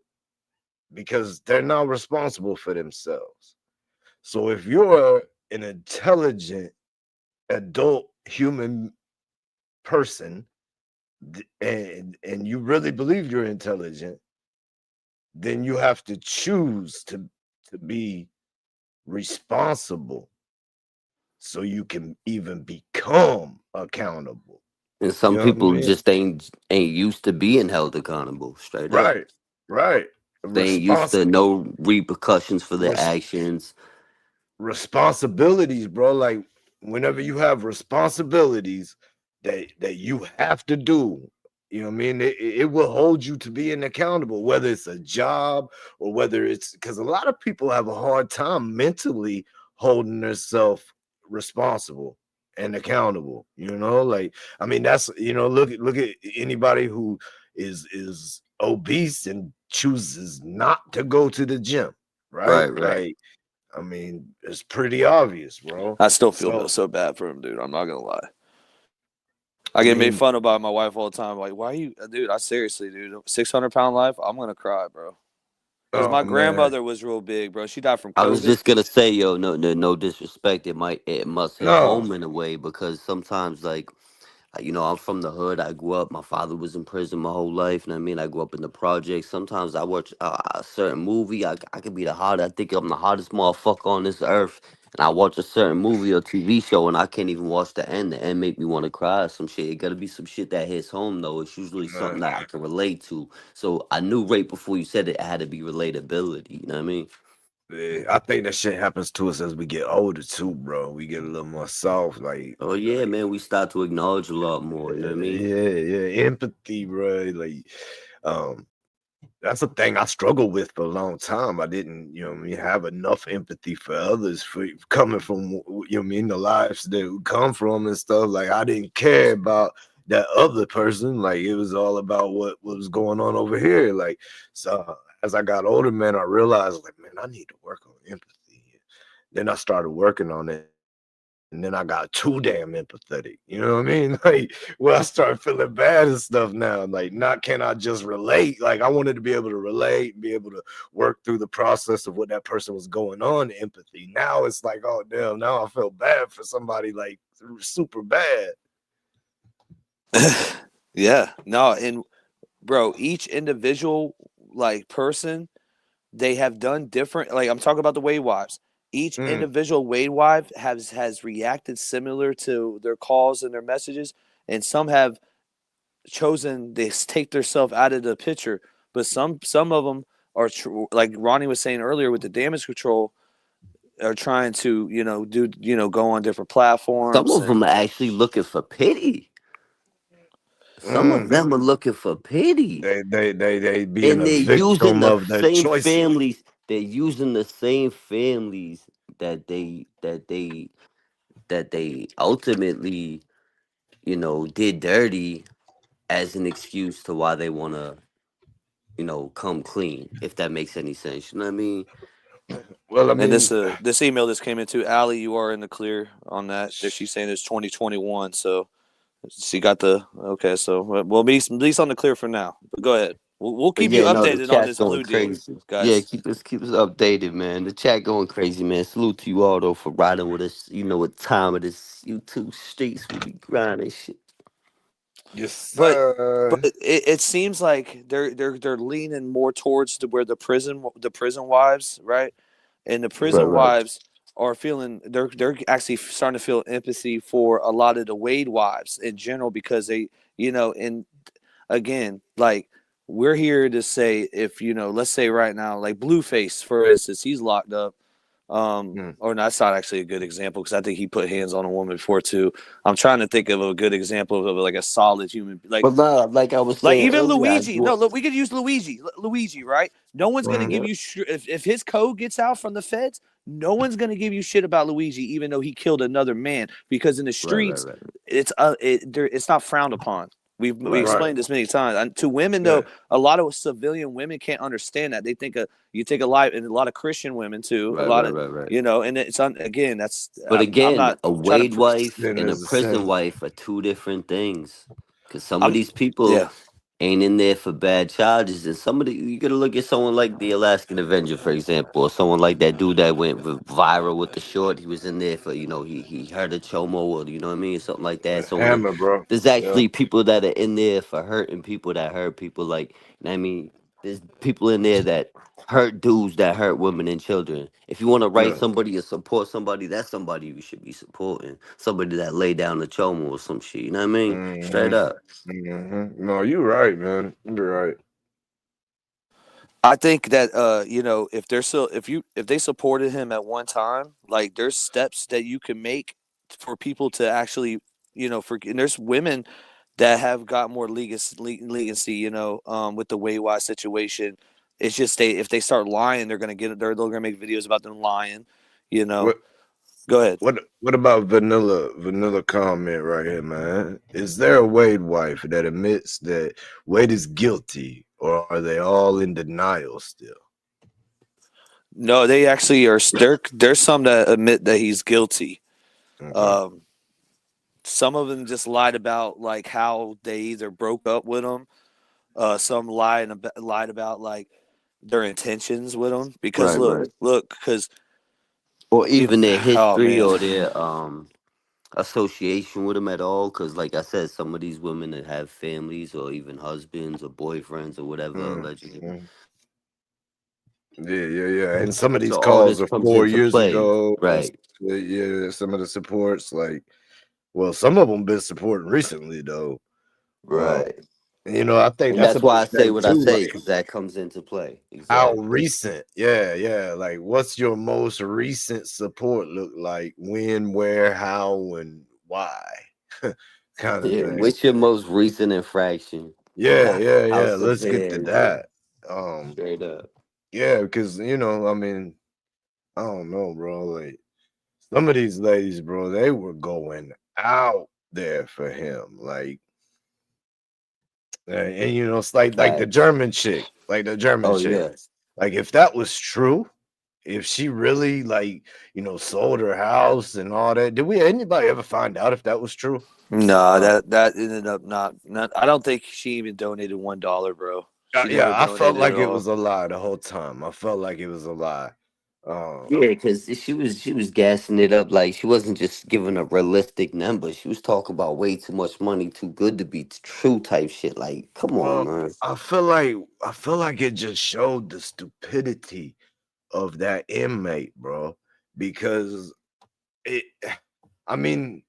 because they're not responsible for themselves. So if you're an intelligent adult human person, and you really believe you're intelligent, then you have to choose to be responsible so you can even become accountable. And You some know what I people mean? just ain't used to being held accountable. Straight up, Right, right. they ain't used to no repercussions for their actions. Responsibilities, bro. Like, whenever you have responsibilities that you have to do, you know what I mean? It will hold you to being accountable, whether it's a job or whether it's because a lot of people have a hard time mentally holding themselves responsible and accountable. Like, I mean, that's look at anybody who is obese and chooses not to go to the gym, right? Right, right. Like, I mean, it's pretty obvious, bro. I still feel So, so bad for him, dude. I'm not gonna lie. I I get made mean, fun of by my wife all the time. Like, why are you, dude? I seriously, dude. 600-pound life. I'm gonna cry, bro. Because oh my man, grandmother was real big, bro. She died from I was COVID. just gonna say, yo, no disrespect. It must hit no, home in a way because sometimes, like, I'm from the hood. I grew up. My father was in prison my whole life. And I mean, I grew up in the projects. Sometimes I watch a certain movie. I could be the hottest. I think I'm the hottest motherfucker on this earth. And I watch a certain movie or TV show, and I can't even watch the end. The end make me want to cry. Or some shit. It gotta be some shit that hits home though. It's usually something man. that I can relate to. So I knew right before you said it, it had to be relatability. You know what I mean? Yeah, I think that shit happens to us as we get older too, bro. We get a little more soft, Oh yeah, man. We start to acknowledge a lot more. You know what I mean? yeah, empathy, bro. Like, um, that's a thing I struggled with for a long time. I didn't, what I mean, have enough empathy for others for coming from, the lives that we come from and stuff. Like, I didn't care about that other person. Like, it was all about what was going on over here. Like, so as I got older, man, I realized, like, man, I need to work on empathy. Then I started working on it. And then I got too damn empathetic. You know what I mean? Like, well, I start feeling bad and stuff now. Like, not can I just relate? Like, I wanted to be able to relate, be able to work through the process of what that person was going on, empathy. Now it's like, oh damn, now I feel bad for somebody like super bad. Yeah, no, and bro, each individual like person, they have done different. Like I'm talking about the Wade wives. Each individual Wade wife has reacted similar to their calls and their messages, and some have chosen to take themselves out of the picture. But some of them are like Ronnie was saying earlier with the damage control, are trying to go on different Some platforms of them and are actually looking for pity. Some of Mm. them are looking for pity. They being And a they're using victim the of their same choices. families. They're using the same families that they ultimately, did dirty as an excuse to why they want to, come clean. If that makes any sense, you know what I mean? Well, I and mean, this email this came into Allie, you are in the clear on that. That she's saying it's 2021, so she got the okay. So we'll be at least on the clear for now. But go ahead. We'll But keep you yeah, no, the updated on chat's this going blue deal, crazy. Yeah, guys. keep us updated, man. The chat going crazy, man. Salute to you all though for riding with us. You know what time it is. YouTube streets, we be grinding shit. yes, But sir. it seems like they're leaning more towards where the prison wives, right? And the Right, prison right. wives are feeling they're actually starting to feel empathy for a lot of the Wade wives in general because and again, like we're here to say if let's say right now, like Blueface, for instance, he's locked up. Mm. Or no, that's not actually a good example because I think he put hands on a woman before too. I'm trying to think of a good example of like a solid human, But nah, like I was like saying even earlier, I Luigi. grew No, up. look, we could use Luigi. Luigi, right? No one's gonna Mm. give Yeah, you if his code gets out from the feds. No one's gonna give you shit about Luigi, even though he killed another man. Because in the right, right, streets, right, it's not frowned upon. We right, right, Right. explained this many times. And to women, Yeah. though, a lot of civilian women can't understand that. They think you take a life, and a lot of Christian women too. A right, lot right, of right, right. and it's again. That's But I'm again, not a trying to. Wade wife Sin and a is a prison sin. wife are two different things. Because some of I'm these people yeah. ain't in there for bad charges, and some of the you gotta look at someone like the Alaskan Avenger, for example, or someone like that dude that went viral with the short. He was in there for he hurt a chomo, or you know what I mean, something like that. So when Hammer, bro. there's Yeah. actually people that are in there for hurting people that hurt people, like you know what I mean, there's people in there that hurt dudes that hurt women and children. If you want to write Yeah. somebody or support somebody, that's somebody you should be supporting. Somebody that lay down the chomo or some shit. You know what I mean? Straight Mm-hmm. up. No, you're right, man. You're right. I think that if they're still if they supported him at one time, like there's steps that you can make for people to actually, and there's women that have got more legacy, with the Waywise situation. It's just if they start lying, they're gonna make videos about them lying, you know. What Go ahead. what about vanilla comment right here, man? Is there a Wade wife that admits that Wade is guilty, or are they all in denial still? No, they actually are. There's some that admit that he's guilty. Okay. Um, some of them just lied about like how they either broke up with him. Some lied about like their intentions with him because Right, look, right. because Or even their oh history man, or their association with them at all. Because, like I said, some of these women that have families or even husbands or boyfriends or whatever, allegedly. Mm-hmm. Yeah. And some of these So all calls this are comes 4 into years play. ago. Right, Yeah, some of the supports, like, well, some of them been supporting recently though. Uh, right. I think And that's a that's why I big say thing what I too. say, Like, because that comes into play. how Exactly. recent? Yeah. Like, what's your most recent support look like? When, where, how, and why? Kind of Yeah. thing. What's your most recent infraction? How Yeah. Let's get severe to is it? that. Um, Straight up. yeah, because I mean, I don't know, bro. Like, some of these ladies, bro, they were going out there for him. Like, it's like the Facts. German chick, like the German Oh, chick. yeah. Like, if that was true, if she really like, sold her house and all that. Did we anybody ever find out if that was true? No, that ended up not. I don't think she even donated $1, bro. She never Yeah, I felt donated at like it all. was a lie the whole time. I felt like it was a lie. Um, Yeah, because she was gassing it up like she wasn't just giving a realistic number. She was talking about way too much money, too good to be true type shit. Like, come on, well, man. I feel like it just showed the stupidity of that inmate, bro. Because it, I mean,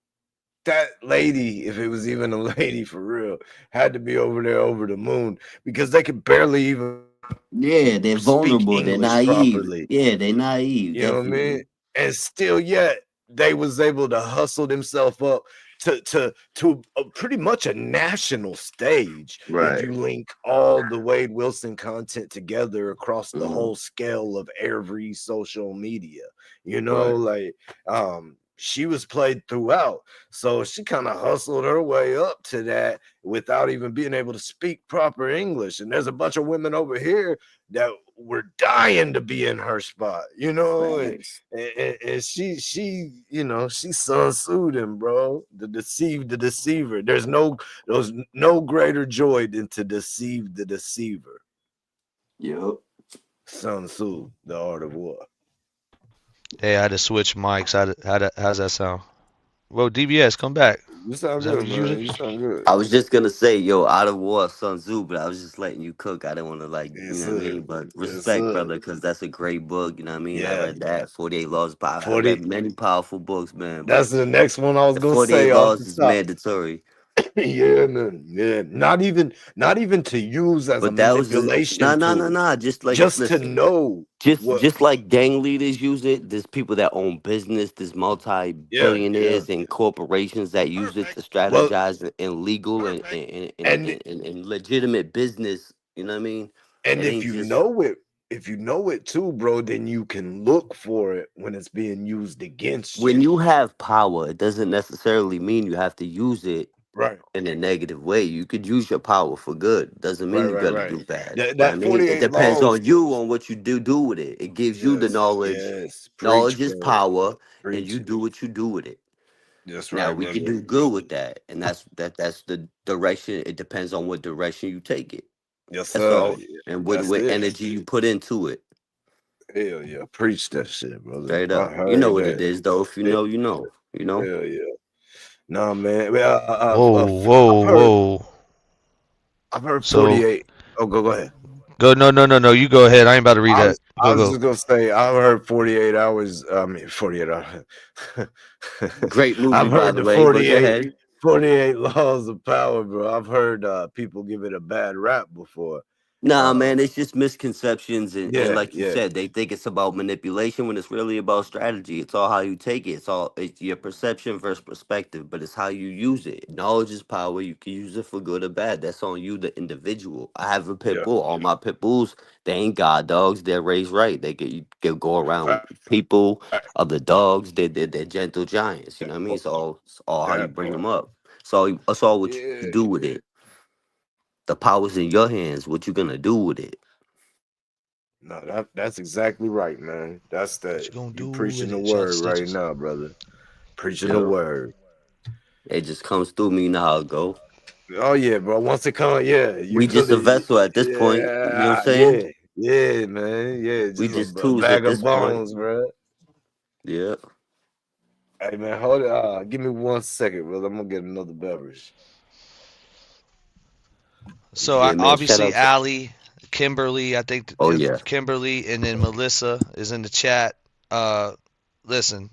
that lady, if it was even a lady for real, had to be over there over the moon because they could barely even Yeah, they're speak vulnerable. They're English naive. properly. Yeah, they're naive. You know what I mean? Definitely. And still yet they was able to hustle themselves up to pretty much a national stage if Right. you link all the Wade Wilson content together across the Mhm. whole scale of every social media. Right. Like she was played throughout. So she kind of hustled her way up to that without even being able to speak proper English. And there's a bunch of women over here that were dying to be in her spot, Facts. and she Sun Tzu'd him, bro. To deceive the deceiver. There's no greater joy than to deceive the deceiver. Yep. Sun Tzu, the art of war. Hey, I had to switch mics. How's that sound? Whoa, DBS, come back. You sound Is that good, what you're man. using? You sound good. I was just gonna say, yo, out of war, Sun Tzu, but I was just letting you cook. I didn't want to like, you Yes, know what I sir. mean. But Yes, respect, sir. brother, because that's a great book. You know what I mean. I Yeah. read that 48 Laws. But I 40. read many powerful books, man. But That's the next one I was the gonna 48 say off Laws the is top. mandatory. Yeah, man. Yeah. Not even to use as a But that was manipulation nah, nah, nah, tool. nah. Just like Just to listen. know Just what just like gang leaders use it, there's people that own business, there's yeah, yeah. multi-billionaires and corporations that use it to Well, strategize in legal and, and and legitimate business. You know what I mean? and It if ain't you just know it, if you know it too, bro, then you can look for it when it's being used against when you. you have power, it doesn't necessarily mean you have to use it Right, in a negative way. You could use your power for good. Doesn't mean right, you right, gotta right. do bad. But I That mean, it 48 depends laws. on you on what you do with it. It gives you the Yes, knowledge. yes. Knowledge Preach, is bro. power, and you Preach. do what you do with it. That's Now right, we can brother. do good with that, and that's the direction. It depends on what direction you take it. Yes, That's sir. all, Yeah, and that's what it. energy you put into it. Hell yeah. Preach that shit, brother. Straight I up, you know heard what it that. is, though. If you Hell know, you know. You know. yeah. Nah, man. Well, Whoa, whoa, whoa. I've heard So 48. Oh, go ahead. go. No, no, no, no. You go ahead. I ain't about to read I that. was I Go, was go. just gonna say I've heard 48 hours. I mean 48 hours. Great movie, I've by heard the the way. But go 48 ahead. 48 laws of power, bro. I've heard people give it a bad rap before. Nah, Um, man, it's just misconceptions, and yeah, like you yeah, said, they think it's about manipulation when it's really about strategy. It's all how you take it. It's your perception versus perspective, but it's how you use it. Knowledge is power. You can use it for good or bad. That's on you, the individual. I have a pit yeah. bull. All my pit bulls, they ain't god dogs. They're raised right. They can go around Fact, people, other dogs. They're gentle giants. You know what I mean? It's all how you that bring part. them up. It's all what you Yeah. do with it. The power's in your hands. What you gonna do with it? No, that's exactly right, man. That's What the you gonna you do with preaching the it? Shout out to word right Stitches. now, brother. Preaching the Yep. word. It just comes through me. You know how it go. Oh yeah, bro. Once it comes, yeah, you We put just a it. vessel at this point. You know what I'm Yeah, saying? yeah, yeah, man. Yeah, We just just a tools at bag of this point. bones, bro. Yeah. Hey man, hold it. Give me 1 second, brother. I'm gonna get another beverage. So Yeah, man. Shout obviously out to. Allie, Kimberly. I think Oh yeah. Kimberly, and then Melissa is in the chat. Listen,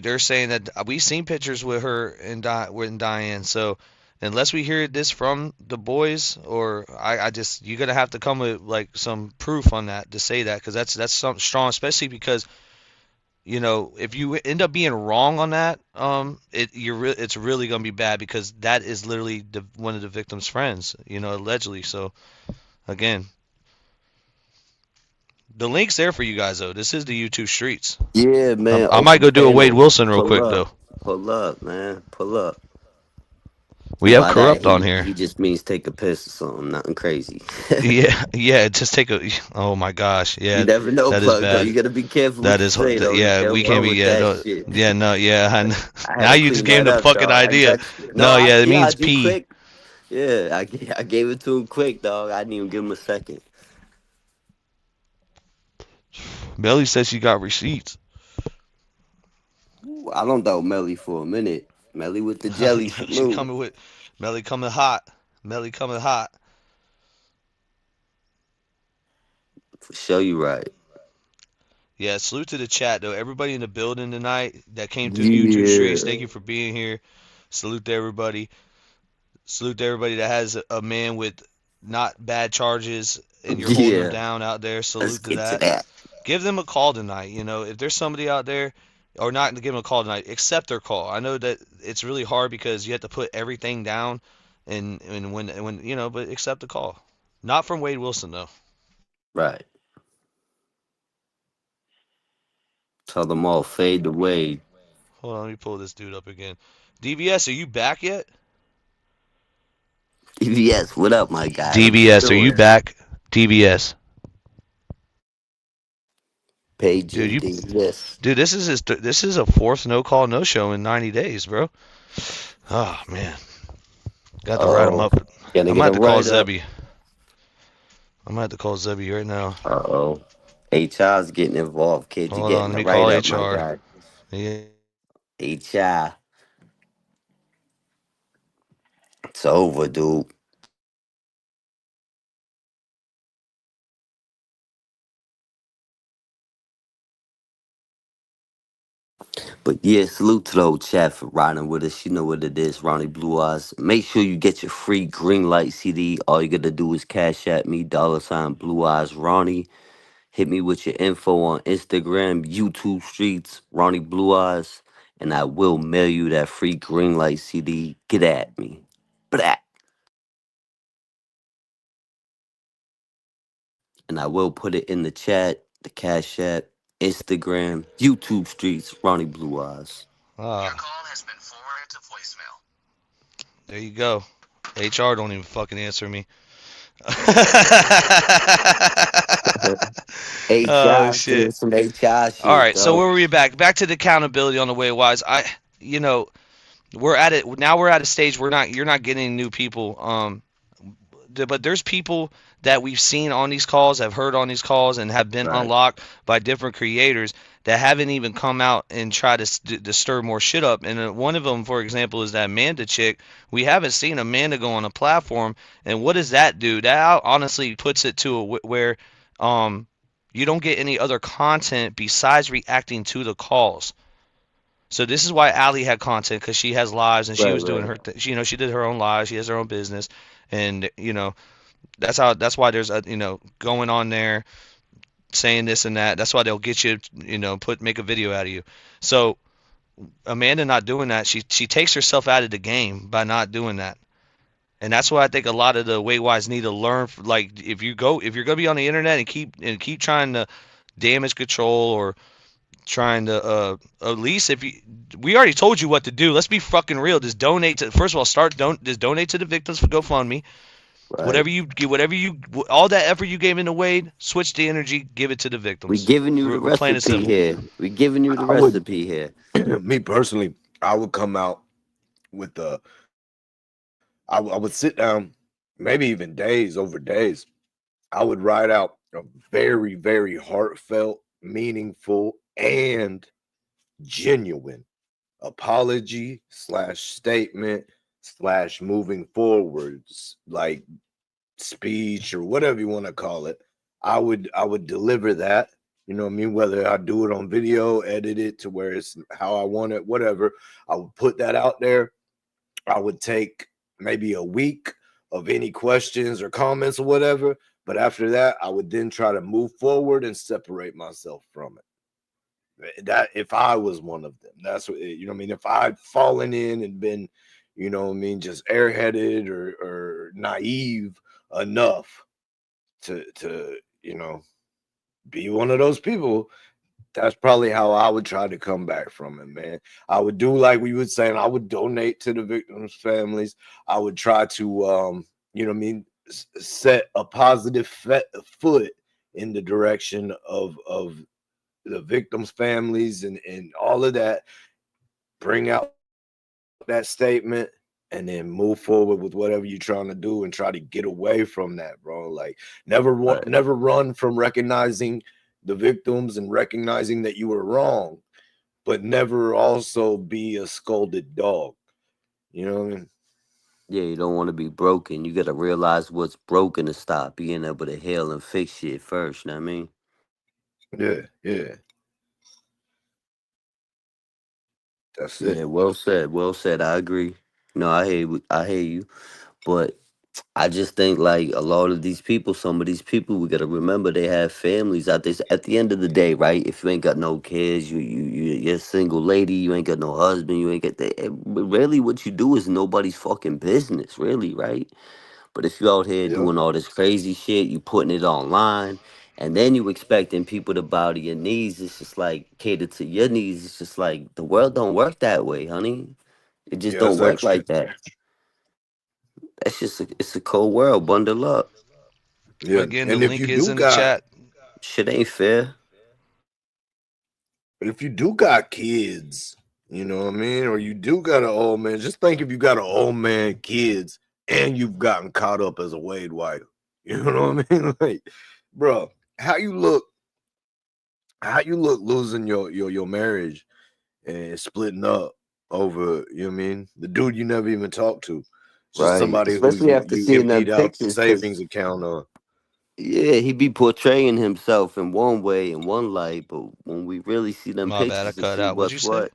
they're saying that we've seen pictures with her and with Diane. So unless we hear this from the boys, or I just you're gonna have to come with like some proof on that to say that, because that's something strong, especially because if you end up being wrong on that, it's really gonna be bad, because that is literally one of the victim's friends, allegedly. So again, the link's there for you guys though. This is the YouTube streets. Yeah, man. I might Open go do a Wade panel. Wilson real Pull quick up. though. Pull up, man. Pull up. We have By that, corrupt on here. he just means take a piss or something, nothing crazy. Yeah, yeah. Just take a. Oh my gosh. You Yeah, never know, that is plug though. bad. You gotta be careful what That you is. say though. Yeah, They'll we can't run be. with Yeah, that no. shit. Yeah, no. Yeah. I had Now to you just clean gave him that the up, fucking dog. I idea. got you. No, No, yeah, it I means do pee. quick. Yeah, I gave it to him quick, dog. I didn't even give him a second. Melly says she got receipts. Ooh, I don't doubt Melly for a minute. Melly with the jelly She salute. coming with Melly coming hot. Melly coming hot. For sure, you right. Yeah, salute to the chat though. Everybody in the building tonight that came through the YouTube streets, Yeah. thank you for being here. Salute to everybody. Salute to everybody that has a man with not bad charges and you're holding them Yeah. down out there. Let's Salute to get to that. that. Give them a call tonight. You know, if there's somebody out there, or not to give them a call tonight, accept their call. I know that it's really hard because you have to put everything down, and when you know, but accept the call. Not from Wade Wilson though. Right. Tell them all fade away. Hold on, let me pull this dude up again. DVS, are you back yet? EVS, what up, my guy? What you DVS, are you doing? back? DVS, dude, Paging you, DVS. dude, this is a fourth no call no show in 90 days, bro. Oh man, got to write him Oh, up. gonna I'm get gonna a have to call write up. Zebby. I'm gonna have to call Zebby right now. Uh-oh. HR's getting involved, kid. You're Hold on, getting let a me call write up, my HR. guy. Yeah. HR. It's over, dude. But yeah, salute to the old chat for riding with us. You know what it is, Ronnie Blue Eyes. Make sure you get your free green light CD. All you gotta do is cash at me, $ Blue Eyes Ronnie. Hit me with your info on Instagram, YouTube streets, Ronnie Blue Eyes, and I will mail you that free green light CD. Get at me. Blah. And I will put it in the chat, the Cash App, Instagram, YouTube streets, Ronnie Blue Eyes. Ah. There you go. HR don't even fucking answer me. Oh HR, shit. some HR All shit, right, so though. where were we back? Back to the accountability on the way wise. You know, we're at it now. We're at a stage where you're not getting new people. But there's people that we've seen on these calls, have heard on these calls, and have been Right. unlocked by different creators that haven't even come out and try to stir more shit up. And one of them, for example, is that Amanda chick. We haven't seen Amanda go on a platform, and what does that do? That honestly puts it to where you don't get any other content besides reacting to the calls. So this is why Ali had content because she has lives and she Right, was doing right. her, she did her own lives. She has her own business, and that's why there's a going on there saying this and that. That's why they'll get you make a video out of you. So Amanda not doing that, she takes herself out of the game by not doing that. And that's what I think a lot of the way wise need to learn. Like if you're gonna be on the internet and keep trying to damage control or trying to at least if you we already told you what to do. Let's be fucking real. Just donate to first of all just donate to the victims for GoFundMe. Right. Whatever you all that effort you gave into Wade, switch the energy, give it to the We victims. giving you the We're plain and recipe simple. here. We giving you the I would, recipe here. me personally, I would come out with I would sit down, maybe even days over days. I would write out a very, very heartfelt, meaningful, and genuine apology slash statement slash moving forwards, like speech or whatever you want to call it. I would deliver that. You know what I mean? Whether I do it on video, edit it to where it's how I want it, whatever. I would put that out there. I would take maybe a week of any questions or comments or whatever. But after that, I would then try to move forward and separate myself from it. That if I was one of them, that's what you know what I mean. If I'd fallen in and been, you know what I mean, just airheaded or naive enough to be one of those people, That's probably how I would try to come back from it, man. I would do like we were saying. I would donate to the victims' families. I would try to, you know, what I mean, set a positive foot in the direction of the victims' families and all of that. Bring out that statement and then move forward with whatever you're trying to do and try to get away from that, bro. Like never Right. run from recognizing the victims and recognizing that you were wrong, but never also be a scolded dog. You know what I mean? Yeah, you don't want to be broken. You got to realize what's broken to stop being able to heal and fix shit first. You know what I mean? Yeah, yeah. That's Yeah, it. well said. Well said. I agree. No, I hear you. But I just think like a lot of these people, some of these people, we gotta remember they have families out there. At the end of the day, right? If you ain't got no kids, you're a single lady. You ain't got no husband. You ain't got that. Really, what you do is nobody's fucking business, really, right? But if you out here Yep. doing all this crazy shit, you putting it online, and then you expecting people to bow to your knees, it's just like cater to your needs. It's just like the world don't work that way, honey. It just Yeah, don't it's work extra. like that. It's a cold world. Bundle up. Yeah. Again, the And link is in the chat. Shit ain't fair. if you do got kids, you know what I mean, or you do got an old man, just think if you got an old man, kids, and you've gotten caught up as a Wade wife. You know what I mean? Like, bro, how you look, how you look losing your marriage and splitting up over, you know what I mean, the dude you never even talked to. Just Right. somebody who Especially after you seeing them emptied out the pictures, savings because account on. yeah, he be portraying himself in one way, in one light, but when we really see them My bad, I pictures and cut see out. What'd you what's say? what,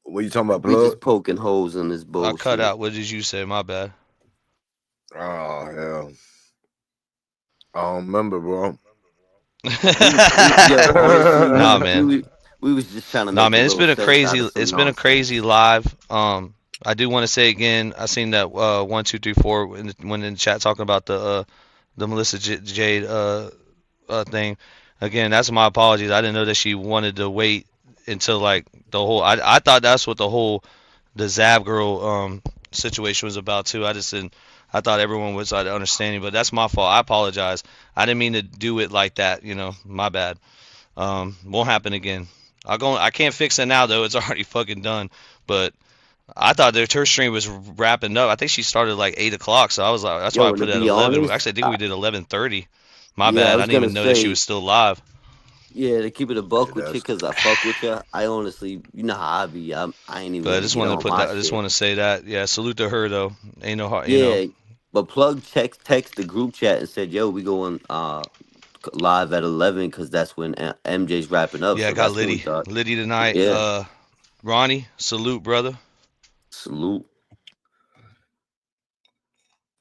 What you talking about, we plug? just poking holes in this I cut bullshit. out. What did you say? My bad. Oh hell. I don't remember, bro. Yo, honestly, Nah, man. we was just trying to Nah, make a man. It's little been a sense out crazy. of some It's been a crazy nonsense. live. I do want to say again. I seen that 1 2 3 4 when in the chat talking about the Melissa Jade thing. Again, that's my apologies. I didn't know that she wanted to wait until like the whole. I thought that's what the Zab girl situation was about too. I just didn't. I thought everyone was understanding, but that's my fault. I apologize. I didn't mean to do it like that. My bad. Won't happen again. I can't fix it now though. It's already fucking done. But I thought that her stream was wrapping up. I think she started like 8 o'clock. So I was like, that's why I Yo, and to put it at be 11. honest, Actually, I think we did 11:30. My yeah, I bad. I was didn't gonna even know that she say, was still live. yeah, to keep it a Yeah, buck with you, that's cause I fuck with you. I honestly, you know how I be. I ain't even But I gonna just get wanted to on put my that. I just shit. want to say that. Yeah, salute to her though. Ain't no hard. Yeah, but plug text the group chat and said, "Yo, we going live at 11 because that's when MJ's wrapping up." Yeah, I So got that's when we Liddy. thought, Liddy tonight. yeah, Ronnie, salute, brother. salute,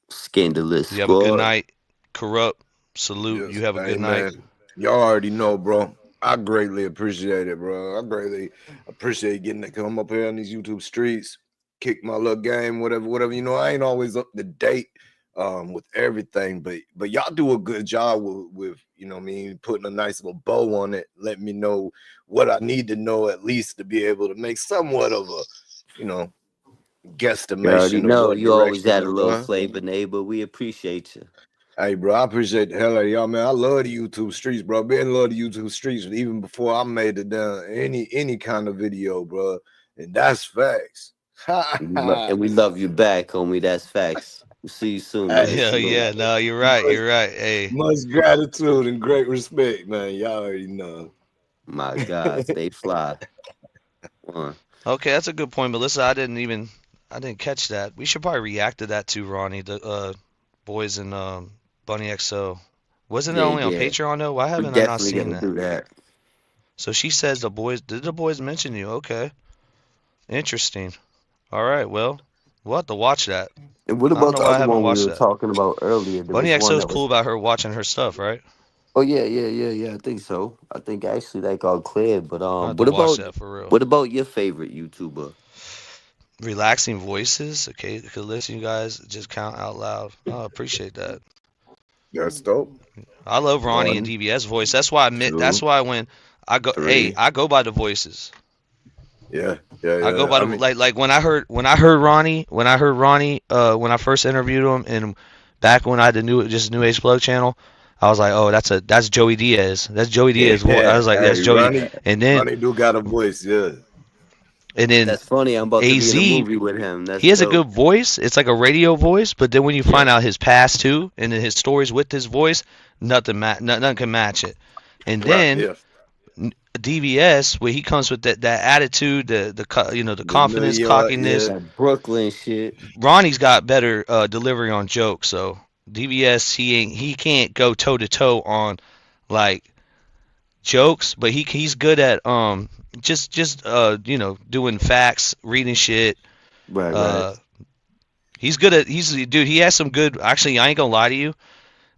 scandalous You have a good squad. night. Corrupt, salute. yes. You have a Hey good night. man, y'all already know, bro. I greatly appreciate it, bro. I greatly appreciate getting to come up here on these YouTube streets, kick my little game, whatever. You know, I ain't always up to date with everything, but y'all do a good job with you know what I mean, putting a nice little bow on it, let me know what I need to know at least to be able to make somewhat of a, you know, You already guesstimation of know what you always direction add to a little run. flavor, neighbor. We appreciate you, Hey, bro, I appreciate the hell out of y'all, man. I love the YouTube streets, bro. Been love the YouTube streets even before I made it down any kind of video, bro. And that's facts. and we love you back, homie. That's facts. We'll see you soon, man. Hey, Yeah, Salute. yeah. No, you're right. much, You're right. Hey. much gratitude and great respect, man. Y'all already know. My God, stay fly. One. Okay, that's a good point, Melissa. I didn't catch that. We should probably react to that too, Ronnie. The boys and Bunny XO. Wasn't it Yeah, only on yeah. Patreon though? Why We haven't I not definitely seen gotta that? do that. So she says the boys. Did the boys mention you? Okay, interesting. All right, well, we'll have to watch that. And what I don't about know the why I other haven't one we watched were that. talking about earlier? There Bunny was one XO is that cool was. about her watching her stuff, right? Oh yeah. I think so. I think actually that got cleared. But I have to watch that for real. what about your favorite YouTuber? Relaxing voices. Okay, could listen, you guys. Just count out loud. Oh, appreciate that. That's dope. I love Ronnie and One, DVS voice. That's why that's two, why when three. I go by the voices. Yeah, yeah, I go yeah. by I the mean, like when I heard Ronnie when I first interviewed him and back when I had the New Age Plug channel, I was like, oh, that's Joey Diaz. That's Joey Diaz voice. I yeah. was like, that's Hey, Joey. And then Ronnie do got a voice. Yeah, and then That's funny. I'm about to be in a AZ, movie with him. That's he has a dope. good voice. It's like a radio voice, but then when you find Yeah. out his past too and then his stories with his voice, nothing can match it. And right. then Yeah, DVS, where he comes with that attitude, the the New confidence, York. cockiness. Yeah, That Brooklyn shit. Ronnie's got better delivery on jokes, so DVS he can't go toe to toe on like jokes, but he's good at just doing facts, reading shit. Right, right. Uh, he's dude. He has some good. Actually, I ain't gonna lie to you.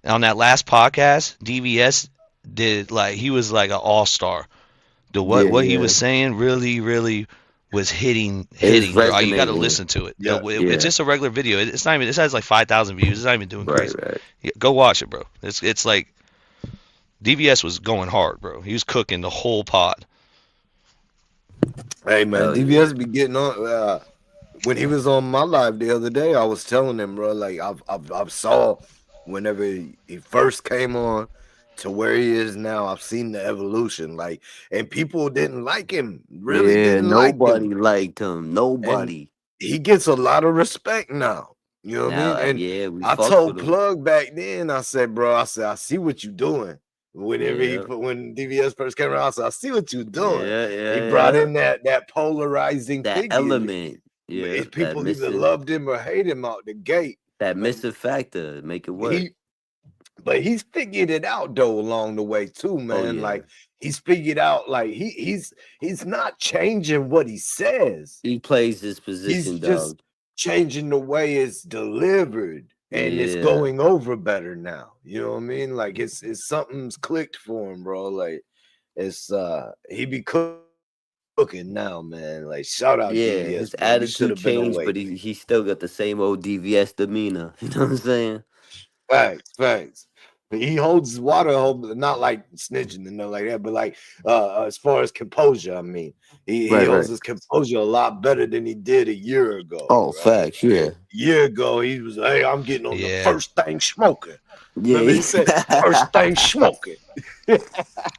On that last podcast, DVS did like he was like an all star. The Yeah, what he yeah. was saying really was It was hitting. You got to resonating. listen to it. yeah. It's Yeah. just a regular video. It's not even. It has like 5,000 views. It's not even doing Right, crazy. right. Yeah, go watch it, bro. It's like DVS was going hard, bro. He was cooking the whole pot. Hey man, Hell yeah. DVS be getting on. When he was on my live the other day, I was telling him, bro, like I've saw whenever he first came on to where he is now. I've seen the evolution, like, and people didn't like him, really Yeah, didn't like nobody him, liked him. and Nobody. he gets a lot of respect now. You know what I mean? Now, And yeah, we I fucks told with him. Plug back then, I said, bro, I said, I see what you're doing. Whenever Yeah. when DVS first came around, I said, I see what you're doing. Yeah, He yeah, brought yeah. in that polarizing That figure. element. Yeah, that People either missing loved him or hate him out the gate. that But missing factor, make it work. he he's figured it out though along the way too, Oh man. yeah. Like he's figured out like he's not changing what he says. He plays his He's position, just dog. changing the way it's delivered and it's Yeah. going over better now. You know what I mean? Like it's something's clicked for him, bro. Like it's he be cooking now, man. Like shout out Yeah. DVS, His bro. You should attitude have been changed, but awake. he still got the same old DVS demeanor. You know what I'm saying? Facts, facts. But he holds his water, not like snitching and nothing like that, but like as far as composure, I mean, he Right, holds right. his composure a lot better than he did a year ago, Oh, right? facts, yeah. A year ago, he was, hey, I'm getting on the Yeah, first thing smoking. Yeah. Remember he said, first thing smoking.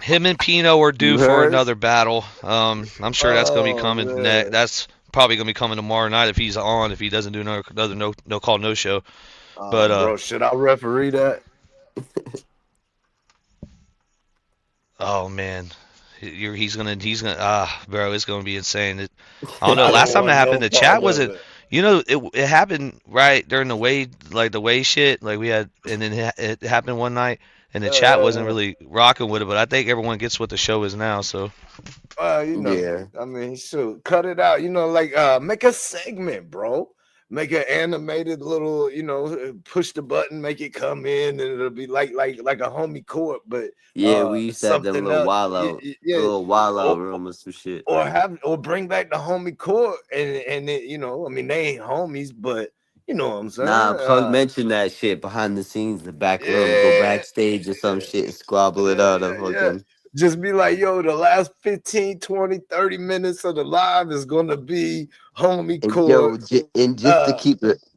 him and Pino are due You for heard? another battle. I'm sure that's gonna be Oh coming. man. That's probably gonna be coming tomorrow night if he's on. If he doesn't do another no call no show. But Bro, should I referee that? oh man, he's gonna bro, it's gonna be insane. I don't know. I Last don't time that want happened, no the chat part of wasn't. it. It happened right during the way shit. Like we had, and then it happened one night, and the chat wasn't Uh, really rocking with it. But I think everyone gets what the show is now. So Yeah. I mean, shoot, cut it out. Like make a segment, bro. Make an animated little, push the button, make it come in, and it'll be like a homie court, but Yeah, we used to have them something little else. wild Yeah, out, yeah. little wild out Or, room or some shit. or bring back the homie court, and it, I mean, they ain't homies, but you know what I'm Nah, saying? Plug mentioned that shit behind the scenes, the back room, go Yeah, backstage or some shit and squabble it yeah, out yeah, of yeah. fucking. Just be like, yo, the last 15, 20, 30 minutes of the live is gonna be homie And yo, court. and just to Uh,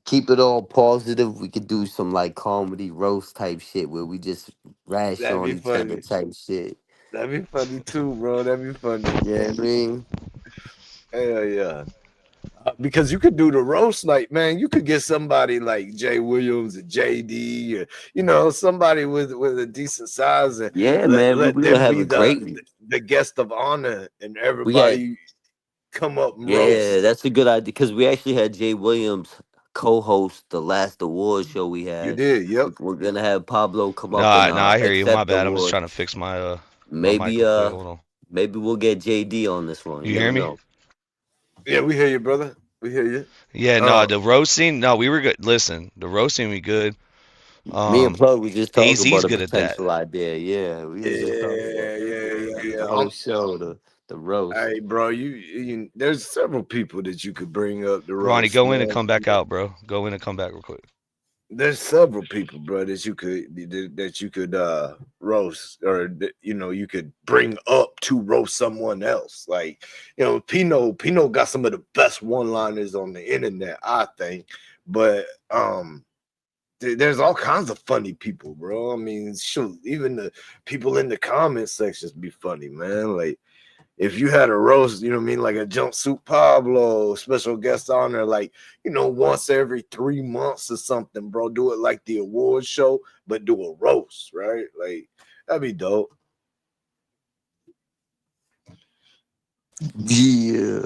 keep it all positive, we could do some like comedy roast type shit where we just rash that'd on be each other funny. type shit. That'd be funny too, bro. That'd be funny. Yeah, I mean, Hell yeah. Because you could do the roast, like, man, you could get somebody like Jay Williams or JD, or somebody with a decent size, and yeah, let man, let we gonna them have be a the great. the guest of honor, and We had everybody come up and Yeah, roast. that's a good idea because we actually had Jay Williams co-host the last award show we You had. did, yep. We're gonna have Pablo come up and no, I hear you. My accept the bad. I'm just award. trying to fix my mic Maybe real quick. Hold on. maybe we'll get JD on this one. You You hear never me? know. Yeah, we hear you, brother. We hear you. Yeah, no, Um, the roasting. No, we were good. Listen, the roasting we good. Me and Plug was just talking AZ's about a good at that. potential idea. Yeah, we was just talking about yeah. the whole show, the roast. Hey, bro, there's several people that you could bring up to Ronnie, roast, go in and man. come back out, bro. Go in and come back real quick. there's several people, bro, that you could roast, or you know, you could bring up to roast someone else. Like, you know, Pino got some of the best one-liners on the internet, I think. But there's all kinds of funny people, bro. I mean, shoot, even the people in the comment sections be funny, man. Like, if you had a roast, you know what I mean, like a jumpsuit Pablo special guest on there, like, you know, once every 3 months or something, bro. Do it like the award show, but do a roast, right? Like, that'd be dope. Yeah.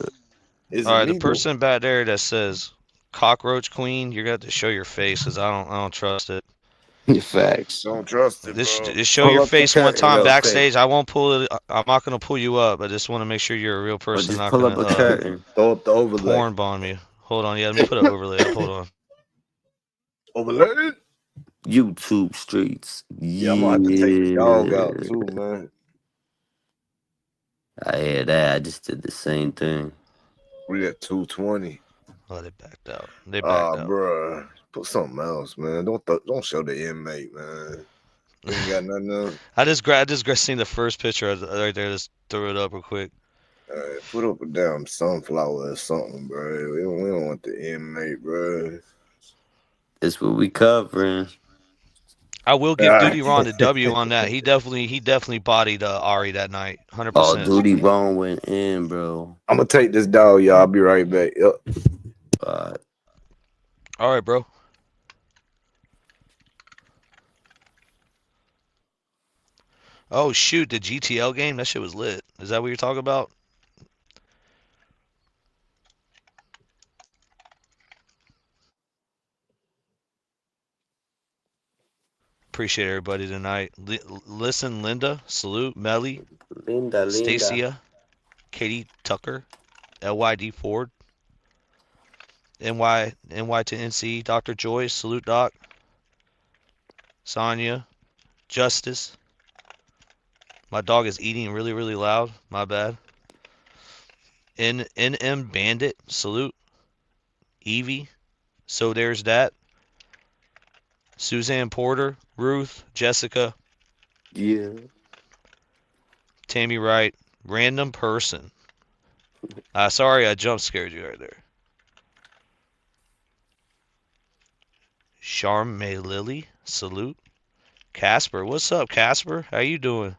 Is All it right, the me? person back there that says cockroach queen, you're gonna have to show your face because I don't trust it. Facts. Don't trust it, This bro. just show Pull your up the face one curtain time real quick. backstage. I won't pull it. I'm not gonna pull you up. I just want to make sure you're a real Or person, just not pull gonna up a curtain. Throw up the overlay. porn bomb you. Hold on, yeah, let me put an overlay up. Hold on. Overlay? YouTube streets. Yeah, I'm gonna have to take the dog out Yeah. too, man. I hear that. I just did the same thing. We at 220. Oh, they backed out. They backed out. Bruh. Put something else, man. Don't show the inmate, man. We ain't got nothing else. I just seen the first picture right there. Just throw it up real quick. Put up a damn sunflower or something, bro. We don't want the inmate, bro. That's what we covering. I will give Ah. Duty Ron the W on that. He definitely bodied Ari that night, Oh, 100%. Duty Wrong went in, bro. I'm gonna take this dog, y'all. I'll be right back. Yep. Uh, All right, bro. Oh shoot, the GTL game, that shit was lit. Is that what you're talking about? Appreciate everybody tonight. Listen, Linda, salute, Melly, Linda, Linda. Stacia, Katie Tucker, LYD Ford, NY to NC, Dr. Joyce, salute Doc, Sonia, Justice. My dog is eating really, really loud. My bad. NM Bandit, salute. Evie, so there's that. Suzanne Porter, Ruth, Jessica, Yeah. Tammy Wright, random person. Sorry, I jump scared you right there. Charme Lily, salute. Casper, what's up, Casper? How you doing?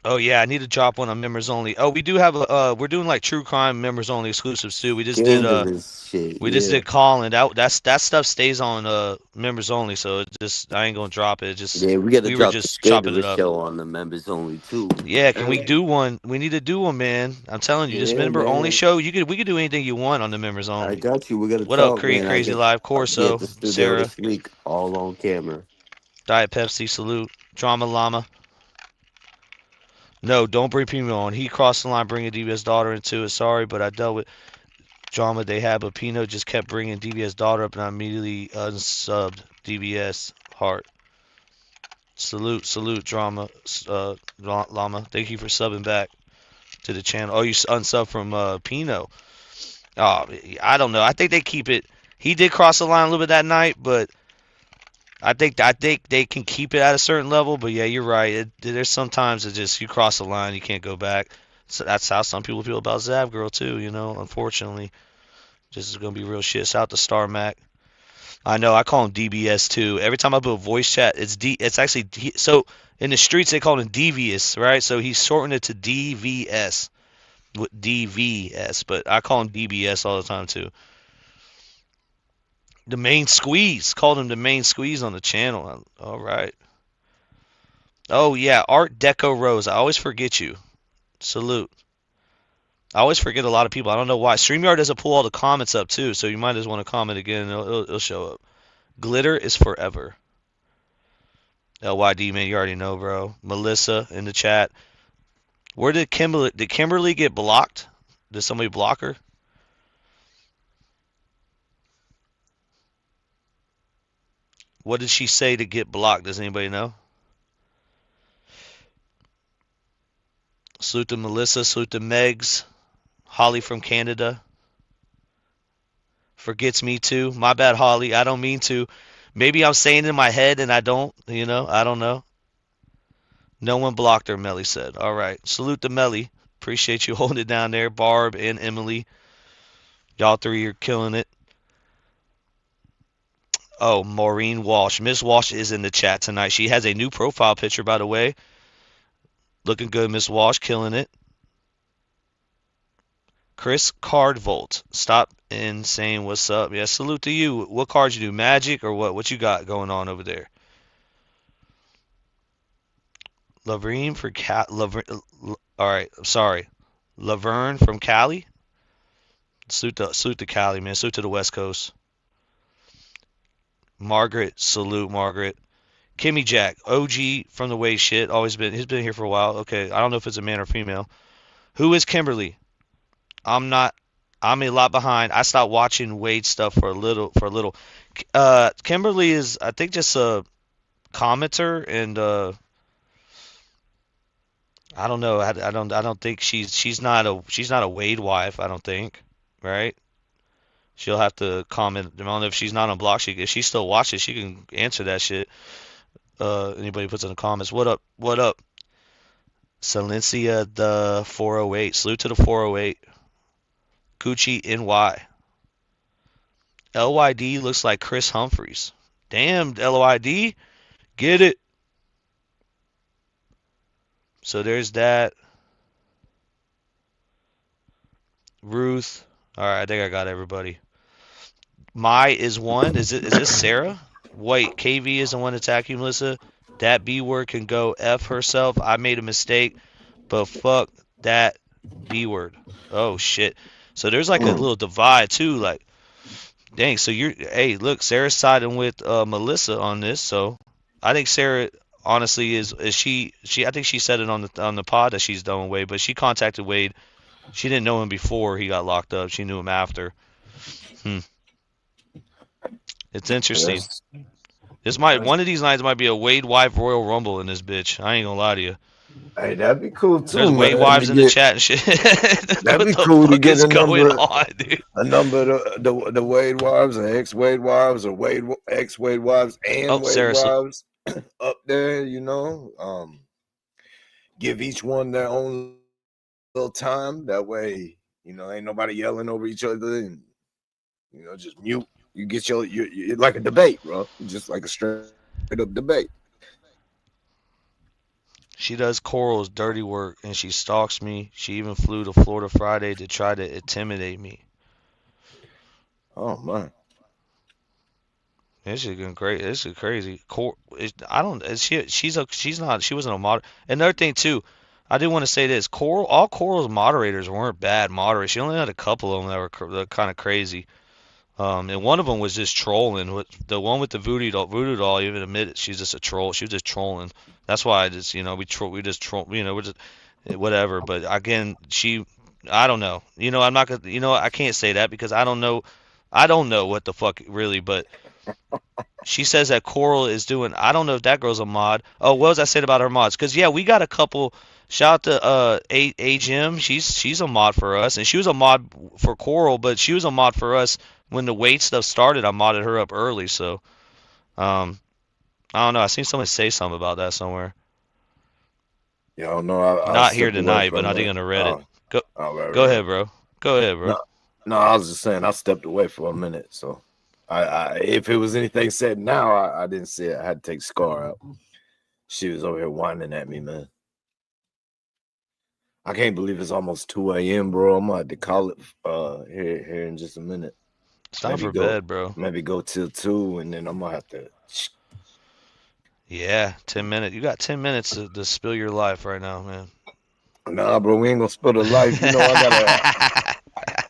Oh yeah, I need to drop one on members only. Oh, we do have a we're doing like true crime members only exclusives too. Scandalous shit. We just Yeah. did Colin. That stuff stays on members only, so it just I ain't gonna drop it. Just Yeah, we gotta we were drop the just chopping it scandalous up. show on the members only too. Yeah, can we Yeah, do one? We need to do one, man. I'm telling you, this yeah, member only man. show, we could do anything you want on the members I only. got you. We gotta What up, talk, man. Crazy Live, I'll be at Corso, the studio Sarah, this week, all on camera. Diet Pepsi, salute, Drama Llama. No, don't bring Pino on. He crossed the line bringing DBS daughter into it. Sorry, but I dealt with drama they had, but Pino just kept bringing DBS daughter up, and I immediately unsubbed DBS heart. Salute, drama, Llama. Thank you for subbing back to the channel. Oh, you unsub from Pino. Oh, I don't know. I think they keep it. He did cross the line a little bit that night, but I think they can keep it at a certain level. But yeah, you're right. There's sometimes it just you cross the line, you can't go back. So that's how some people feel about Zav Girl too. You know, unfortunately, this is gonna be real shit. Shout out to Star Mac. I know. I call him DBS too. Every time I put a voice chat, it's D. It's actually so in the streets they call him Devious, right? So he's shortened it to DVS with DVS, but I call him DBS all the time too. The main squeeze called him the main squeeze on the channel. All right. Oh yeah, Art Deco Rose. I always forget you. Salute. I always forget a lot of people. I don't know why. StreamYard doesn't pull all the comments up too, so you might just want to comment again. It'll show up. Glitter is forever. LYD man, you already know, bro. Melissa in the chat. Where did Kimberly get blocked? Did somebody block her? What did she say to get blocked? Does anybody know? Salute to Melissa. Salute to Megs. Holly from Canada. Forgets me too. My bad, Holly. I don't mean to. Maybe I'm saying it in my head and I don't. I don't know. No one blocked her, Melly said. All right. Salute to Melly. Appreciate you holding it down there. Barb and Emily. Y'all three are killing it. Oh, Maureen Walsh. Miss Walsh is in the chat tonight. She has a new profile picture, by the way. Looking good, Miss Walsh. Killing it. Chris Cardvolt. Stop in saying what's up. Yeah, salute to you. What cards you do? Magic or what? What you got going on over there? Laverne for all right, I'm sorry. Laverne from Cali. Salute to Cali, man. Salute to the West Coast. Margaret, salute Margaret. Kimmy Jack, OG from the Wade shit. He's been here for a while. Okay, I don't know if it's a man or female. Who is Kimberly? I'm not. I'm a lot behind. I stopped watching Wade stuff for a little. Kimberly is, I think, just a commenter, and I don't know. I don't think she's not a Wade wife. I don't think, right? She'll have to comment. I don't know if she's not on block. If she still watches, she can answer that shit. Anybody puts in the comments. What up? What up? Silencia the 408. Salute to the 408. Gucci NY. LYD looks like Chris Humphreys. Damn, LYD. Get it. So there's that. Ruth. All right, I think I got everybody. Mai is one. Is this Sarah? Wait, KV is the one attacking Melissa. That B word can go F herself. I made a mistake, but fuck that B word. Oh shit. So there's like a little divide too. Like, dang. So hey, look, Sarah's siding with Melissa on this. So I think Sarah honestly is she. I think she said it on the pod that she's done with Wade, but she contacted Wade. She didn't know him before he got locked up. She knew him after. It's interesting. Yes. One of these nights might be a Wade wife Royal Rumble in this bitch. I ain't gonna lie to you. Hey, that'd be cool too. There's Wade wives in the chat and shit. That'd be cool to get a going number, on, dude? a number of the Wade wives and ex Wade wives, or Wade ex Wade wives and Wade Sarah, wives up there. Give each one their own little time. That way, ain't nobody yelling over each other, and just mute. You get your like a debate, bro. Just like a straight up debate. She does Coral's dirty work and she stalks me. She even flew to Florida Friday to try to intimidate me. Oh man, This is going great. This is crazy. She wasn't a mod. Another thing too, I do want to say this. All Coral's moderators weren't bad moderators. She only had a couple of them that were kind of crazy. And one of them was just trolling. The one with the voodoo doll, even admitted she's just a troll. She was just trolling. That's why I just, we just troll, we're just whatever. But again, I don't know. I'm not gonna, I can't say that because I don't know what the fuck really. But she says that Coral is doing. I don't know if that girl's a mod. Oh, what was I saying about her mods? Because yeah, we got a couple. Shout out to A-Jim. She's a mod for us, and she was a mod for Coral, but she was a mod for us when the weight stuff started. I modded her up early, so I don't know. I seen someone say something about that somewhere. Yeah, I don't know. Not here tonight, but I think on the Reddit. Go ahead, bro. Go ahead, bro. No, I was just saying I stepped away for a minute, so I if it was anything said now, I didn't see it. I had to take Scar out. She was over here whining at me, man. I can't believe it's almost 2 a.m., bro. I'm gonna have to call it here in just a minute. It's time for bed, bro. Maybe go till 2, and then I'm gonna have to. Yeah, 10 minutes. You got 10 minutes to spill your life right now, man. Nah, bro, we ain't gonna spill the life. I gotta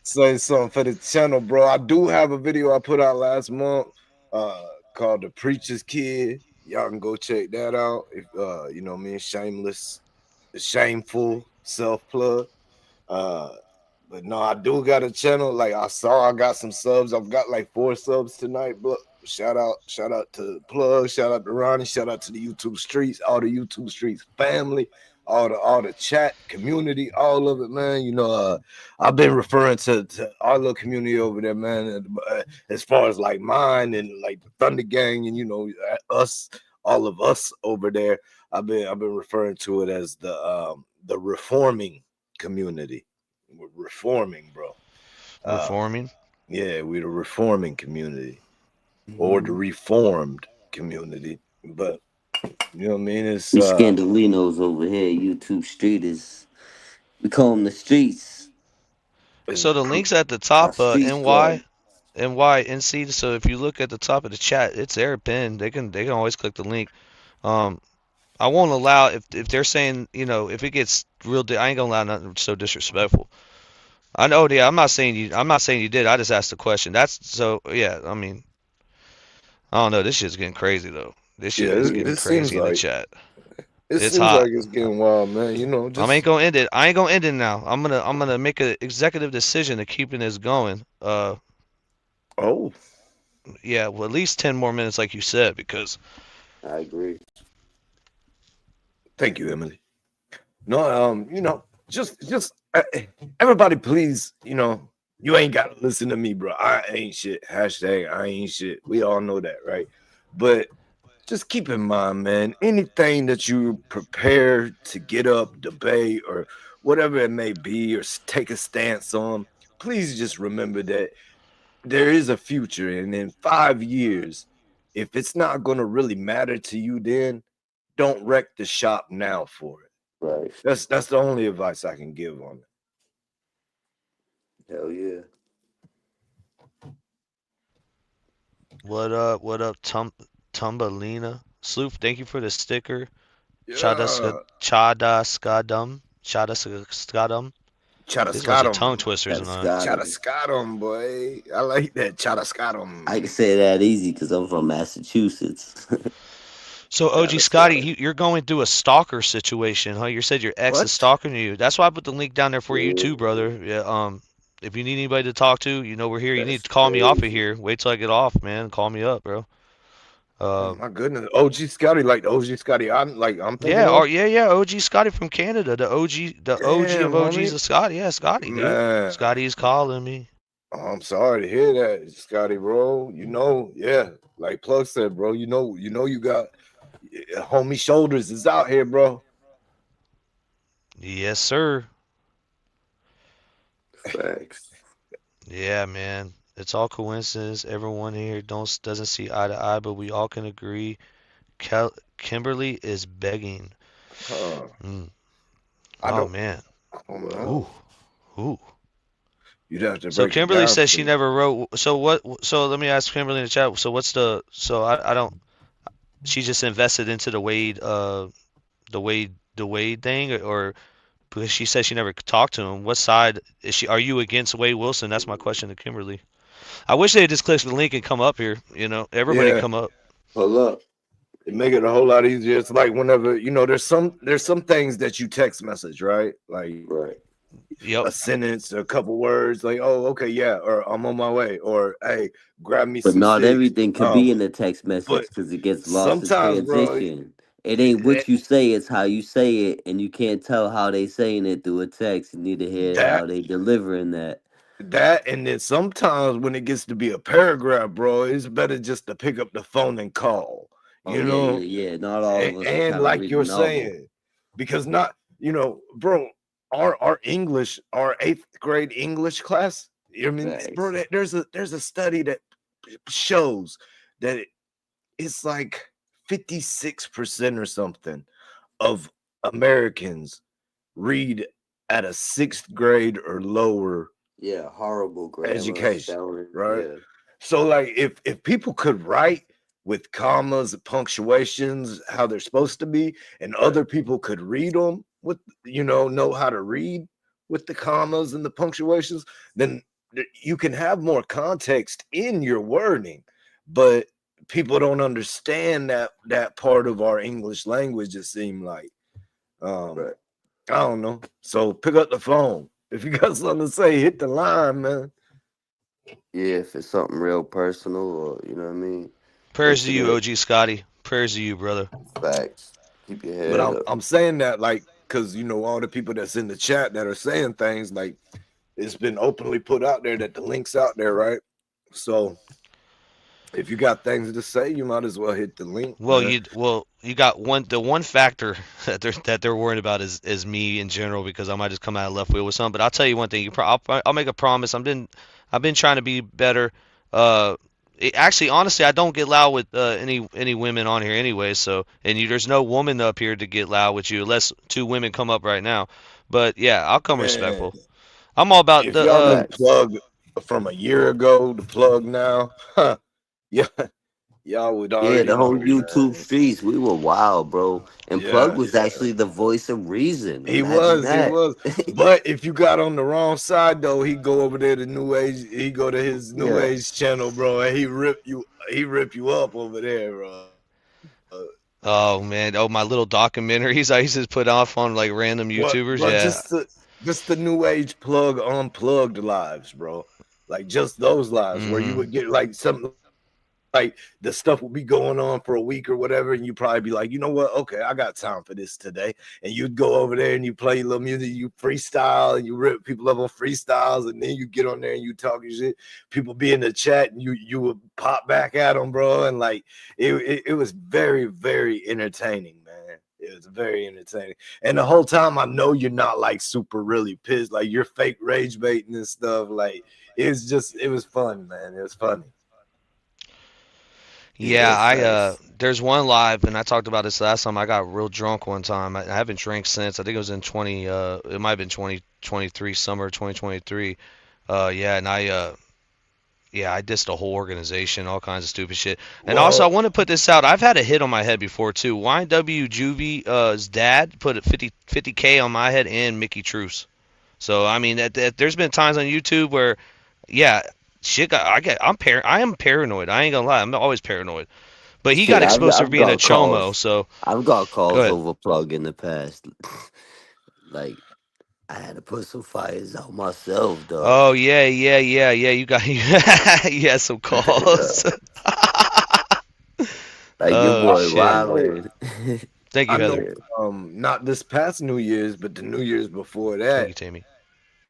say something for the channel, bro. I do have a video I put out last month called The Preacher's Kid. Y'all can go check that out. If shameful self-plug. But no, I do got a channel. Like I got some subs. I've got like 4 subs tonight, but shout out to Plug, shout out to Ronnie, shout out to the YouTube streets, all the YouTube streets family. all the chat community, all of it, man. I've been referring to our little community over there, man. As far as like mine and like the Thunder Gang, and us, all of us over there. I've been referring to it as the reforming community. We're reforming, bro. Uh, Reforming. yeah, we're the reforming community or the Mhm. reformed community. But you know what I mean? It's We Scandalinos over here. YouTube street is we call them the streets. So the links at the Our top, street squad. NYNC. So if you look at the top of the chat, it's there pinned. They can always click the link. Um, I won't allow if they're saying if it gets real. I ain't gonna allow nothing so disrespectful. I know, yeah. I'm not saying you did. I just asked the question. That's so. Yeah. I mean, I don't know. This shit's getting crazy though. This shit yeah. is It, getting it seems crazy in the like chat. it It's seems hot. like it's getting wild, man. I ain't Just gonna end it. I ain't gonna end it now. I'm gonna make an executive decision to keeping this going. oh, Yeah. Well, at least 10 more minutes, like you said, because I agree. thank you, Emily. No, just everybody, please, you ain't got to listen to me, bro. I ain't shit. Hashtag I ain't shit. We all know that, right? But just keep in mind, man, anything that you prepare to get up, debate, or whatever it may be, or take a stance on, please just remember that there is a future. And in 5 years, if it's not going to really matter to you, then don't wreck the shop now for it. Right. That's the only advice I can give on it. Hell yeah. what up? What up, Tumbalina? Sloof, thank you for the sticker. Yeah. Chadaskadum. There's a bunch of tongue Chataskatum. twisters Gotta in on. Scott 'em. Chataskatum, boy. I like that. I can Chataskatum. say that easy because I'm from Massachusetts. So OG Scotty, Chataskatum. you're going through a stalker situation, huh? You said your ex is What? stalking you. That's why I put the link down there for you Yeah, too, brother. Yeah. If you need anybody to talk to, we're here. You need that's to call me off of crazy. here. Wait till I get off, man. Call me up, bro. Oh Uh, my goodness. OG Scotty, like the OG Scotty I'm thinking yeah. Oh, of. yeah. OG Scotty from Canada, the OG Damn, of OGs homie. of Scotty. Yeah, Scotty, dude. Man. Scotty's calling me. Oh, I'm sorry to hear that, Scotty, bro. Yeah, like Plug said, bro. You got homie shoulders is out here, bro. Yes, sir. Facts. Yeah, man. It's all coincidence. Everyone here don't doesn't see eye to eye, but we all can agree. Kimberly is begging. Huh. Mm. I Oh don't man. I don't Wow. Ooh, know. ooh. You'd have to So break it Kimberly down says for she me. never wrote. So what? So let me ask Kimberly in the chat. So what's the? So I don't. She just invested into the Wade thing, or because she says she never talked to him. What side is she? Are you against Wade Wilson? That's my question to Kimberly. I wish they had just clicked the link and come up here. Everybody Yeah, come up. Pull up. it make it a whole lot easier. It's like whenever there's some things that you text message, right? Like Right. Yep. a sentence, a couple words, like, oh, okay, yeah, or I'm on my way, or hey, grab me But some not sticks. everything could be in a text But message because it gets lost in sometimes, bro, transition. It ain't what you say, it's how you say it, and you can't tell how they saying it through a text. You need to hear that how they delivering that. and then sometimes when it gets to be a paragraph, bro, it's better just to pick up the phone and call, Oh you yeah, know. yeah, yeah. Not all of us are And trying to like read a you're novel. saying, because not, bro, our English, our eighth grade English class. I mean, bro, Facts. there's a study that shows that it's like 56% or something of Americans read at a sixth grade or lower Yeah, horrible grammar, education, spelling. right? Yeah, So like if people could write with commas and punctuations how they're supposed to be, and right. other people could read them with know how to read with the commas and the punctuations, then you can have more context in your wording. But people don't understand that part of our English language, it seemed like. Um, Right. I don't know. So pick up the phone. If you got something to say, hit the line, man. Yeah, if it's something real personal or you know what I mean, Prayers to you, intimate OG Scotty. Prayers to you, brother. facts. Keep your But head I'm up. I'm saying that like because all the people that's in the chat that are saying things, like, it's been openly put out there that the link's out there, right? So if you got things to say, you might as well hit the link, man. You got the one factor that they're worried about is me in general, because I might just come out of left field with something. But I'll tell you one thing. I'll make a promise. I've been trying to be better. Actually, honestly, I don't get loud with any women on here anyway. So, and there's no woman up here to get loud with you unless two women come up right now. But yeah, I'll come Man, respectful. I'm all about if y'all the knew Facts. Plug from a year ago, the Plug now, huh, yeah, y'all would Yeah, already the whole know, YouTube man. streets, we were wild, bro. And Plug Yeah, was actually the voice of reason. he Imagine was, he that. was. But if you got on the wrong side, though, he go over there to New Age. He go to his New Yeah. Age channel, bro, and he rip you up over there, bro. oh man, oh my little documentaries I used to put off on like random YouTubers. But Yeah. just the New Age Plug unplugged lives, bro. Like just those lives where you Mm-hmm. would get like something like the stuff will be going on for a week or whatever, and you probably be like, you know what? Okay, I got time for this today. And you'd go over there and you play your little music, you freestyle, and you rip people up on freestyles, and then you get on there and you talking shit. People be in the chat, and you would pop back at them, bro. And like it was very, very entertaining, man. It was very entertaining. And the whole time I know you're not like super really pissed, like you're fake rage baiting and stuff. Like it was fun, man. It was funny. Yeah, Yeah, facts. there's one live, and I talked about this last time. I got real drunk one time. I haven't drank since. I think it was in 20 it might have been 2023, summer 2023. Yeah, and I dissed a whole organization, all kinds of stupid shit. And also, I Well, want to put this out. I've had a hit on my head before too. YNW Juvie's dad put a 50K on my head, and Mickey Truce. So I mean, there's been times on YouTube where, yeah, shit. I am paranoid. I ain't gonna lie. I'm always paranoid. But he Shit, got I've exposed for I've being a got chomo. calls. So I've got go calls ahead. over Plug in the past. Like I had to put some fires out myself, dog. Oh yeah. You got you had some Yeah. calls. Like your Oh boy I shit. know Wildin. Thank I you, know Heather. Yeah. not this past New Year's, but the New Year's before Thank that, you, Tammy.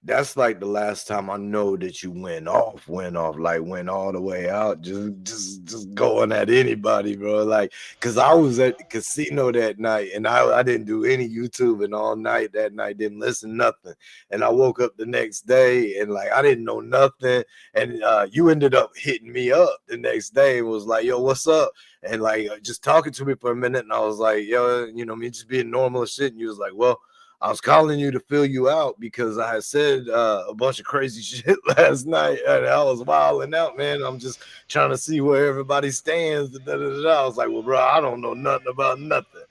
that's like the last time I know that you went off, like went all the way out, just going at anybody, bro. Like, cause I was at the casino that night and I didn't do any YouTube and all night that night, didn't listen nothing. And I woke up the next day and like I didn't know nothing. And you ended up hitting me up the next day and was like, yo, what's up? And like just talking to me for a minute, and I was like, yo, me just being normal and shit. And you was like, well, I was calling you to fill you out because I had said a bunch of crazy shit last night and I was wilding out, man. I'm just trying to see where everybody stands. Da, da, da, da. I was like, well, bro, I don't know nothing about nothing.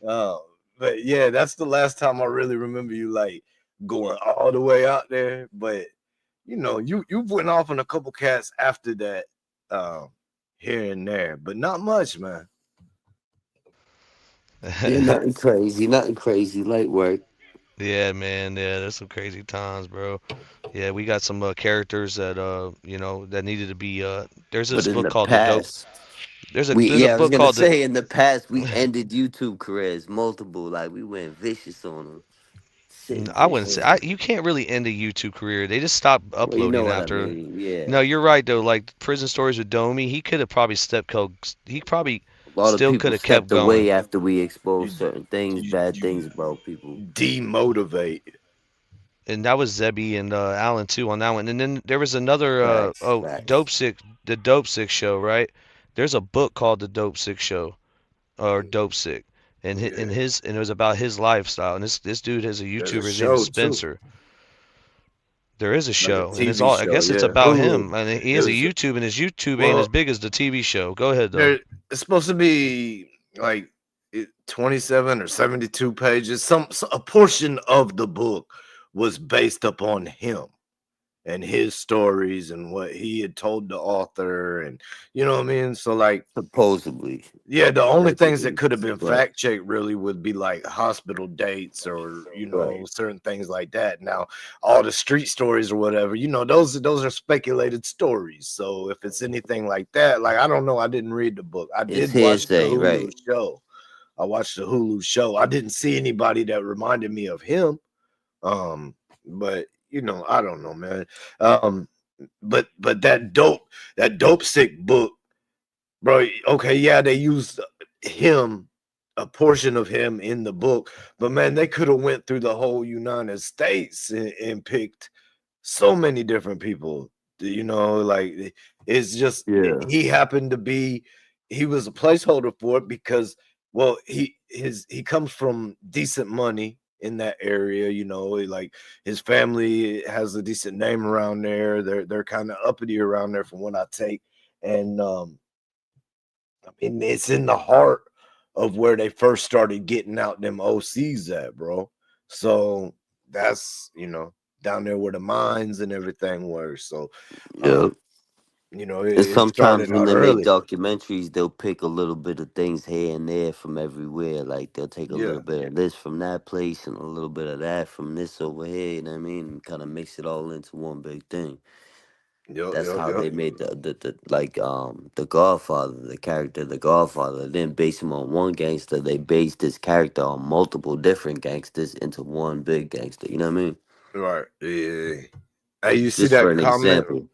Uh, but yeah, that's the last time I really remember you like going all the way out there. But you went off on a couple cats after that, um, here and there, but not much, man. Yeah, nothing crazy, nothing crazy. Light work. Yeah, man. Yeah, there's some crazy times, bro. Yeah, we got some characters that that needed to be there's But this in book the called The Dope. past, There's a I was book gonna called The say in the past we ended YouTube careers multiple. Like we went vicious on them. Shit, I wouldn't say vicious. you can't really end a YouTube career. They just stopped Well, you know uploading what I after. mean. Yeah. No, you're right though. Like Prison Stories with Domi, he could have probably he probably A lot of still people could have kept stepped going. away after we exposed You, certain things, bad you things about people. demotivate. And that was Zebby and Alan too on that one. And then there was another Facts, facts. The Dope Sick Show, right? There's a book called The Dope Sick Show or Dope Sick, and Yeah, it was about his lifestyle. And this dude has a there's a YouTuber. His name is show too, Spencer. There is a like a show, and it's TV all. I show. guess it's Yeah, about Hulu. him. I mean, he It has a was YouTube, and his YouTube ain't as well, big as the TV show. Go ahead though. there. It's supposed to be like 27 or 72 pages. A portion of the book was based upon him and his stories and what he had told the author, and you know what I mean. So like, Supposedly, yeah, the only things that allegedly, could have been right, fact checked really would be like hospital dates or right. certain things like that. Now, all the street stories or whatever, those are speculated stories. So if it's anything like that, like I don't know, I didn't read the book. I It's did watch the hearsay, Hulu right? show. I watched the Hulu show. I didn't see anybody that reminded me of him. But you know, I don't know, man. But that dope sick book, bro. Okay, yeah, they used him, a portion of him in the book, but man, they could have went through the whole United States and picked so many different people. You know, like it's just he happened to be, he was a placeholder for it because, well, he comes from decent money in that area, you know, like his family has a decent name around there. They're kind of uppity around there from what I take. And I mean, it's in the heart of where they first started getting out them OCs at, bro. So that's, you know, down there where the mines and everything were. So you know, And it sometimes started when out they make early. documentaries, they'll pick a little bit of things here and there from everywhere. Like they'll take a Yeah. little bit of this from that place and a little bit of that from this over here. You know what I mean? And kind of mix it all into one big thing. That's how Yep. they made the like the Godfather, the character the Godfather. They didn't base him on one gangster. They based his character on multiple different gangsters into one big gangster. You know what I mean? Right. Yeah. Hey, you see Just for that an comment? example.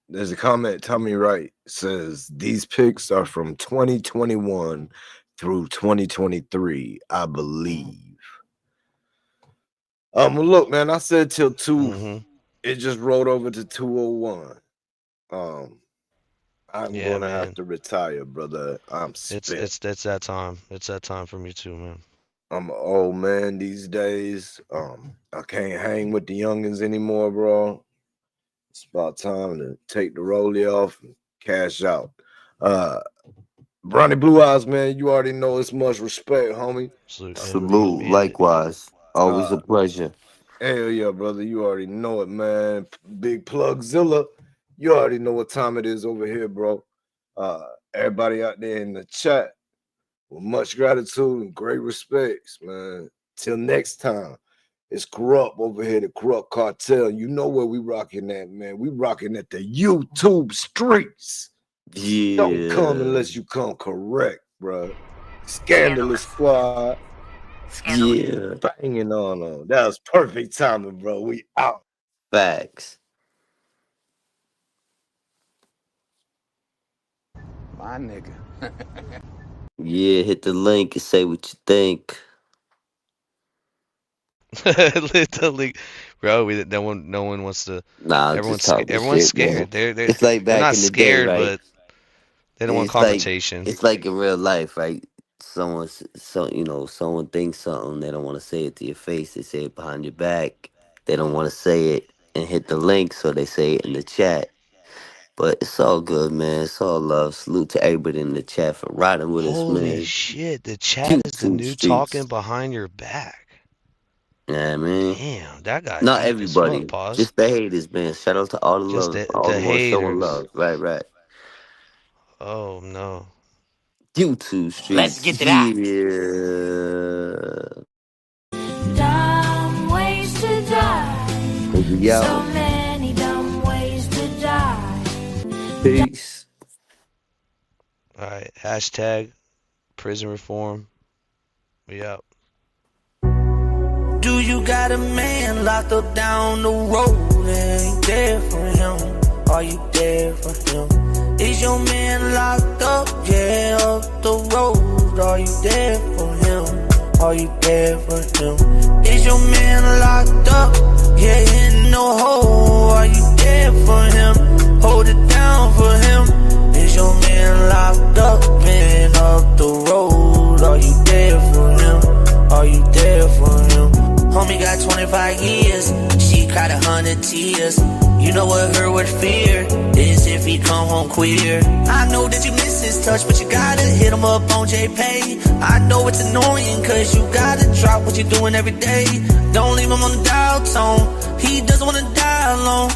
There's a comment, Tommy Wright says these picks are from 2021 through 2023, I believe. Well, look, man, I said till 2. It just rolled over to 2:01. I'm gonna have to retire, brother. I'm spent. It's that time. It's that time for me too, man. I'm an old man these days. I can't hang with the youngins anymore, bro. It's about time to take the rollie off and cash out. Bronny Blue Eyes, man, you already know it's much respect, homie. Salute. Likewise. Always a pleasure. Hell yeah, brother. You already know it, man. Big Plugzilla. You already know what time it is over here, bro. Everybody out there in the chat, with much gratitude and great respects, man. Till next time. It's Corrupt over here, the Corrupt Cartel. You know where we rocking at, man. We rocking at the YouTube streets. Yeah. Don't come unless you come correct, bro. Scandalous Squad. Yeah. Banging on them. That was perfect timing, bro. We out. Facts. My nigga. Yeah, hit the link and say what you think. Hit the link, bro. No one wants to. Nah, everyone's just talking everyone's shit, man. scared. They're It's like they're back not in the day, scared, right? but they don't want It's like confrontation. in real life, right? Someone thinks something, they don't want to say it to your face. They say it behind your back. They don't want to say it and hit the link, so they say it in the chat. But it's all good, man. It's all love. Salute to everybody in the chat for riding with us, Holy man. shit! The chat is the YouTube new talking streets. behind your back. Yeah, man. Damn, that got Not deep as fuck. everybody. Pause. Just the haters, man. Shout out to all the Just love, all the the ones showing haters. love. Right. Oh no. YouTube streets. Let's get to that. Yeah. Dumb ways to die. Yo. So many dumb ways to die. Peace. All right. Hashtag prison reform. We out. Do you got a man locked up down the road and ain't there for him? Are you there for him? Is your man locked up, yeah, up the road? Are you there for him? Are you there for him? Is your man locked up, yeah, in the hole? Are you there for him? Hold it down for him. Is your man locked up and up the road? Are you there for him? Are you there for him? Homie got 25 years, she cried 100 tears. You know what hurt with fear is if he come home queer. I know that you miss his touch, but you gotta hit him up on JPay. I know it's annoying, cause you gotta drop what you're doing every day. Don't leave him on the dial tone, he doesn't wanna die alone.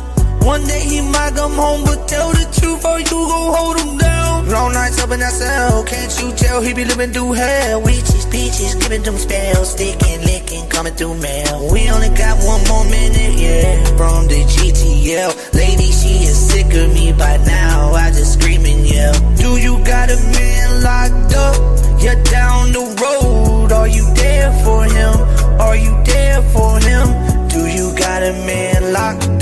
One day he might come home, but tell the truth or you gon' hold him down. Long nights up in that cell, can't you tell he be living through hell? Witches, peaches, giving them spells, sticking, licking, coming through mail. We only got one more minute, yeah, from the GTL. Lady, she is sick of me by now, I just scream and yell. Do you got a man locked up?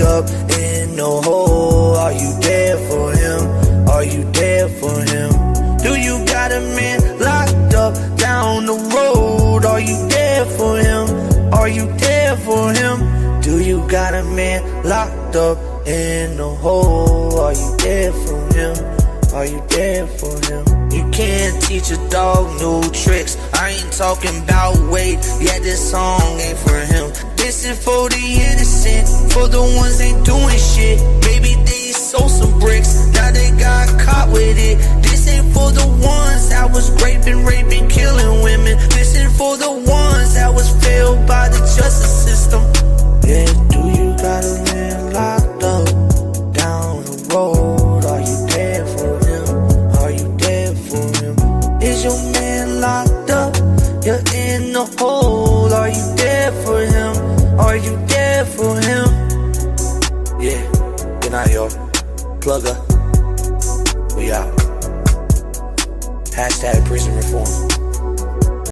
locked up in the hole? Are you there for him? Are you there for him? Do you got a man locked up down the road? Are you there for him? Are you there for him? Do you got a man locked up in the hole? Are you there for him? Are you there for him? You can't teach a dog new tricks. I ain't talking about weight. Yeah, this song ain't for him. This is for the innocent, for the ones ain't doing shit. Maybe they sold some bricks, now they got caught with it. This ain't for the ones that was raping, killing women. This ain't for the ones that was failed by the justice system. Yeah, do you got a man locked up down the road? Are you there for him? Are you there for him? Is your man locked up? You're in the hole. Are you there for him? Are you there for him? Yeah, good night, y'all. Plugger, we out. Hashtag prison reform.